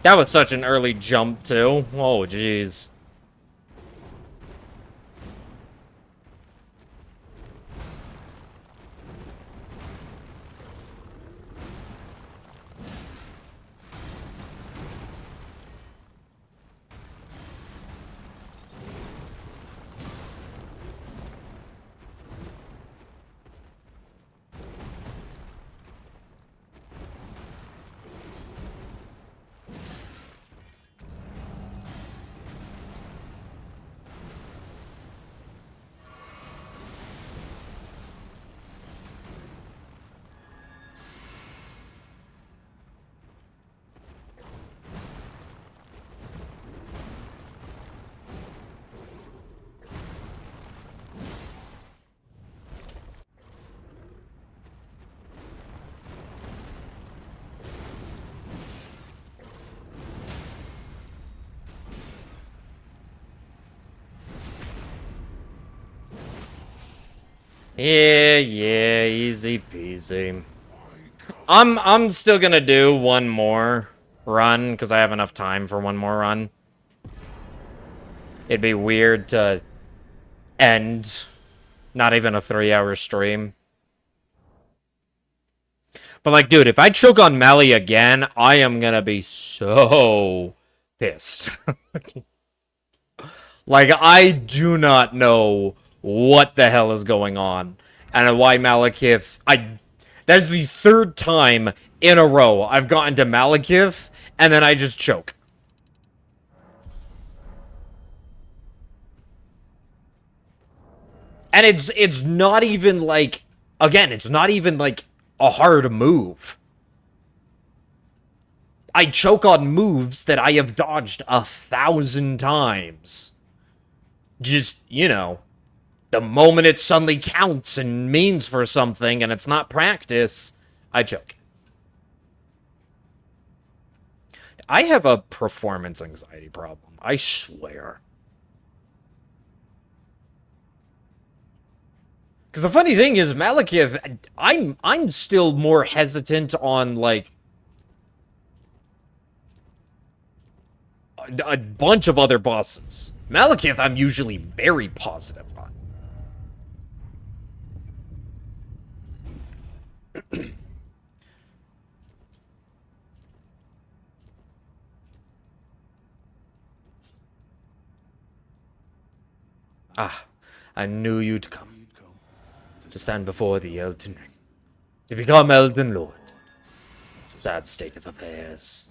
S1: That was such an early jump, too. Oh, jeez. Yeah, easy peasy. I'm still gonna do one more run, because I have enough time for one more run. It'd be weird to end not even a 3-hour stream. But, like, dude, if I choke on Melly again, I am gonna be so pissed. Like, I do not know what the hell is going on. And why Malekith... That's the third time in a row I've gotten to Malekith, and then I just choke. And it's not even, like... Again, it's not even, like, a hard move. I choke on moves that I have dodged 1,000 times. Just, you know, the moment it suddenly counts and means for something and it's not practice, I choke. I have a performance anxiety problem. I swear. Because the funny thing is, Malekith, I'm still more hesitant on, like, a bunch of other bosses. Malekith, I'm usually very positive on. Ah, I knew you'd come. To stand before the Elden Ring. To become Elden Lord. Sad state of affairs.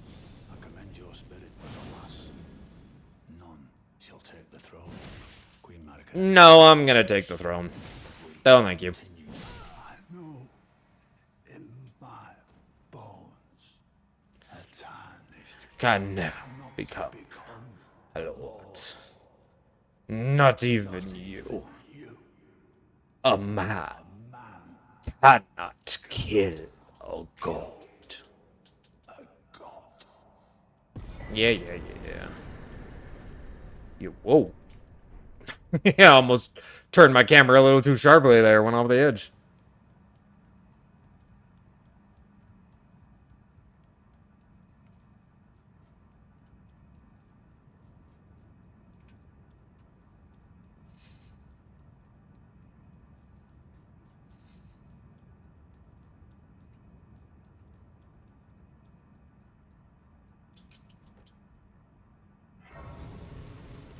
S3: I commend your spirit, but alas, none shall take the throne. Queen Marika.
S1: No, I'm gonna take the throne. Oh, thank you.
S3: I know in my bones a tarnished
S1: Can never become a lord. Not even you. A man cannot kill a god. Yeah. You, whoa. Yeah, I almost turned my camera a little too sharply there, went off the edge.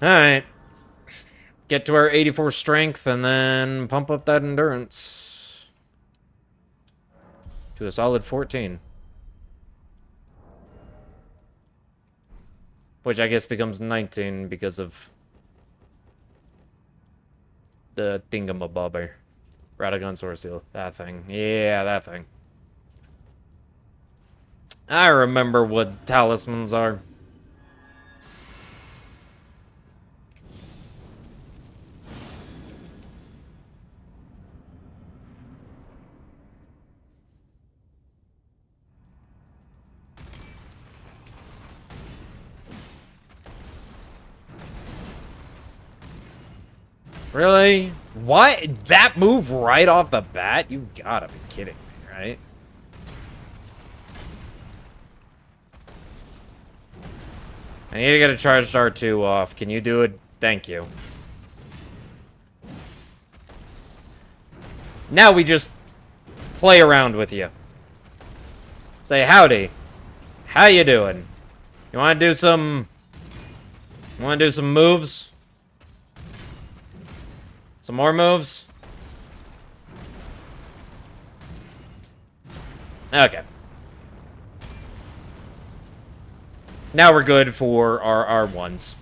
S1: Alright. Get to our 84 strength and then pump up that endurance to a solid 14. Which I guess becomes 19 because of the thingamabobber. Radagon Sword Seal. That thing. Yeah, that thing. I remember what talismans are. Really? Why? That move right off the bat? You gotta be kidding me, right? I need to get a charged R2 off. Can you do it? Thank you. Now we just play around with you. Say howdy. How you doing? You wanna do some... You wanna do some moves? Some more moves? Okay. Now we're good for our R1s.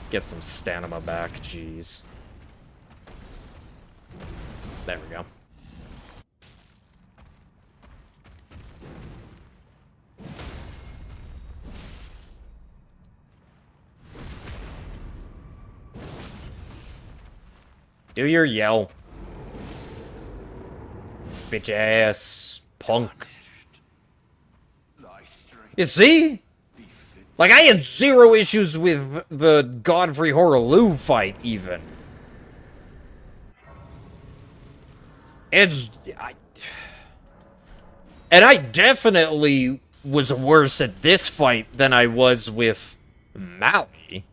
S1: Get some stamina back, jeez. There we go. Do your yell. Bitch ass. Punk.
S3: Thy strength
S1: You see? Like, I had zero issues with the Godfrey Horaloo fight, even. It's... and I definitely was worse at this fight than I was with Mally.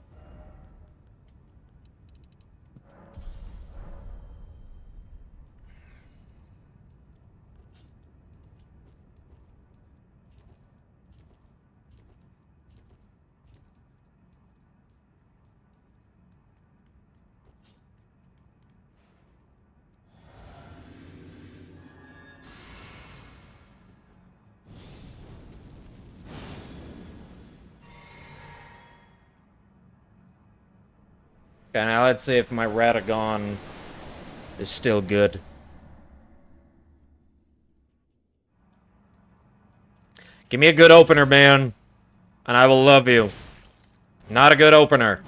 S1: Okay, now let's see if my Radagon is still good. Give me a good opener, man, and I will love you. Not a good opener.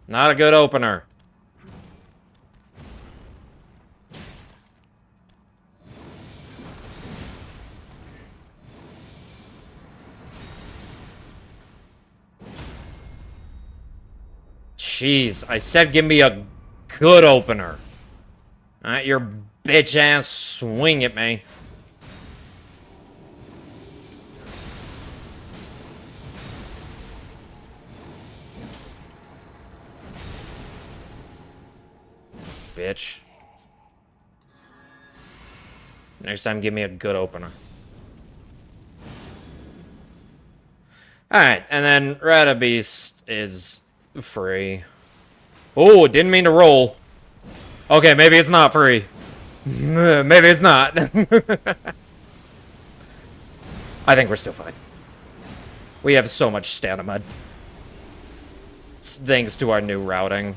S1: Not a good opener. Jeez, I said give me a good opener. Alright, your bitch ass swing at me. Bitch. Next time, give me a good opener. Alright, and then Radabeast is free. Oh, didn't mean to roll. Okay, maybe it's not free. Maybe it's not. I think we're still fine. We have so much stamina. It's thanks to our new routing.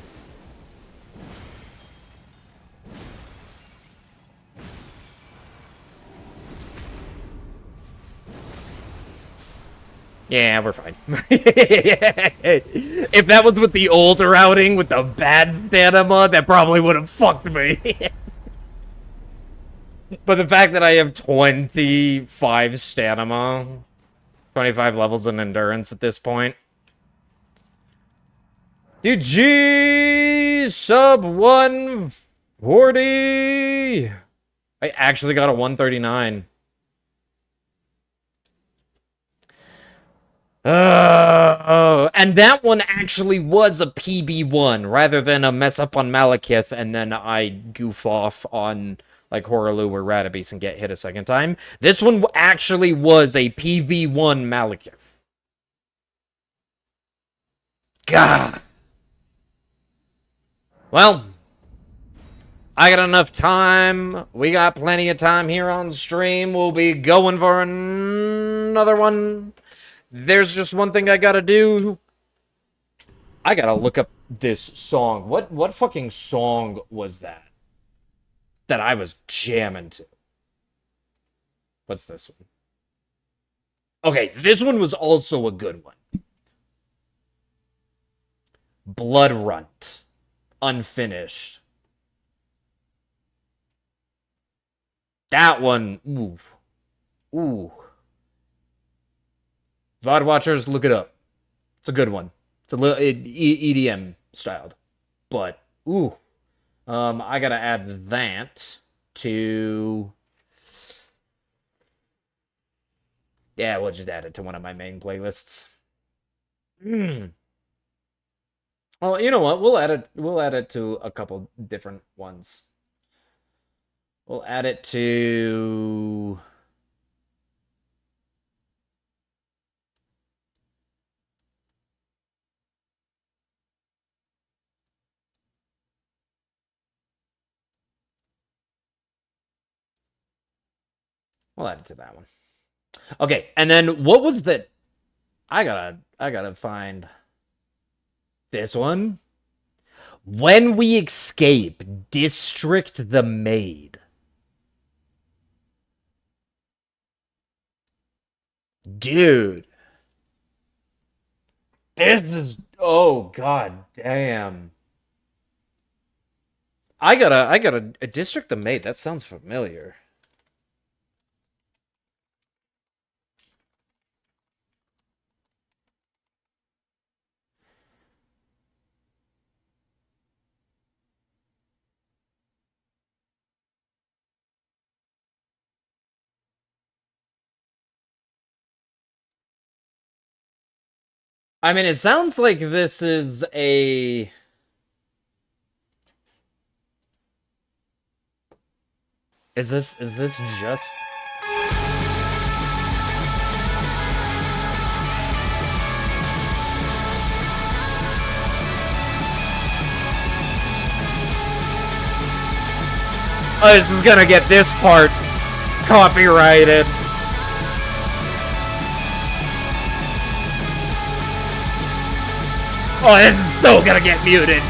S1: Yeah, we're fine. If that was with the old routing with the bad stamina, that probably would have fucked me. But the fact that I have 25 stamina, 25 levels in endurance at this point. GG sub 140. I actually got a 139. And that one actually was a PB1 rather than a mess up on Malekith and then I goof off on like Horaloo or Radabeast and get hit a second time. This one actually was a PB1 Malekith. God. Well, I got enough time. We got plenty of time here on stream. We'll be going for another one. There's just one thing I gotta do. I gotta look up this song. What fucking song was that? That I was jamming to. What's this one? Okay, this one was also a good one. Blood Runt. Unfinished. That one. Ooh. Ooh. VOD watchers, look it up. It's a good one. It's a little EDM styled. But, ooh. I gotta add that to... yeah, we'll just add it to one of my main playlists. Well, you know what? We'll add it to a couple different ones. We'll add it to... we'll add it to that one. Okay, and then what was the... I gotta find this one. When we escape, District the Maid. Dude. This is, oh god damn. I got a District of Mate. That sounds familiar. I mean, it sounds like this is a. Is this just? Oh, this is gonna get this part copyrighted. Oh, this is so gonna get muted.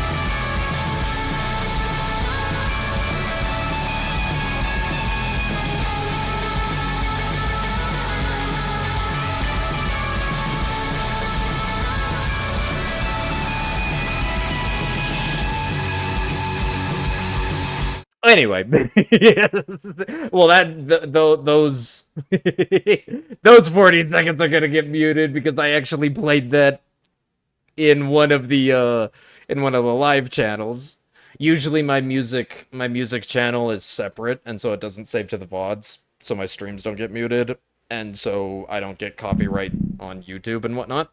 S1: Anyway, well, those those 40 seconds are gonna get muted because I actually played that in one of the live channels. Usually my music channel is separate, and so it doesn't save to the VODs, so my streams don't get muted, and so I don't get copyright on YouTube and whatnot.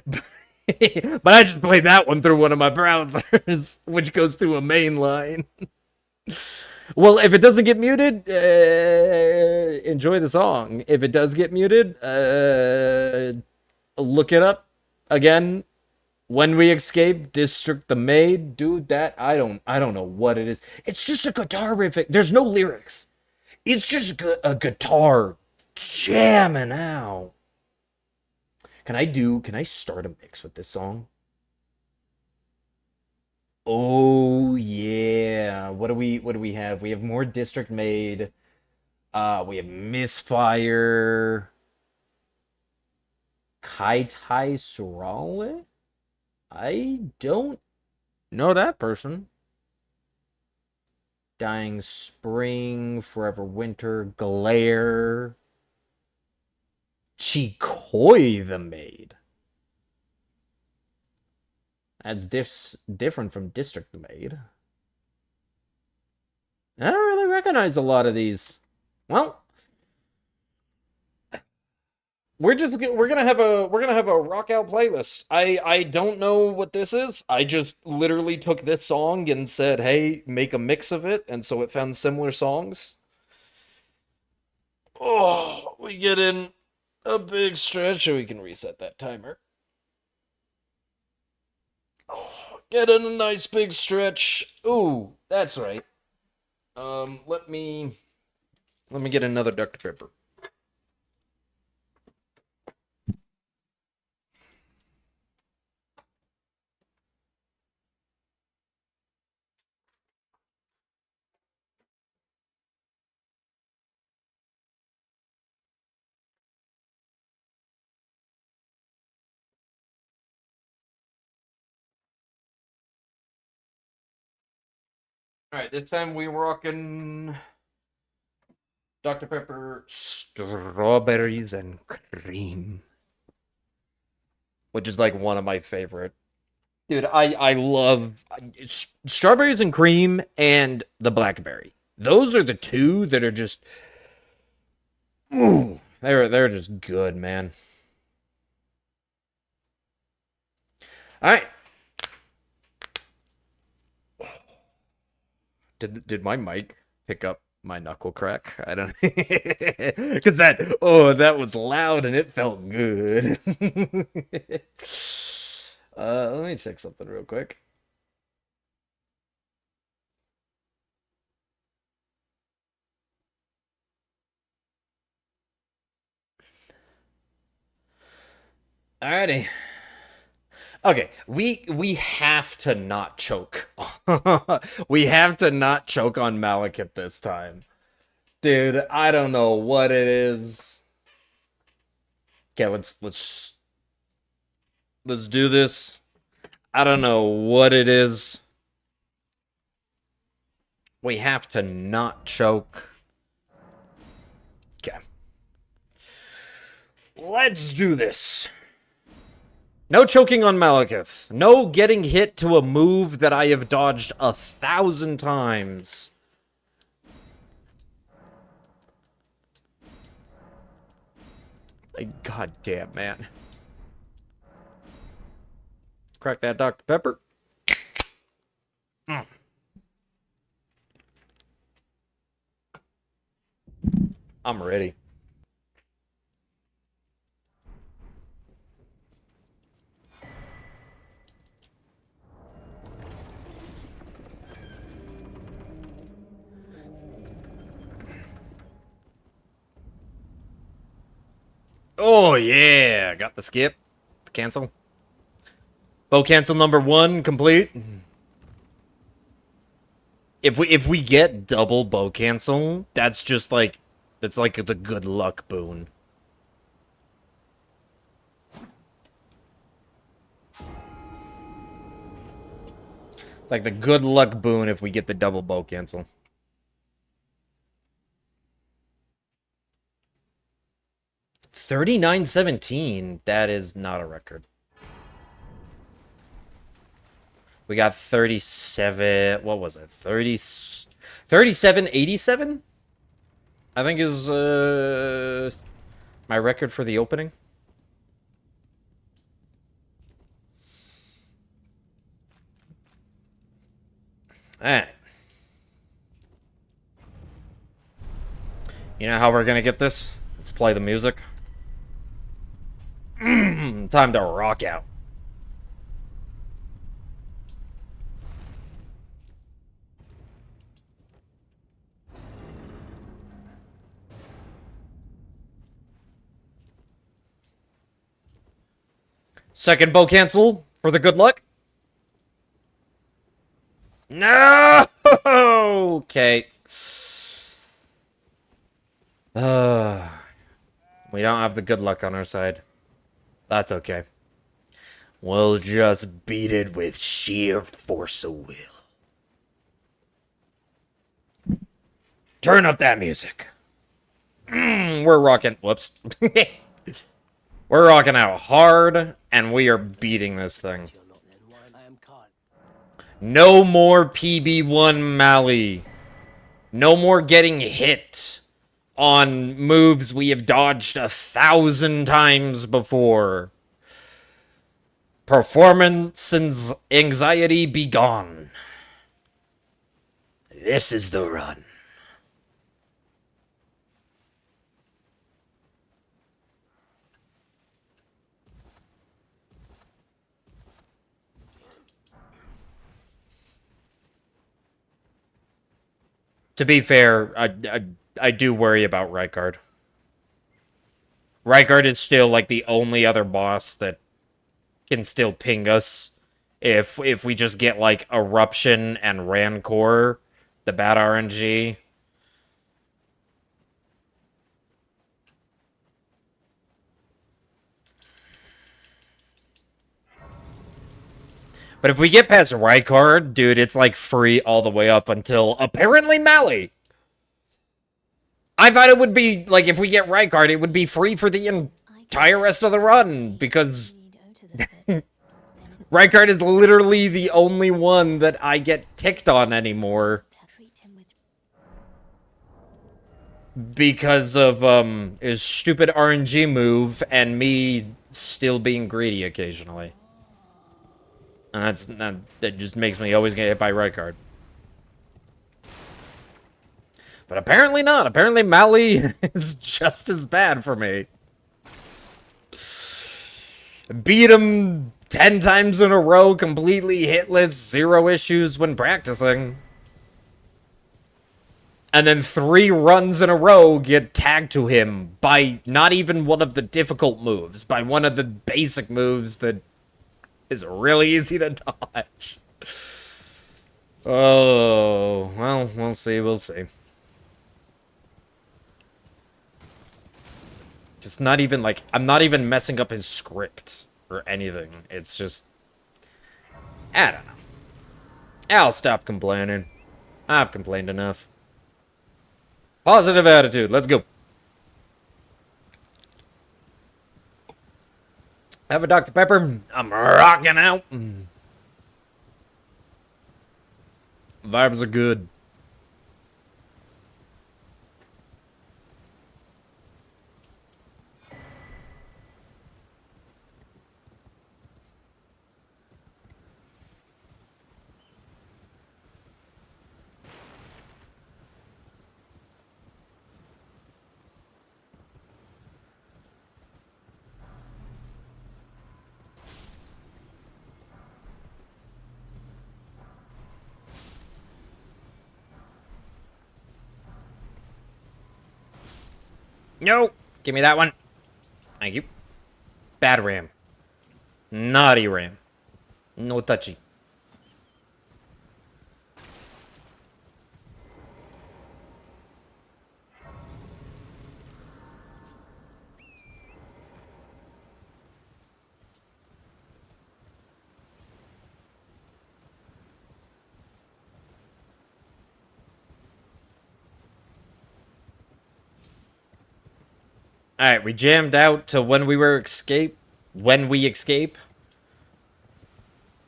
S1: But I just played that one through one of my browsers, which goes through a main line. Well, if it doesn't get muted, enjoy the song. If it does get muted, look it up again. When We Escape, District the Maid, dude, that I don't know what it is. It's just a guitar riff. There's no lyrics. It's just a guitar jamming out. Can I start a mix with this song? Oh yeah. What do we have? We have more District Maid. We have Misfire. Kai Tai Surale? I don't know that person. Dying Spring, Forever Winter, Glare, Chikoi the Maid. That's different from District the Maid. I don't really recognize a lot of these. Well, we're gonna have a rock out playlist. I don't know what this is. I just literally took this song and said, "Hey, make a mix of it," and so it found similar songs. Oh, we get in a big stretch, and we can reset that timer. Oh, get in a nice big stretch. Ooh, that's right. Let me get another Dr. Pepper. All right, this time we rocking Dr. Pepper strawberries and cream, which is like one of my favorite. Dude, I love strawberries and cream and the blackberry. Those are the two that are just ooh, they're just good, man. All right. Did my mic pick up my knuckle crack? I don't because that was loud and it felt good. Let me check something real quick. Alrighty. Okay, we have to not choke. We have to not choke on Malekith this time. Dude, I don't know what it is. Okay, let's Let's do this. I don't know what it is. We have to not choke. Okay. Let's do this. No choking on Malekith. No getting hit to a move that I have dodged 1,000 times. Like, goddamn, man. Crack that Dr. Pepper. I'm ready. Oh yeah, got the skip. The cancel. Bow cancel number 1 complete. If we get double bow cancel, that's just like the good luck boon. It's like the good luck boon if we get the double bow cancel. $39.17. That is not a record. We got 37. What was it? 37.87. I think is my record for the opening. Alright. You know how we're gonna get this? Let's play the music. Time to rock out. Second bow cancel for the good luck. No! Okay. We don't have the good luck on our side. That's okay. We'll just beat it with sheer force of will. Turn up that music. We're rocking. Whoops. We're rocking out hard, and we are beating this thing. No more PB1 Mali. No more getting hit on moves we have dodged 1,000 times before. Performance anxiety be gone. This is the run. To be fair, I do worry about Rykard. Rykard is still like the only other boss that can still ping us if we just get like Eruption and Rancor, the bad RNG. But if we get past Rykard, dude, it's like free all the way up until apparently Mali. I thought it would be like if we get Rykard, it would be free for the entire rest of the run because Rykard is literally the only one that I get ticked on anymore because of his stupid RNG move and me still being greedy occasionally. And that just makes me always get hit by Rykard. But apparently not. Apparently Mali is just as bad for me. Beat him 10 times in a row, completely hitless, 0 issues when practicing. And then 3 runs in a row get tagged to him by not even one of the difficult moves, by one of the basic moves that is really easy to dodge. Oh, well, we'll see, we'll see. Just not even, like, I'm not even messing up his script. or anything. It's just, I don't know. I'll stop complaining. I've complained enough. Positive attitude. Let's go. Have a Dr. Pepper. I'm rocking out. Vibes are good. No. Give me that one. Thank you. Bad RAM. Naughty RAM. No touchy. Alright, we jammed out to when we escape. When we escape.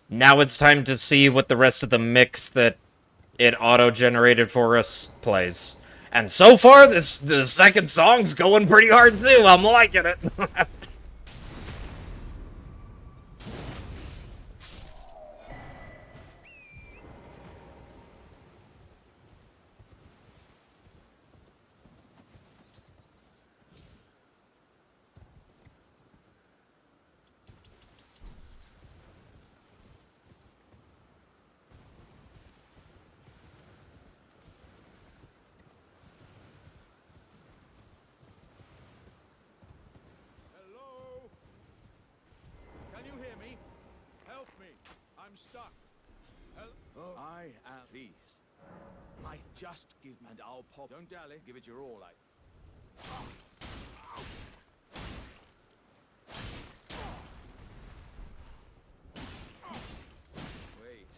S1: Now it's time to see what the rest of the mix that it auto-generated for us plays. And so far, the second song's going pretty hard too. I'm liking it.
S2: Hello? Can you hear me? Help me. I'm stuck. Oh. I am. Please. Might just give me. And I'll pop. Don't dally. Give it your all. Wait.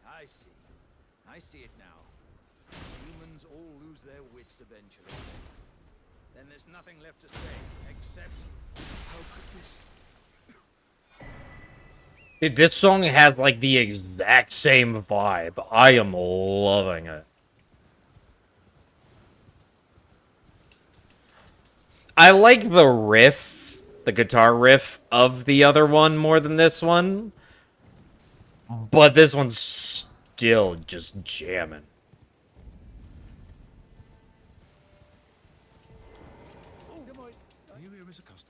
S2: I see. I see it now. Humans all lose their wits eventually. Then there's nothing left to say, except... How could this...
S1: Dude, this song has, like, the exact same vibe. I am loving it. I like the riff, the guitar riff of the other one more than this one. But this one's still just jamming.
S2: Oh, good morning. Are you here as a customer?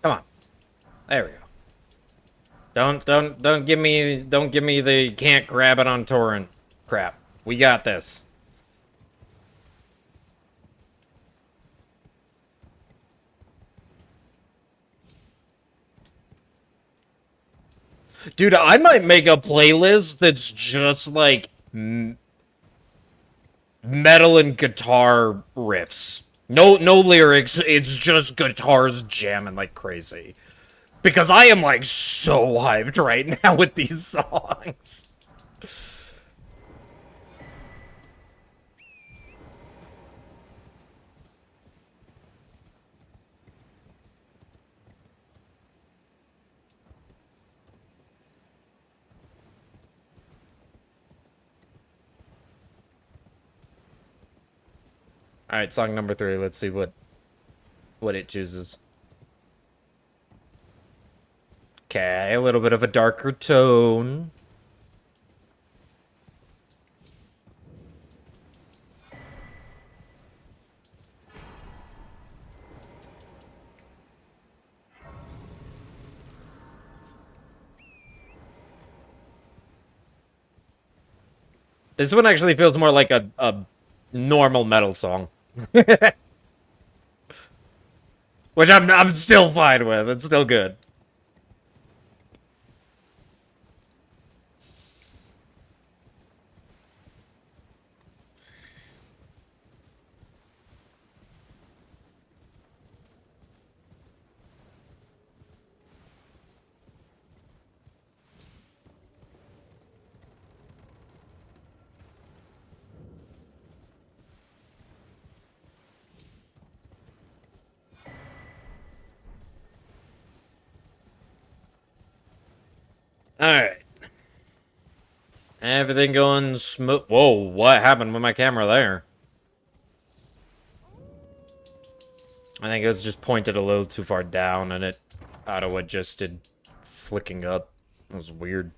S1: Come on. There we go. Don't give me the can't grab it on torrent crap. We got this. Dude, I might make a playlist that's just like metal and guitar riffs. No lyrics, it's just guitars jamming like crazy. Because I am like so hyped right now with these songs. Alright, song number 3. Let's see what it chooses. Okay, a little bit of a darker tone. This one actually feels more like a normal metal song. Which I'm still fine with. It's still good. Alright. Everything going smooth. Whoa, what happened with my camera there? I think it was just pointed a little too far down and it auto-adjusted flicking up. It was weird.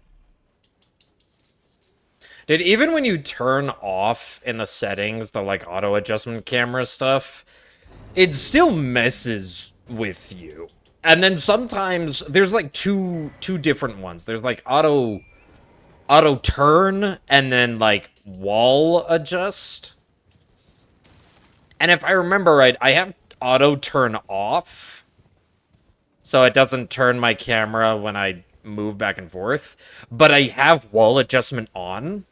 S1: Dude, even when you turn off in the settings, the, like, auto-adjustment camera stuff, it still messes with you. And then sometimes, there's, like, two different ones. There's, like, auto turn, and then, like, wall adjust. And if I remember right, I have auto turn off, so it doesn't turn my camera when I move back and forth. But I have wall adjustment on.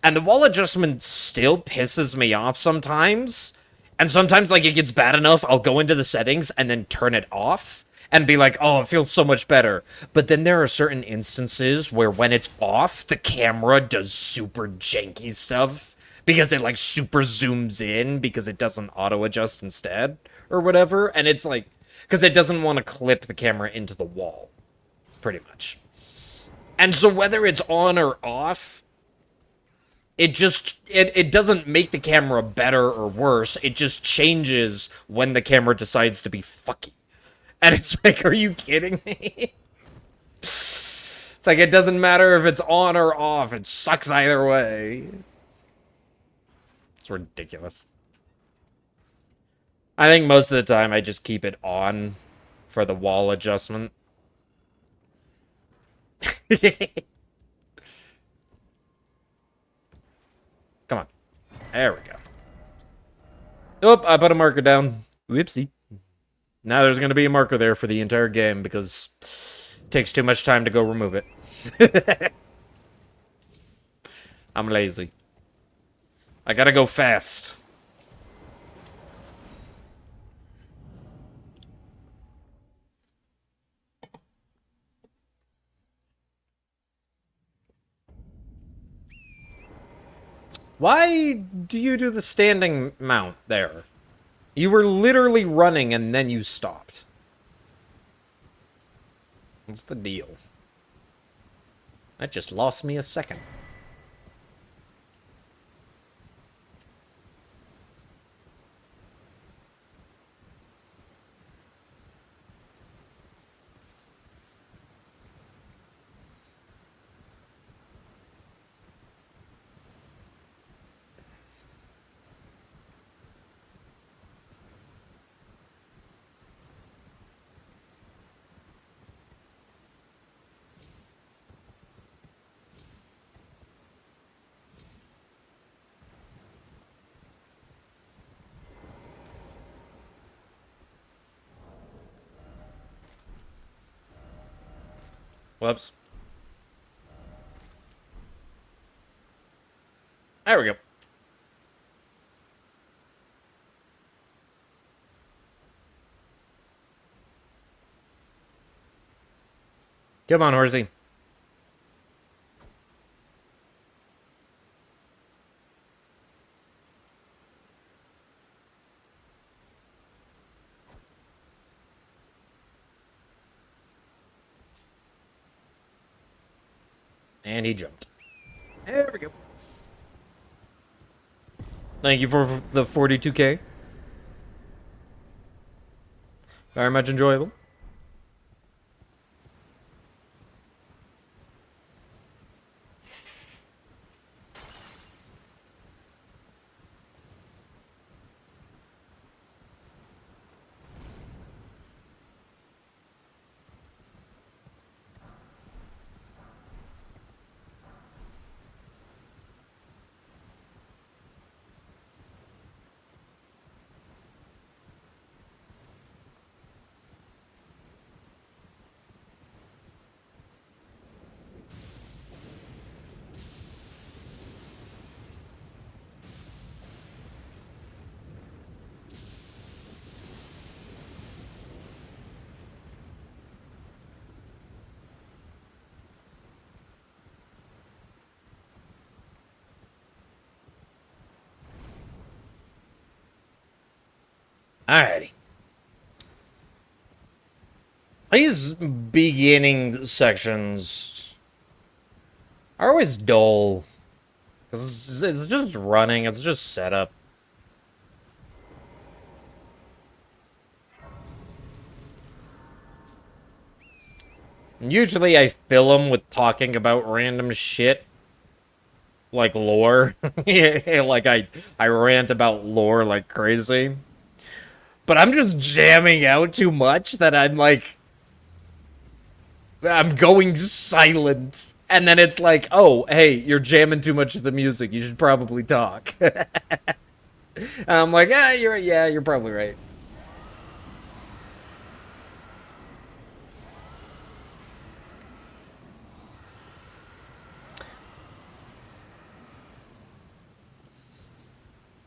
S1: And the wall adjustment still pisses me off sometimes. And sometimes, like, it gets bad enough, I'll go into the settings and then turn it off. And be like, oh, it feels so much better. But then there are certain instances where when it's off, the camera does super janky stuff. Because it, like, super zooms in because it doesn't auto-adjust instead. Or whatever. And it's like, because it doesn't want to clip the camera into the wall. Pretty much. And so whether it's on or off, it just, it doesn't make the camera better or worse. It just changes when the camera decides to be fucky. And it's like, are you kidding me? It's like, it doesn't matter if it's on or off. It sucks either way. It's ridiculous. I think most of the time I just keep it on for the wall adjustment. Come on. There we go. Oh, I put a marker down. Whoopsie. Now there's going to be a marker there for the entire game because it takes too much time to go remove it. I'm lazy. I gotta go fast. Why do you do the standing mount there? You were literally running and then you stopped. What's the deal? That just lost me a second. Whoops. There we go. Come on, horsey. And he jumped. There we go. Thank you for the 42K. Very much enjoyable. Alrighty. These beginning sections are always dull. Because it's just running, it's just setup. Usually I fill them with talking about random shit. Like lore. Like I rant about lore like crazy. But I'm just jamming out too much that I'm like... I'm going silent. And then it's like, oh, hey, you're jamming too much of the music. You should probably talk. And I'm like, you're probably right.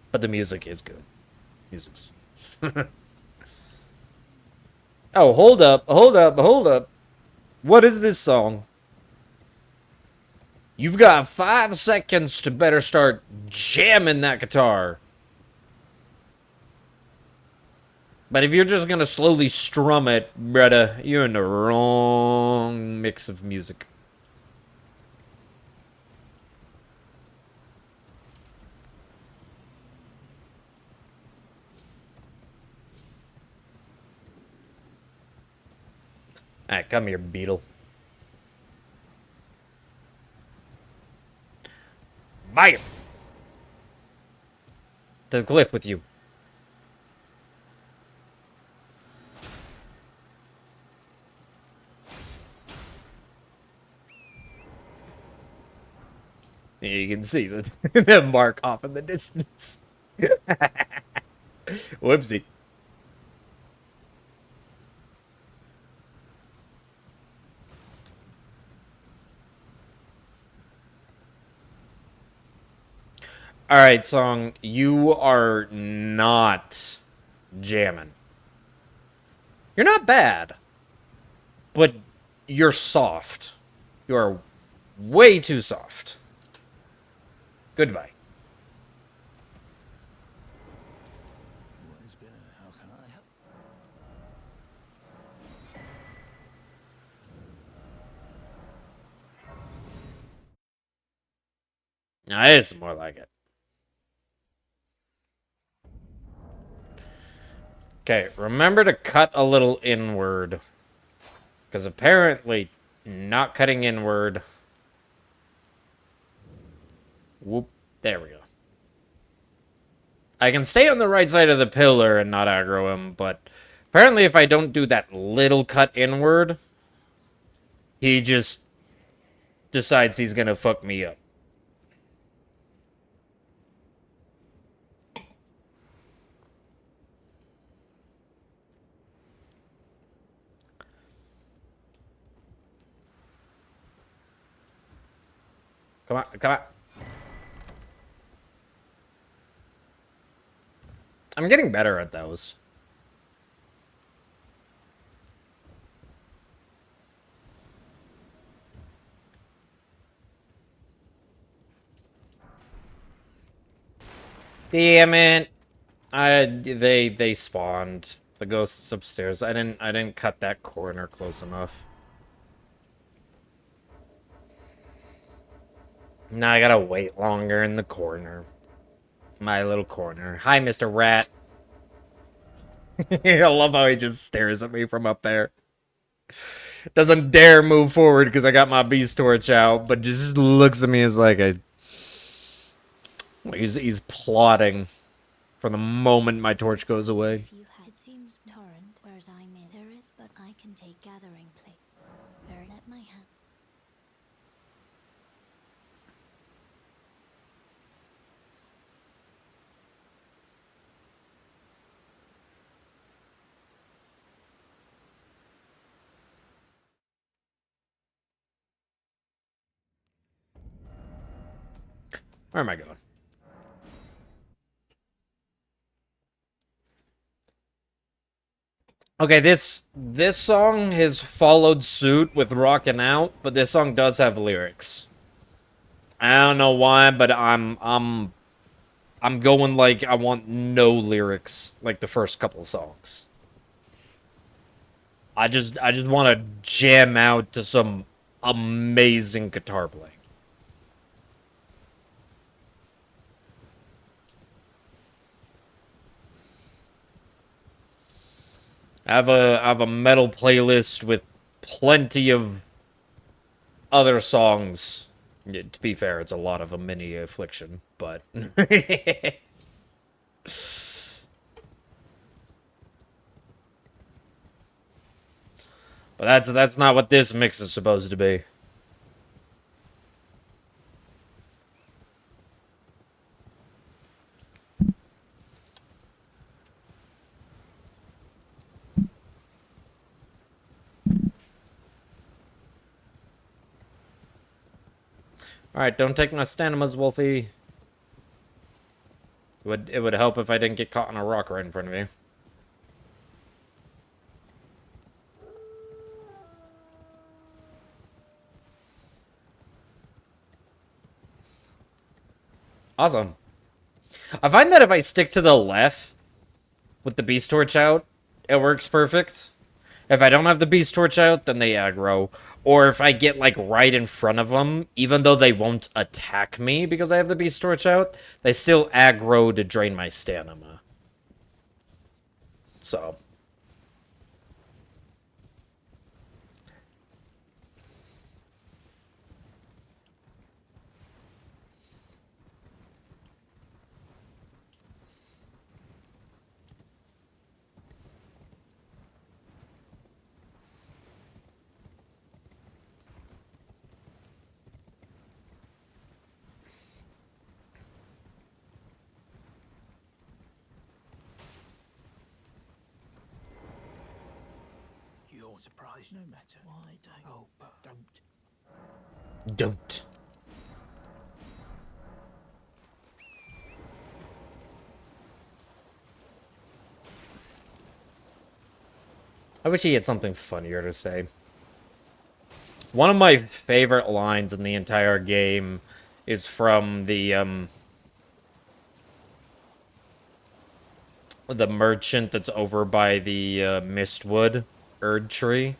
S1: But the music is good. Music's... Oh, hold up, hold up, hold up. What is this song? You've got 5 seconds to better start jamming that guitar. But if you're just gonna slowly strum it, brother, you're in the wrong mix of music. Alright, come here, beetle. Bye! To the cliff with you. Yeah, you can see the, the mark off in the distance. Whoopsie. Alright, song, you are not jamming. You're not bad, but you're soft. You're way too soft. Goodbye.
S3: What has been and how can I help?
S1: Now, this is more like it. Okay, remember to cut a little inward. Because apparently, not cutting inward. Whoop. There we go. I can stay on the right side of the pillar and not aggro him, but apparently if I don't do that little cut inward, he just decides he's gonna fuck me up. Come on, come on. I'm getting better at those. Damn it. They spawned. The ghosts upstairs. I didn't cut that corner close enough. Now I gotta wait longer in the corner. My little corner. Hi, Mr. Rat. I love how he just stares at me from up there. Doesn't dare move forward because I got my beast torch out, but just looks at me as like he's plotting for the moment my torch goes away.
S4: If you had, it seems torrent, whereas I'm in. There is, but I can take gathering place. Very let my hand.
S1: Where am I going? Okay, this song has followed suit with Rockin' Out, but this song does have lyrics. I don't know why, but I'm going like I want no lyrics like the first couple songs. I just want to jam out to some amazing guitar playing. I have a metal playlist with plenty of other songs. Yeah, to be fair, it's a lot of a mini affliction, but but that's not what this mix is supposed to be. Alright, don't take my stanimas, Wolfie. It would help if I didn't get caught on a rock right in front of me. Awesome. I find that if I stick to the left with the beast torch out, it works perfect. If I don't have the beast torch out, then they aggro. Or if I get, like, right in front of them, even though they won't attack me because I have the beast torch out, they still aggro to drain my stamina. So.
S3: You're surprised no matter. Why don't? Oh, but don't.
S1: Don't. I wish he had something funnier to say. One of my favorite lines in the entire game is from the merchant that's over by the Mistwood Erd tree.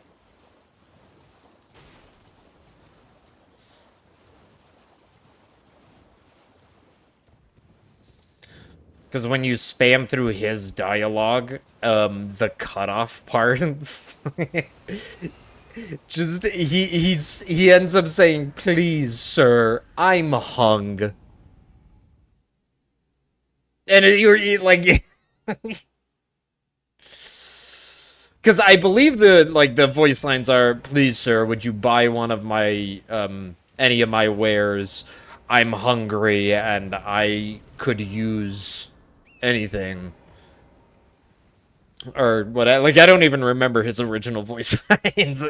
S1: Because when you spam through his dialogue, the cutoff parts, just he ends up saying, "Please, sir, I'm hung," and you're like, because I believe the voice lines are, "Please, sir, would you buy one of my any of my wares? I'm hungry and I could use anything." Or what? I don't even remember his original voice lines.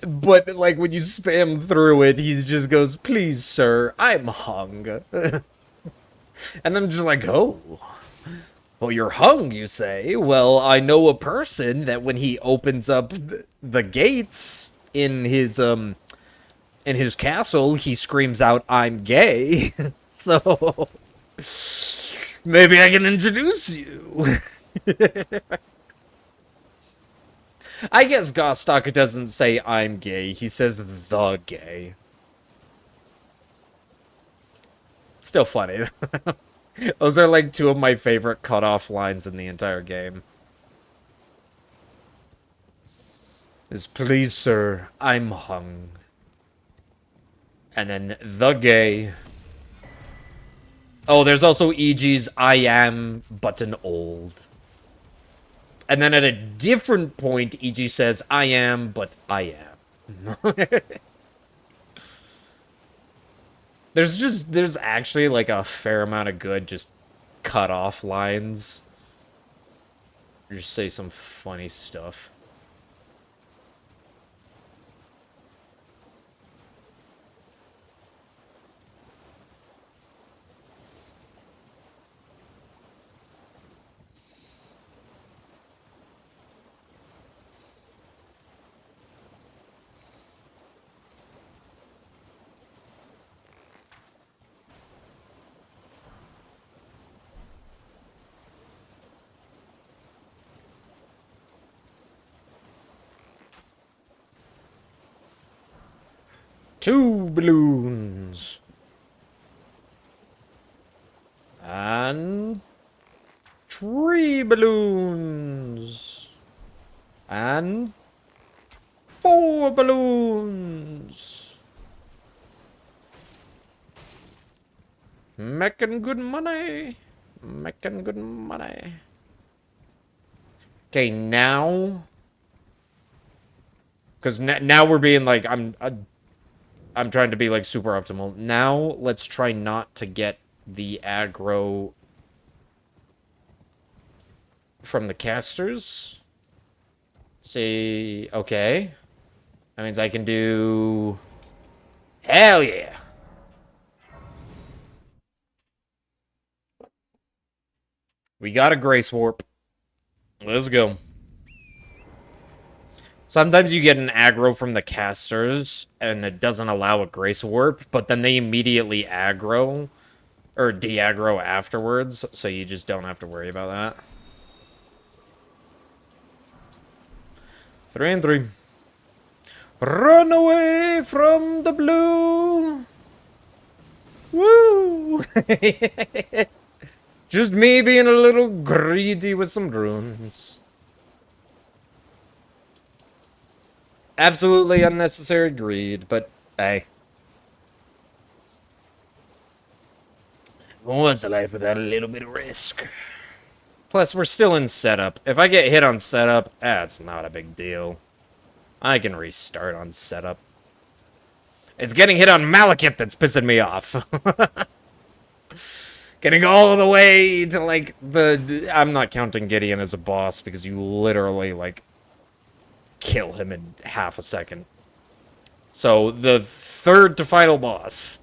S1: But like when you spam through it, he just goes, "Please, sir, I'm hung." And I'm just like, "Oh, well, you're hung, you say? Well, I know a person that when he opens up the gates in his castle, he screams out, 'I'm gay.' So maybe I can introduce you." I guess Gostock doesn't say "I'm gay," he says "the gay." Still funny. Those are like two of my favorite cutoff lines in the entire game. Is please, sir, I'm hung. And then the gay. Oh, there's also E.G.'s I am but an old. And then at a different point, E.G. says, I am, but I am. There's actually like a fair amount of good just cut off lines. Just say some funny stuff. Two balloons. And three balloons. And four balloons. Making good money. Making good money. Okay, now... Because now we're being like, I'm trying to be like super optimal. Now let's try not to get the aggro from the casters. Say, okay. That means I can do... Hell yeah! We got a Grace Warp. Let's go. Sometimes you get an aggro from the casters, and it doesn't allow a Grace Warp, but then they immediately aggro, or de-aggro afterwards, so you just don't have to worry about that. 3 and 3. Run away from the blue! Woo! Just me being a little greedy with some runes. Absolutely unnecessary greed, but hey. What's a life without a little bit of risk? Plus, we're still in setup. If I get hit on setup, it's not a big deal. I can restart on setup. It's getting hit on Malekith that's pissing me off. Getting all the way to, like, I'm not counting Gideon as a boss because you literally, like, kill him in half a second. So, the third to final boss.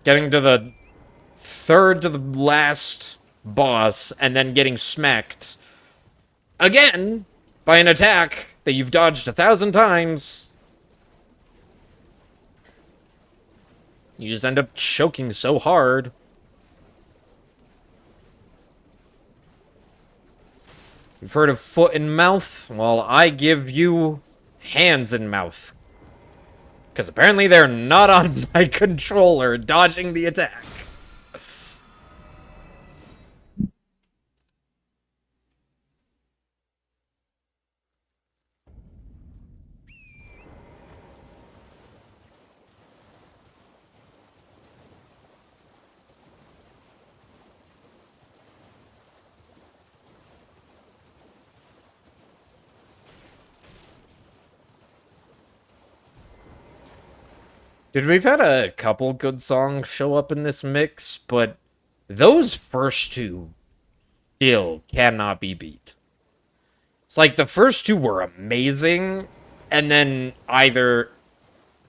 S1: Getting to the third to the last boss, and then getting smacked again by an attack that you've dodged 1,000 times. You just end up choking so hard. You've heard of foot in mouth? Well, I give you hands in mouth. Because apparently they're not on my controller dodging the attack. Dude, we've had a couple good songs show up in this mix, but those first two still cannot be beat. It's like the first two were amazing, and then either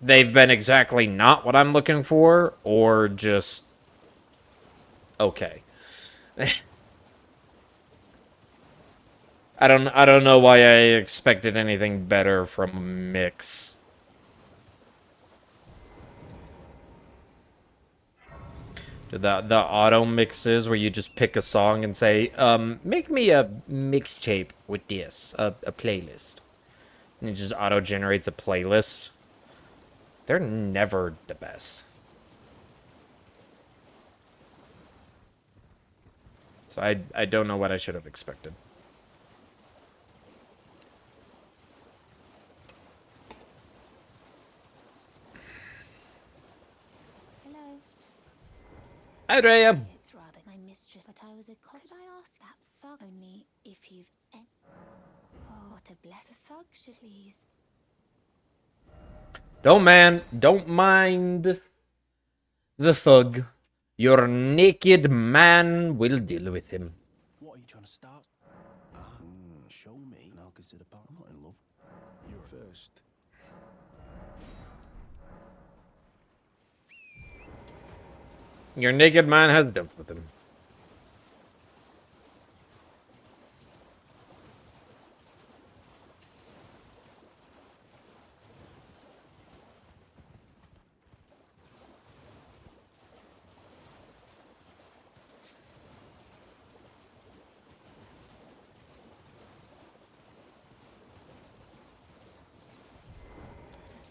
S1: they've been exactly not what I'm looking for, or just okay. I don't know why I expected anything better from a mix. The auto mixes where you just pick a song and say, make me a mixtape with this, a playlist. And it just auto-generates a playlist. They're never the best. So I don't know what I should have expected.
S4: Hello.
S1: Hi, Drea.
S4: It's rather my mistress, but I was a could I ask that thug only if you've oh, what a blessed thug should please.
S1: Don't mind the thug. Your naked man will deal with him.
S3: What are you trying to start? Show me, and I'll consider part. I'm not in love. You're first.
S1: Your naked man has dealt with him.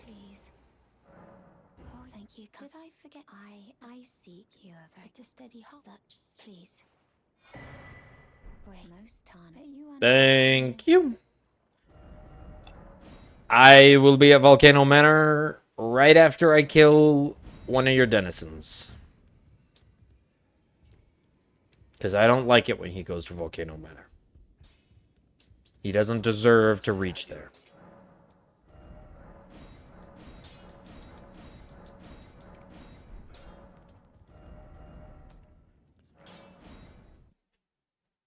S4: Please. Oh, thank you. Did I forget? I seek you a very to steady heart. Such, please. Great, most Tana. You
S1: Thank you. I will be at Volcano Manor right after I kill one of your denizens. Because I don't like it when he goes to Volcano Manor. He doesn't deserve to reach there.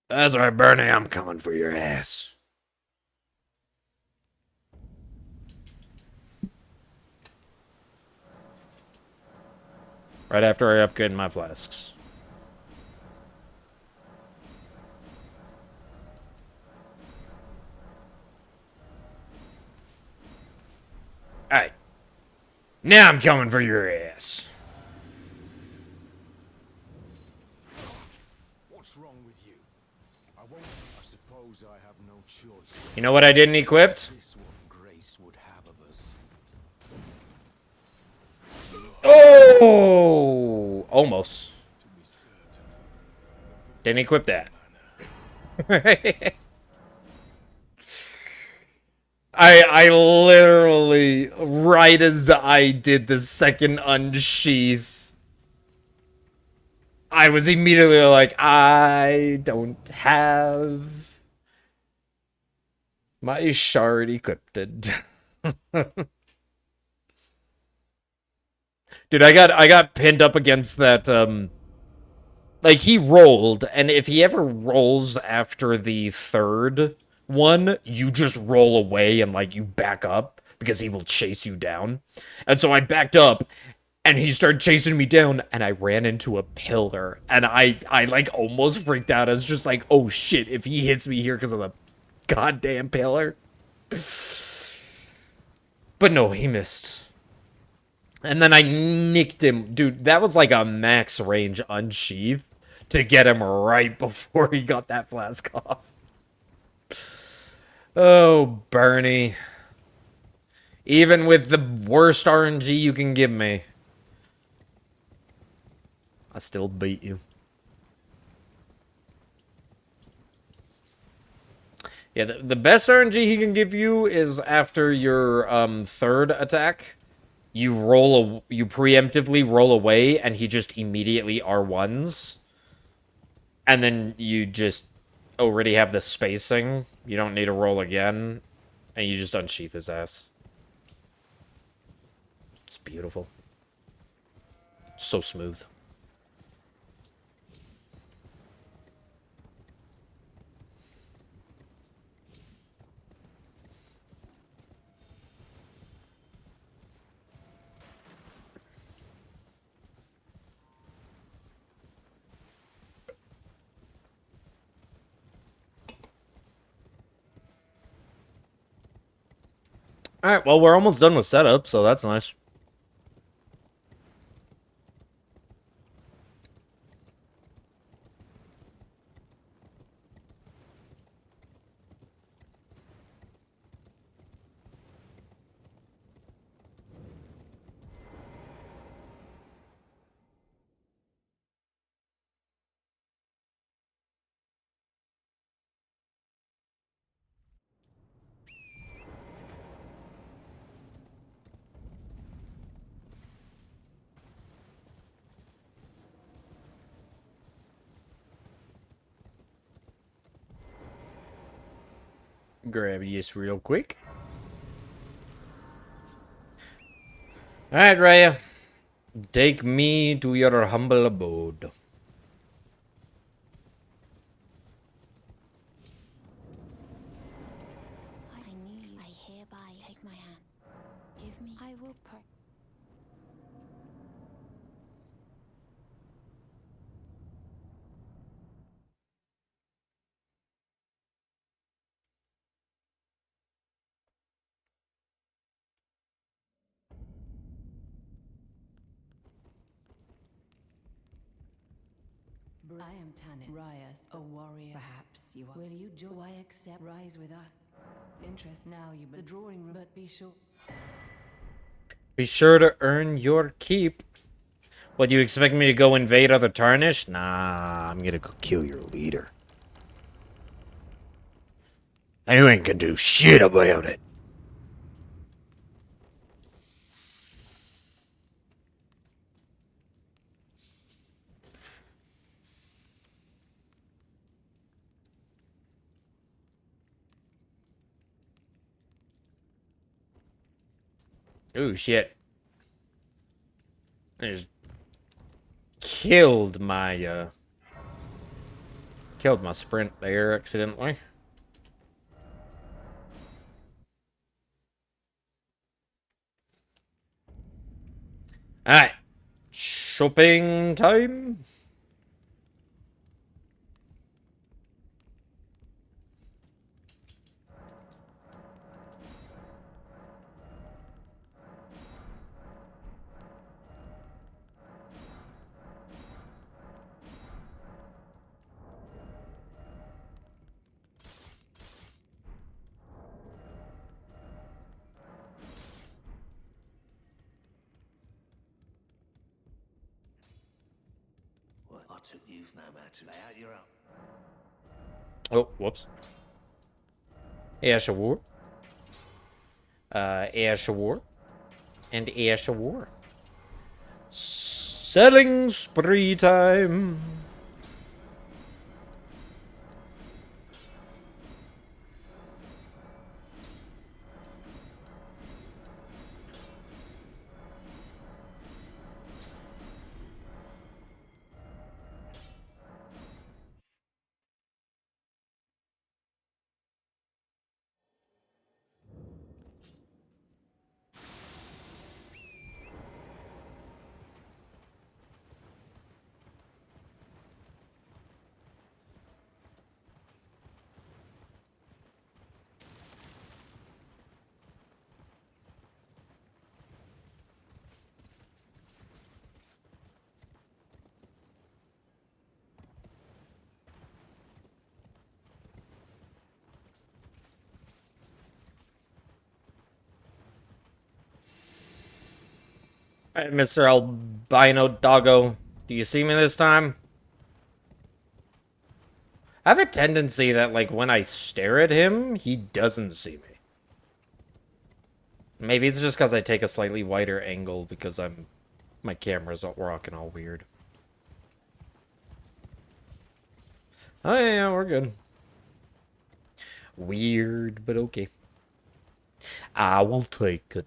S1: That's right, Bernie. I'm coming for your ass. Right after I upgrade my flasks. Alright. Now I'm coming for your ass.
S2: What's wrong with you? I won't. I suppose I have no choice.
S1: You know what I didn't equip?
S2: This what Grace would have of us.
S1: Oh! Almost. Didn't equip that. I literally, right as I did the second unsheath, I was immediately like, I don't have my shard equipped. Dude, I got pinned up against that, like, he rolled, and if he ever rolls after the third one, you just roll away and, like, you back up, because he will chase you down. And so I backed up, and he started chasing me down, and I ran into a pillar, and I like, almost freaked out. I was just like, oh shit, if he hits me here because of the goddamn pillar. But no, he missed. And then I nicked him. Dude, that was like a max range unsheath to get him right before he got that flask off. Oh, Bernie. Even with the worst RNG you can give me, I still beat you. Yeah, the best RNG he can give you is after your third attack. You preemptively roll away, and he just immediately R1s. And then you just already have the spacing. You don't need to roll again. And you just unsheath his ass. It's beautiful. So smooth. Alright, well, we're almost done with setup, so that's nice. Grab this real quick. Alright, Raya. Take me to your humble abode.
S4: I knew you. I hereby take my hand. Give me. I will pro.
S5: I am Tanit Rias, a warrior. Perhaps you are. Will you join? I accept. Rise with us. Interest now you. The drawing room, but be sure.
S1: Be sure to earn your keep. What, do you expect me to go invade other Tarnish? Nah, I'm gonna go kill your leader. And you ain't gonna do shit about it. Ooh, shit. I just killed my sprint there accidentally. Alright. Shopping time.
S3: Well, I took you've no matter to lay out your own.
S1: Oh, whoops. Ash of War. Ash of War. And Ash of War. Selling spree time. Alright, Mr. Albino Doggo. Do you see me this time? I have a tendency that, like, when I stare at him, he doesn't see me. Maybe it's just because I take a slightly wider angle because my camera's all rocking all weird. Oh, yeah, we're good. Weird, but okay. I will take it.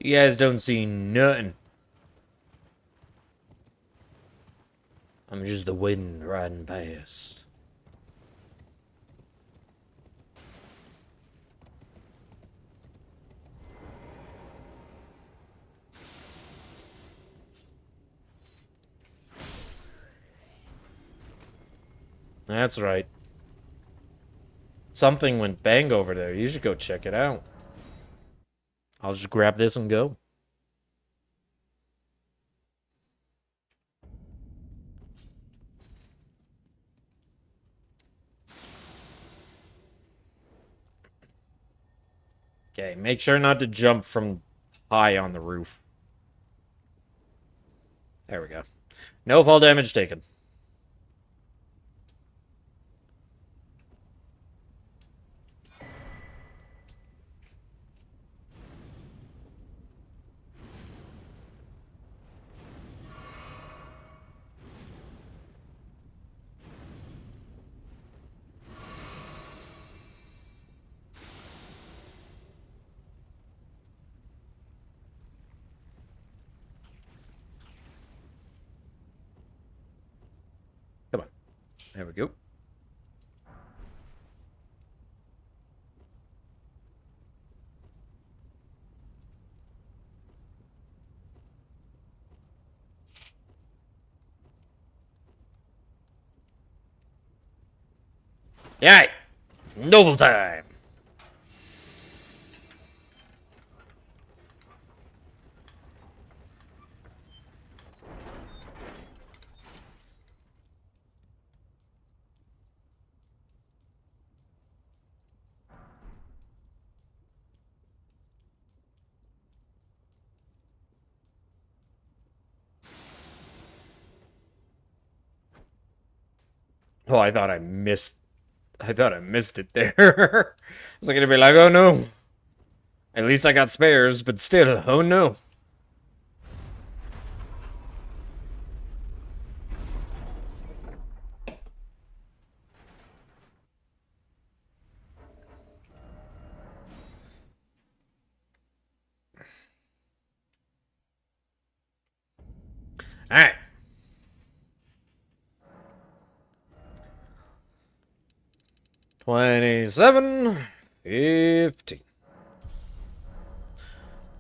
S1: You guys don't see nothing. I'm just the wind riding past. That's right. Something went bang over there. You should go check it out. I'll just grab this and go. Okay, make sure not to jump from high on the roof. There we go. No fall damage taken. Come on. There we go. Yay! Noble time! Oh, I thought I missed it there. I was gonna be like, oh no. At least I got spares, but still, oh no. Alright. 27, 15.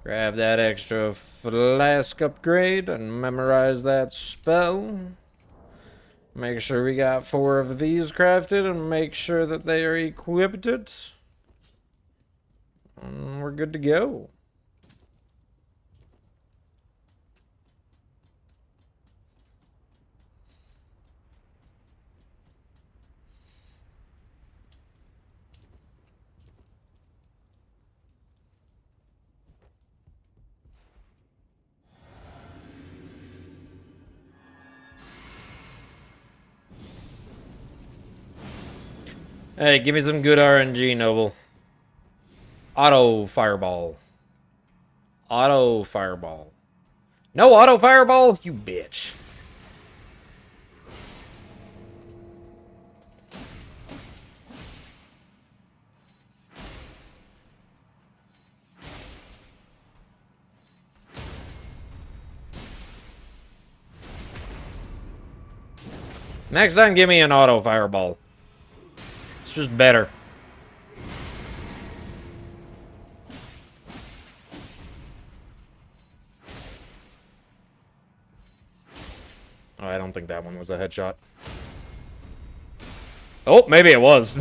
S1: Grab that extra flask upgrade and memorize that spell. Make sure we got 4 of these crafted and make sure that they are equipped. And we're good to go. Hey, give me some good RNG, Noble. Auto fireball. Auto fireball. No auto fireball? You bitch. Next time, give me an auto fireball. It's just better. Oh, I don't think that one was a headshot. Oh, maybe it was.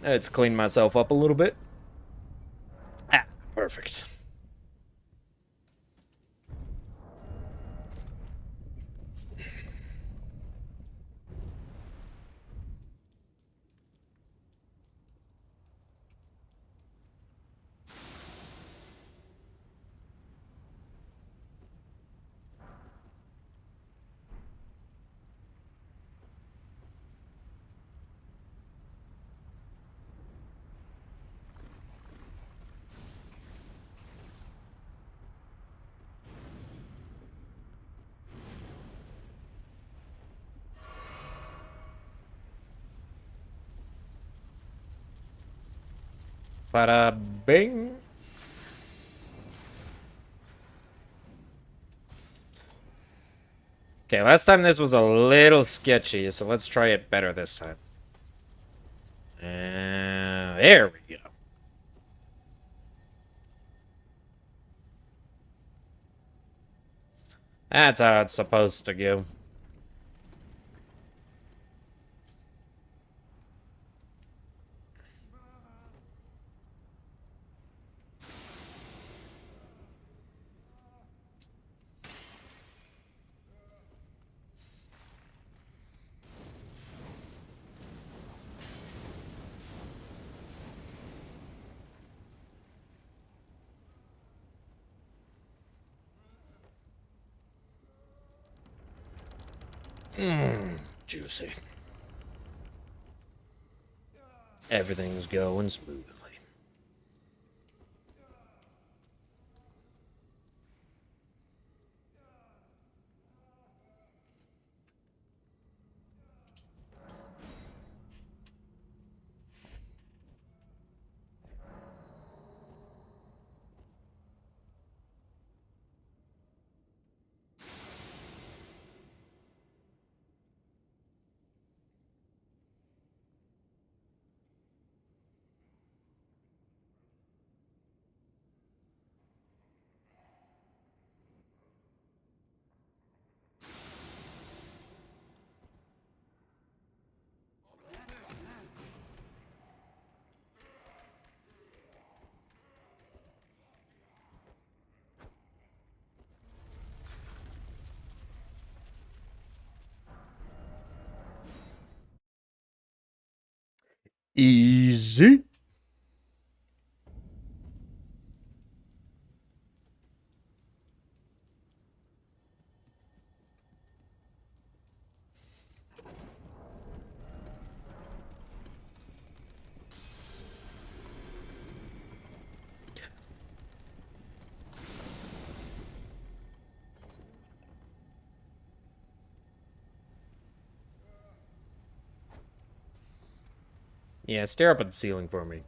S1: Let's clean myself up a little bit. Ah, perfect. Bada bing. Okay, last time this was a little sketchy, so let's try it better this time. There we go. That's how it's supposed to go. Juicy. Everything's going smoothly. Easy. Yeah, stare up at the ceiling for me.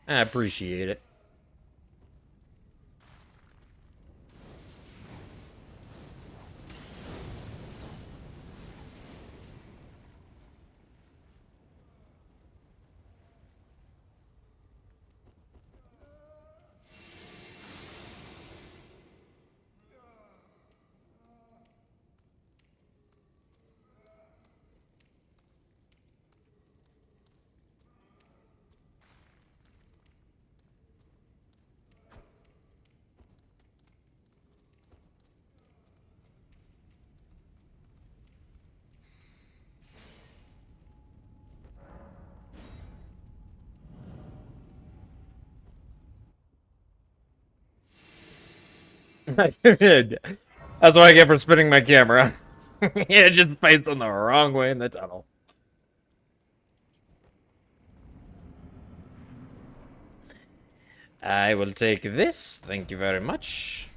S1: I appreciate it. That's what I get for spinning my camera. Yeah, just facing the wrong way in the tunnel. I will take this. Thank you very much.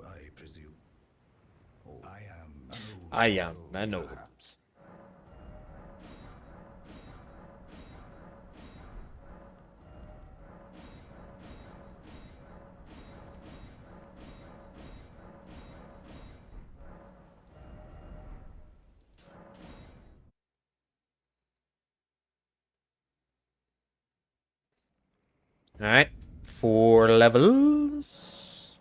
S3: I presume. Oh, I am an old
S1: I am
S3: fellow,
S1: an old.
S3: perhaps.
S1: Alright. 4 levels.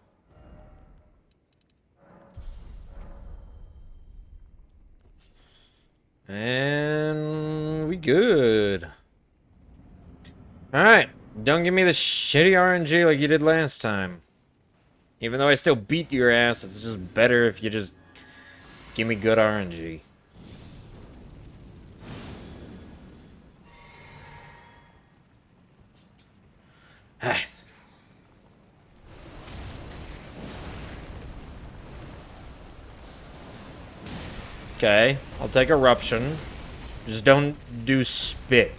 S1: And we good. Alright. Don't give me the shitty RNG like you did last time. Even though I still beat your ass, it's just better if you just give me good RNG. Okay, I'll take eruption. Just don't do spit.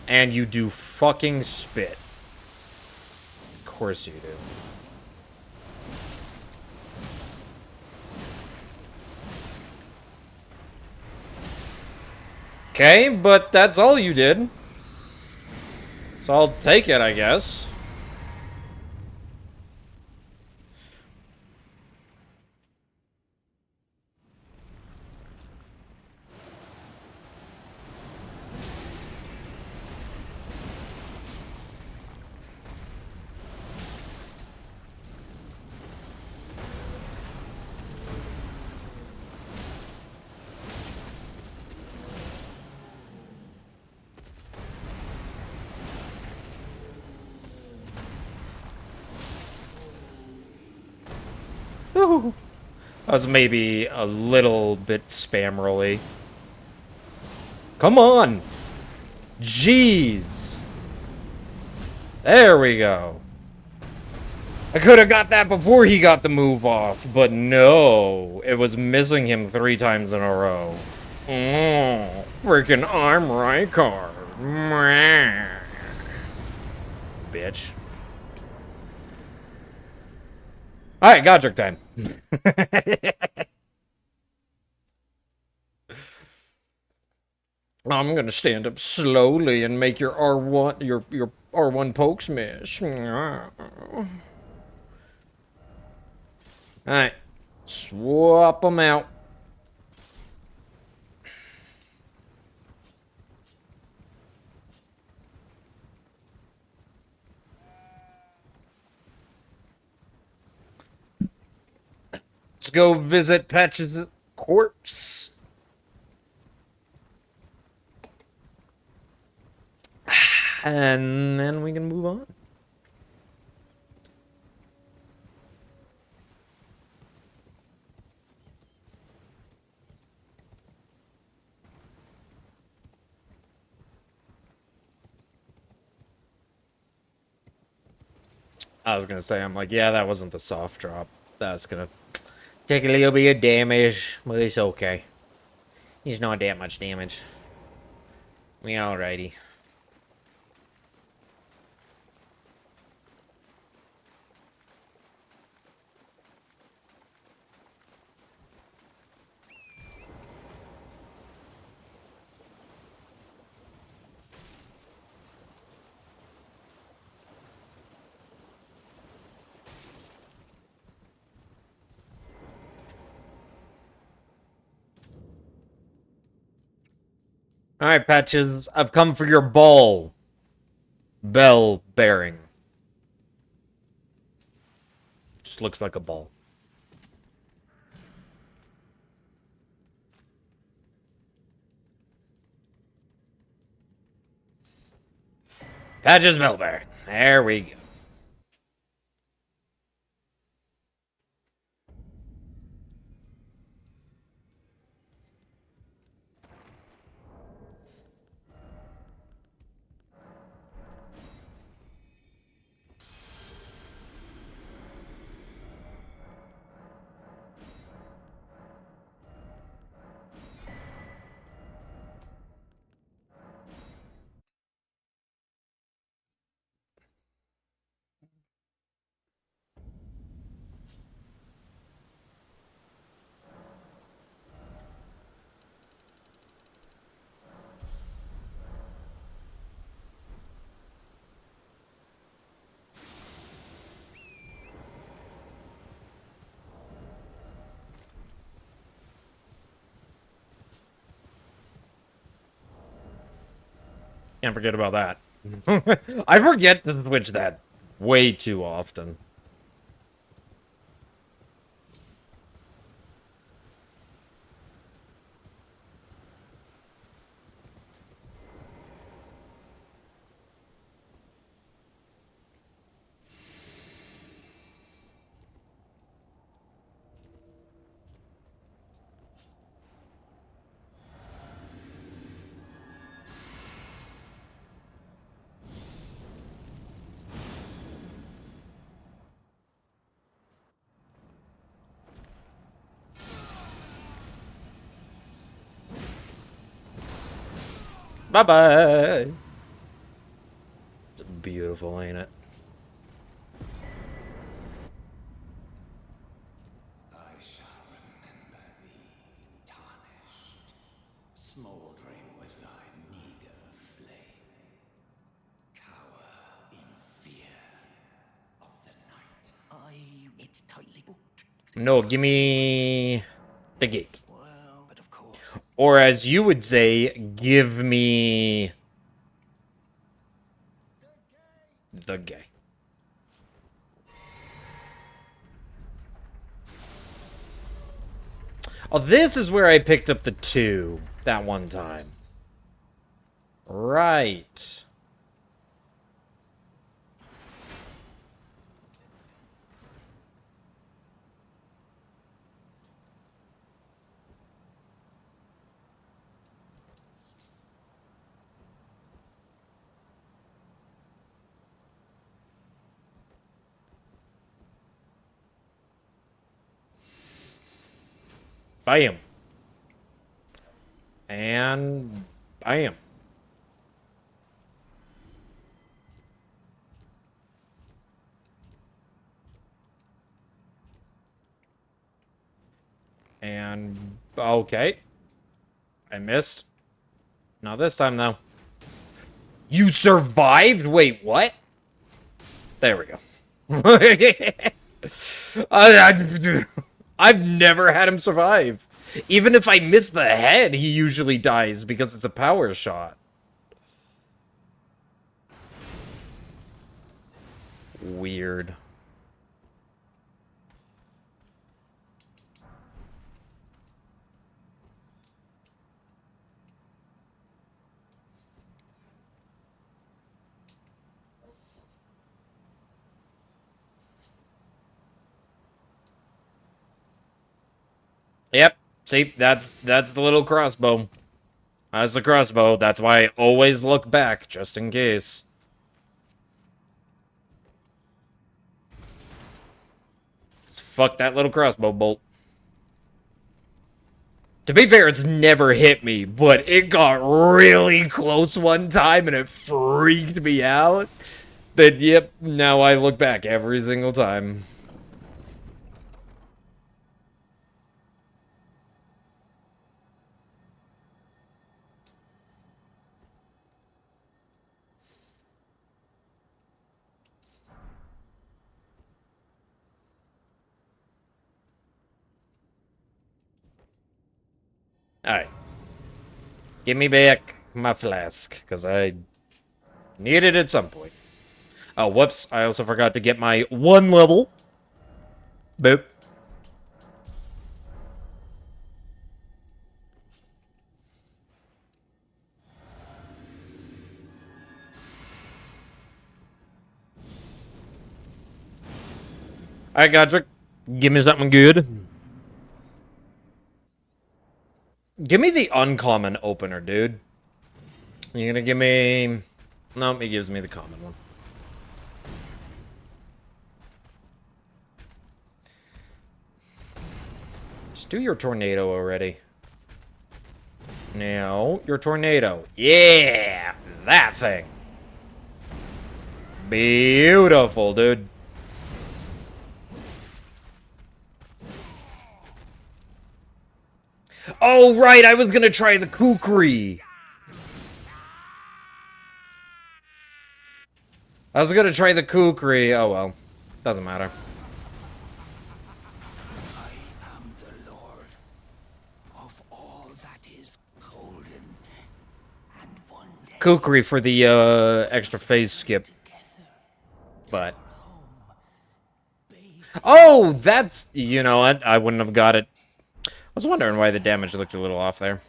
S1: And you do fucking spit. Of course you do. Okay, but that's all you did. So I'll take it, I guess. That was maybe a little bit spam rolly. Come on! Jeez! There we go. I could have got that before he got the move off, but no. It was missing him 3 times in a row. Freaking I'm Rykard. Bitch. Alright, Godric time. I'm gonna stand up slowly and make your R1 your R1 pokes miss. Alright. Swap them out. Let's go visit Patch's corpse. And then we can move on. I was gonna say, I'm like, yeah, that wasn't the soft drop. That's gonna take a little bit of damage, but it's okay. He's not that much damage. We alrighty. Alright, Patches, I've come for your ball. Bell bearing. Just looks like a ball. Patches bell bearing. There we go. Can't forget about that. I forget to switch that way too often. Bye-bye. It's beautiful, ain't it?
S3: I shall remember thee, tarnished, smouldering with thy meager flame. Cower in fear of the night. It's tightly booked.
S1: No, give me the gate.
S3: Well, but of course.
S1: Or as you would say, give me the gay. Oh, this is where I picked up the 2 that one time. Right. Bam. And bam. And okay. I missed. Not this time, though. You survived? Wait, what? There we go. I've never had him survive. Even if I miss the head, he usually dies because it's a power shot. Weird. Yep. See, that's the little crossbow. That's the crossbow. That's why I always look back, just in case. Fuck that little crossbow bolt. To be fair, it's never hit me, but it got really close one time and it freaked me out. That, yep, now I look back every single time. Alright. Give me back my flask, because I need it at some point. Oh, whoops. I also forgot to get my 1 level. Boop. Alright, Godric. Give me something good. Give me the uncommon opener, dude. You're gonna give me... No, he gives me the common one. Just do your tornado already. Now, your tornado. Yeah! That thing. Beautiful, dude. Oh, right, I was gonna try the kukri. I was gonna try the kukri. Oh, well. Doesn't matter.
S3: I am the Lord of all that is golden, and one day
S1: Kukri for the, extra phase skip. But... Oh, that's... You know what? I wouldn't have got it. I was wondering why the damage looked a little off there.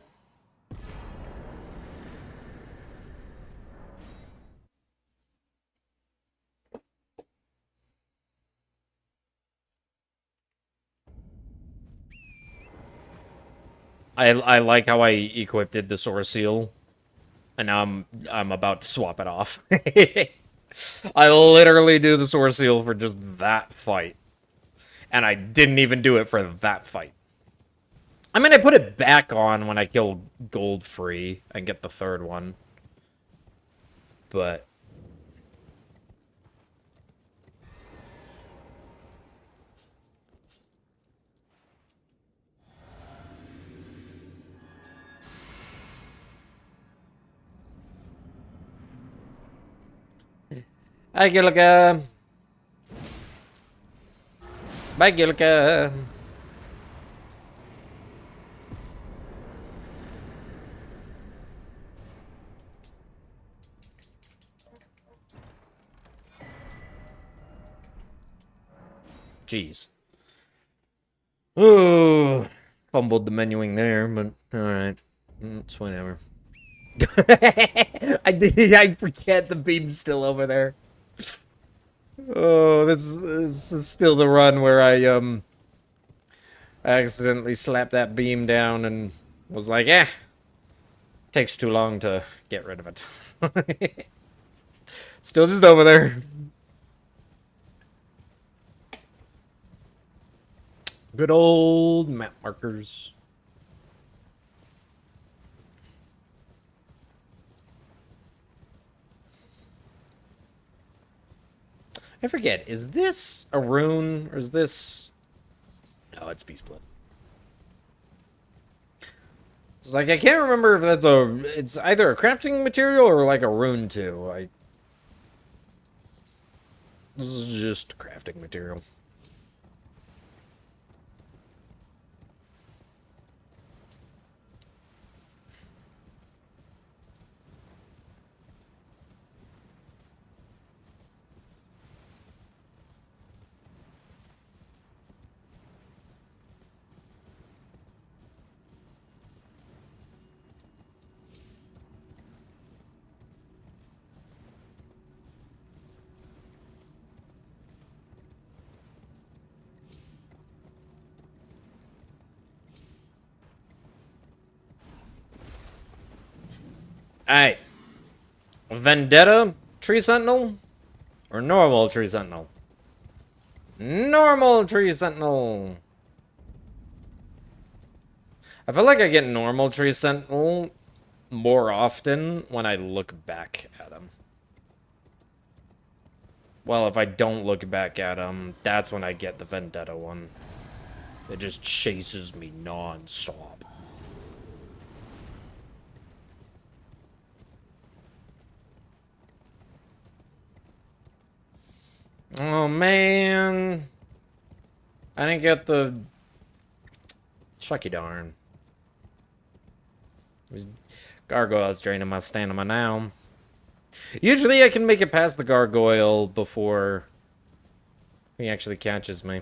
S1: I like how I equipped the Source Seal. And now I'm about to swap it off. I literally do the Source Seal for just that fight. And I didn't even do it for that fight. I mean, I put it back on when I kill Gold Free and get the third one. But... Hi, Gilliga. Bye, Gilliga. Jeez. Oh, fumbled the menuing there, but alright. It's whatever. I forget the beam's still over there. Oh, this is still the run where I accidentally slapped that beam down and was like, eh, takes too long to get rid of it. Still just over there. Good old map markers. I forget, is this a rune, or is this... No, it's Beast Blood. It's like, I can't remember if that's a... It's either a crafting material or like a rune too. This is just crafting material. Alright. Vendetta Tree Sentinel? Or normal Tree Sentinel? Normal Tree Sentinel! I feel like I get normal Tree Sentinel more often when I look back at him. Well, if I don't look back at him, that's when I get the Vendetta one. It just chases me non-stop. Oh, man. I didn't get the... Shucky darn. Gargoyle's draining my stamina now. Usually I can make it past the gargoyle before he actually catches me.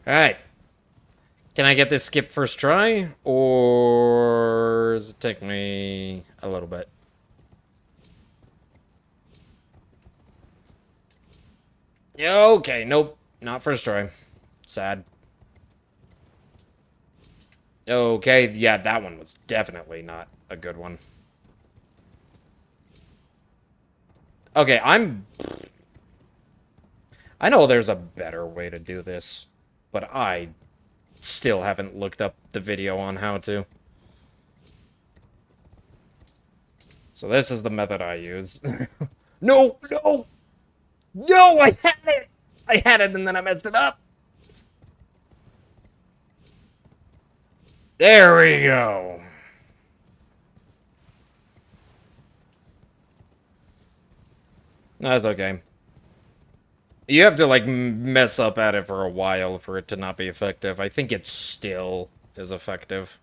S1: Alright. Can I get this skip first try? Or does it take me a little bit? Okay, nope. Not first try. Sad. Okay, yeah, that one was definitely not a good one. Okay, I know there's a better way to do this, but I still haven't looked up the video on how to. So this is the method I use. No, no! No, I had it! I had it and then I messed it up! There we go. That's okay. You have to, like, mess up at it for a while for it to not be effective. I think it still is effective.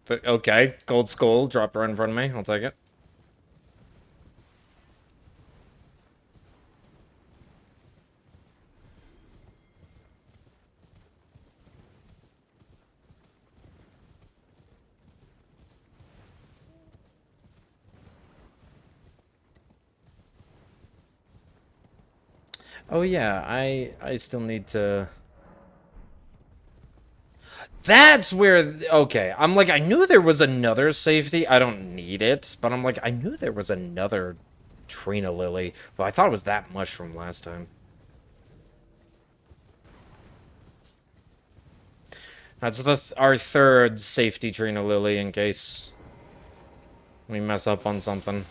S1: Okay, gold skull dropped right in front of me. I'll take it. Oh yeah, I still need to... That's where... Okay, I'm like, I knew there was another safety. I don't need it, but I'm like, I knew there was another Trina Lily. But I thought it was that mushroom last time. That's our third safety Trina Lily in case we mess up on something.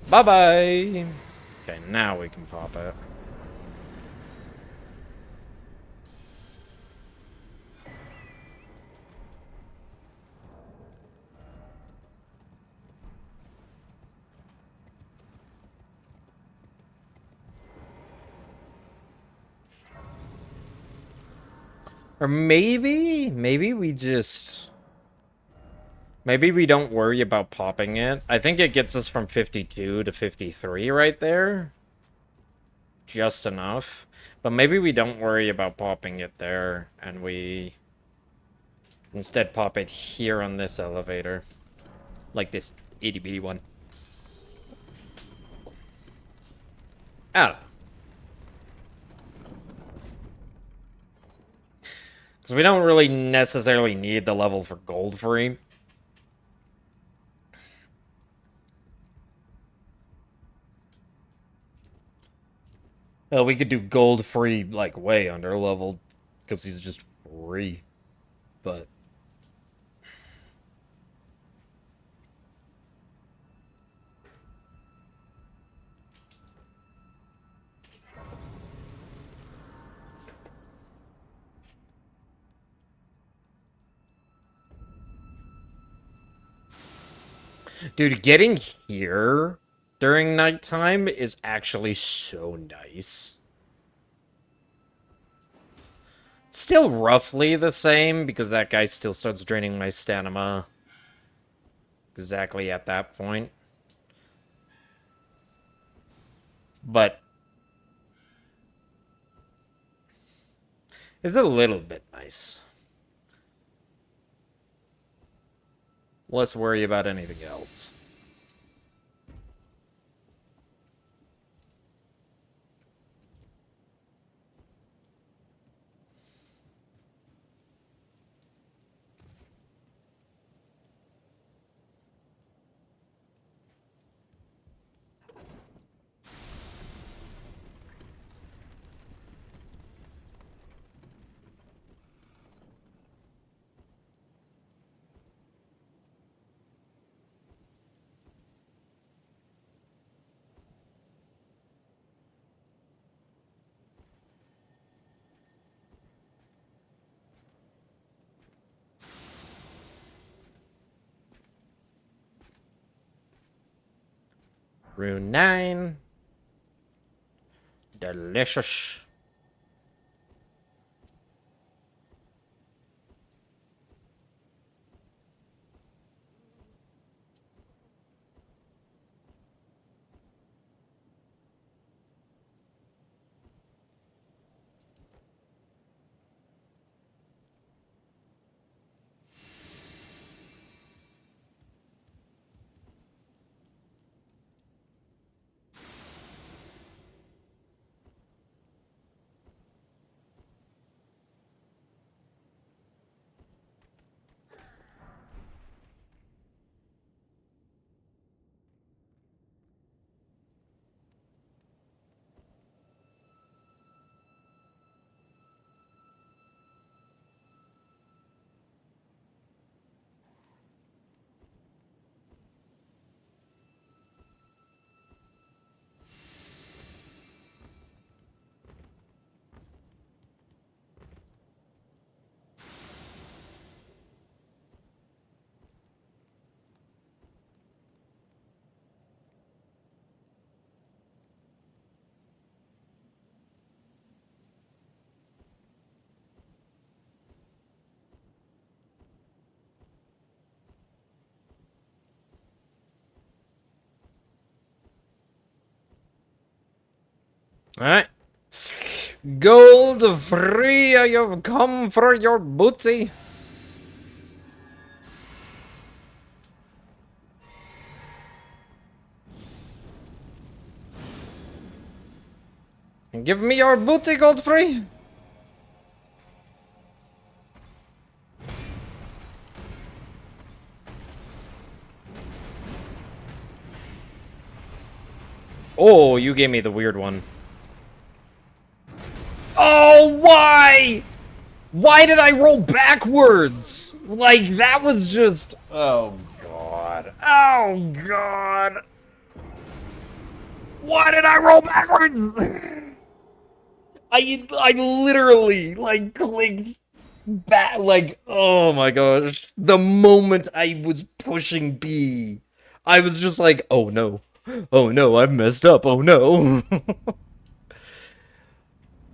S1: Bye-bye! Okay, now we can pop it. Or maybe we just... Maybe we don't worry about popping it. I think it gets us from 52 to 53 right there. just enough. But maybe we don't worry about popping it there, and we instead pop it here on this elevator. Like this itty-bitty one. I don't know. Because we don't really necessarily need the level for gold free. We could do gold free, like, way under leveled. Because he's just free. But... Dude, getting here during nighttime is actually so nice. Still roughly the same, because that guy still starts draining my stamina exactly at that point. But it's a little bit nice. Let's worry about anything else. Rune 9. Delicious. Alright. Gold free, you've come for your booty. Give me your booty, gold free. Oh, you gave me the weird one. Oh, why? Why did I roll backwards? Like, that was just... Oh, God. Oh, God. Why did I roll backwards? I literally, like, clicked back, like, oh my gosh. The moment I was pushing B, I was just like, oh no. Oh no, I've messed up. Oh no.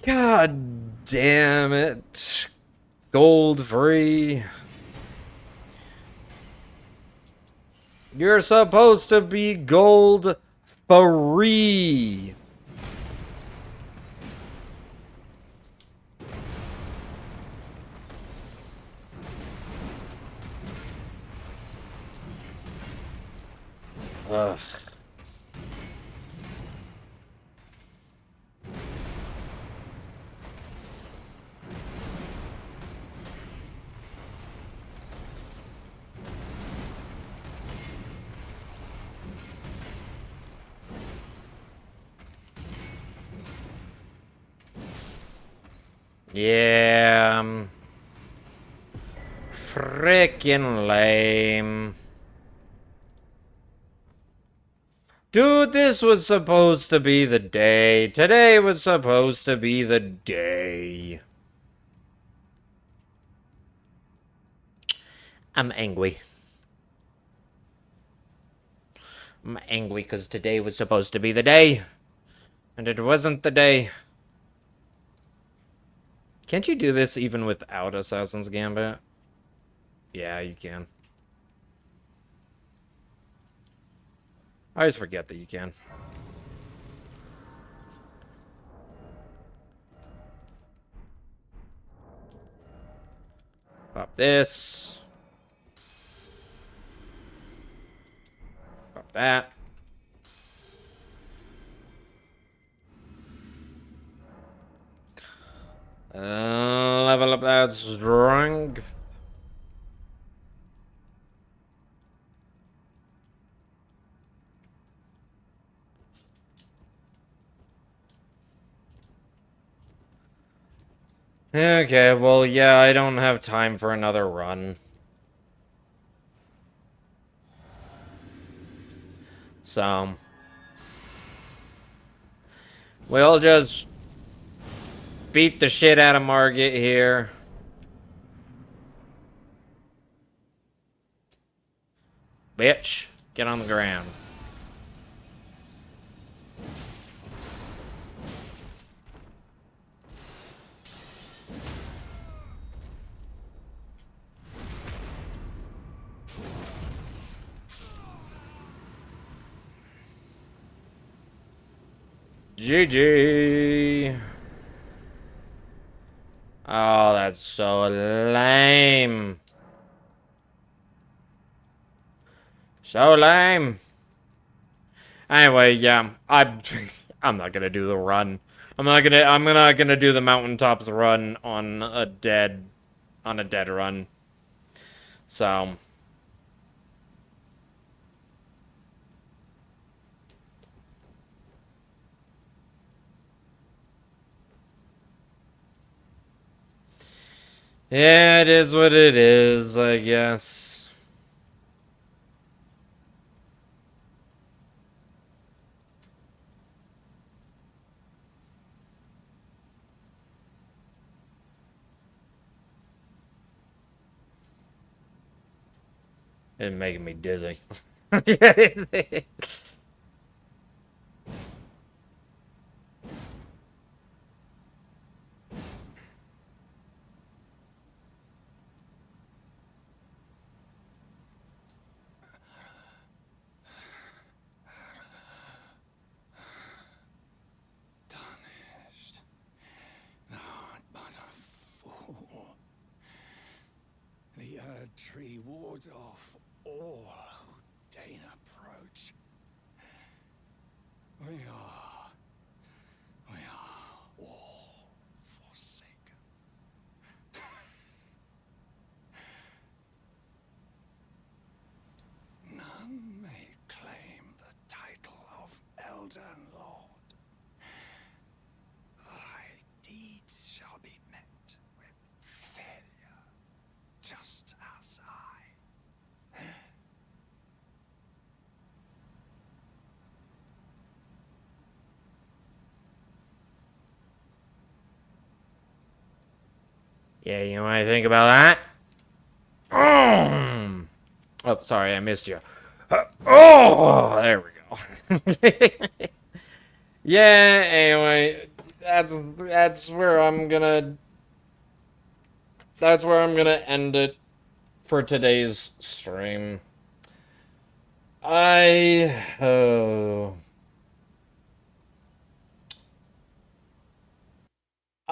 S1: God damn it. Gold free. You're supposed to be gold free. Ugh. Yeah. Frickin' lame. Dude, this was supposed to be the day. Today was supposed to be the day. I'm angry. I'm angry because today was supposed to be the day. And it wasn't the day. Can't you do this even without Assassin's Gambit? Yeah, you can. I always forget that you can. Pop this. Pop that. Level up that strength. Okay, well, yeah, I don't have time for another run. So, we'll just beat the shit out of Margit here. Bitch, get on the ground. GG. Oh, that's so lame. So lame. Anyway, yeah, I'm not gonna do the run. I'm not gonna do the mountaintops run on a dead run. So yeah, it is what it is, I guess. It's making me dizzy.
S3: Tarnished. Thou art but a fool. The Erd Tree wards off all who deign approach. We are all forsaken. None may claim the title of Elden Lord. Thy deeds shall be met with failure, just as I.
S1: Yeah, you might think about that. Oh, sorry, I missed you. Oh, there we go. Yeah, anyway, that's where I'm gonna end it for today's stream. Oh,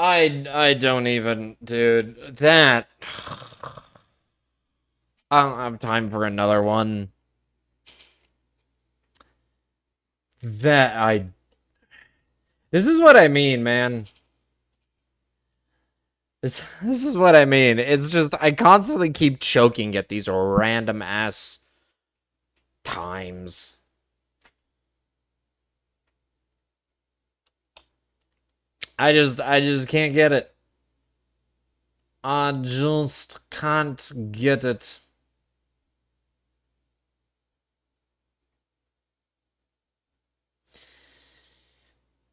S1: I don't even, dude, that I don't have time for another one. That I... This is what I mean, man. This is what I mean. It's just, I constantly keep choking at these random ass times. I just can't get it. I just can't get it.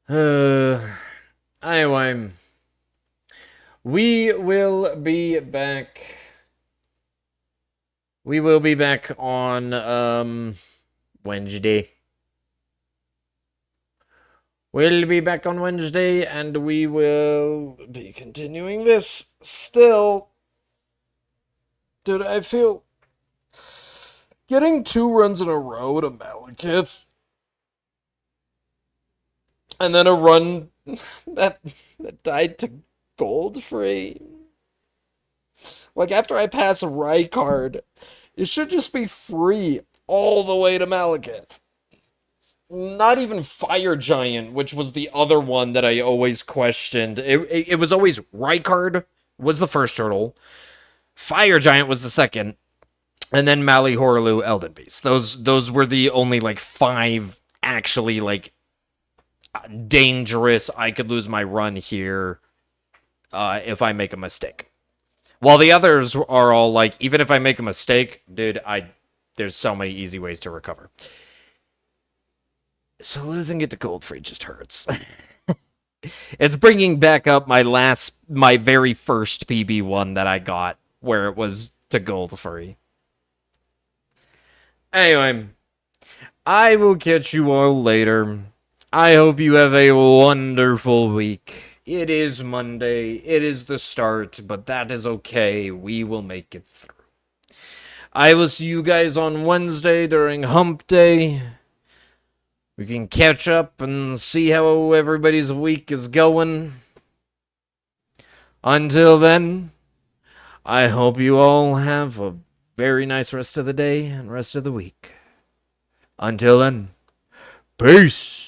S1: Anyway, we will be back. We will be back on Wednesday. We'll be back on Wednesday, and we will be continuing this still. Dude, I feel getting 2 runs in a row to Malekith, and then a run that died to Goldfree. Like, after I pass a Rykard, it should just be free all the way to Malekith. Not even Fire Giant, which was the other one that I always questioned. It was always Rykard was the first turtle, Fire Giant was the second, and then Malihorlu Elden Beast. Those were the only like 5 actually like dangerous. I could lose my run here if I make a mistake. While the others are all like, even if I make a mistake, dude, there's so many easy ways to recover. So losing it to Goldfree just hurts. It's bringing back up my very first PB1 that I got, where it was to Goldfree. Anyway, I will catch you all later. I hope you have a wonderful week. It is Monday. It is the start, but that is okay. We will make it through. I will see you guys on Wednesday during Hump Day. We can catch up and see how everybody's week is going. Until then, I hope you all have a very nice rest of the day and rest of the week. Until then, peace.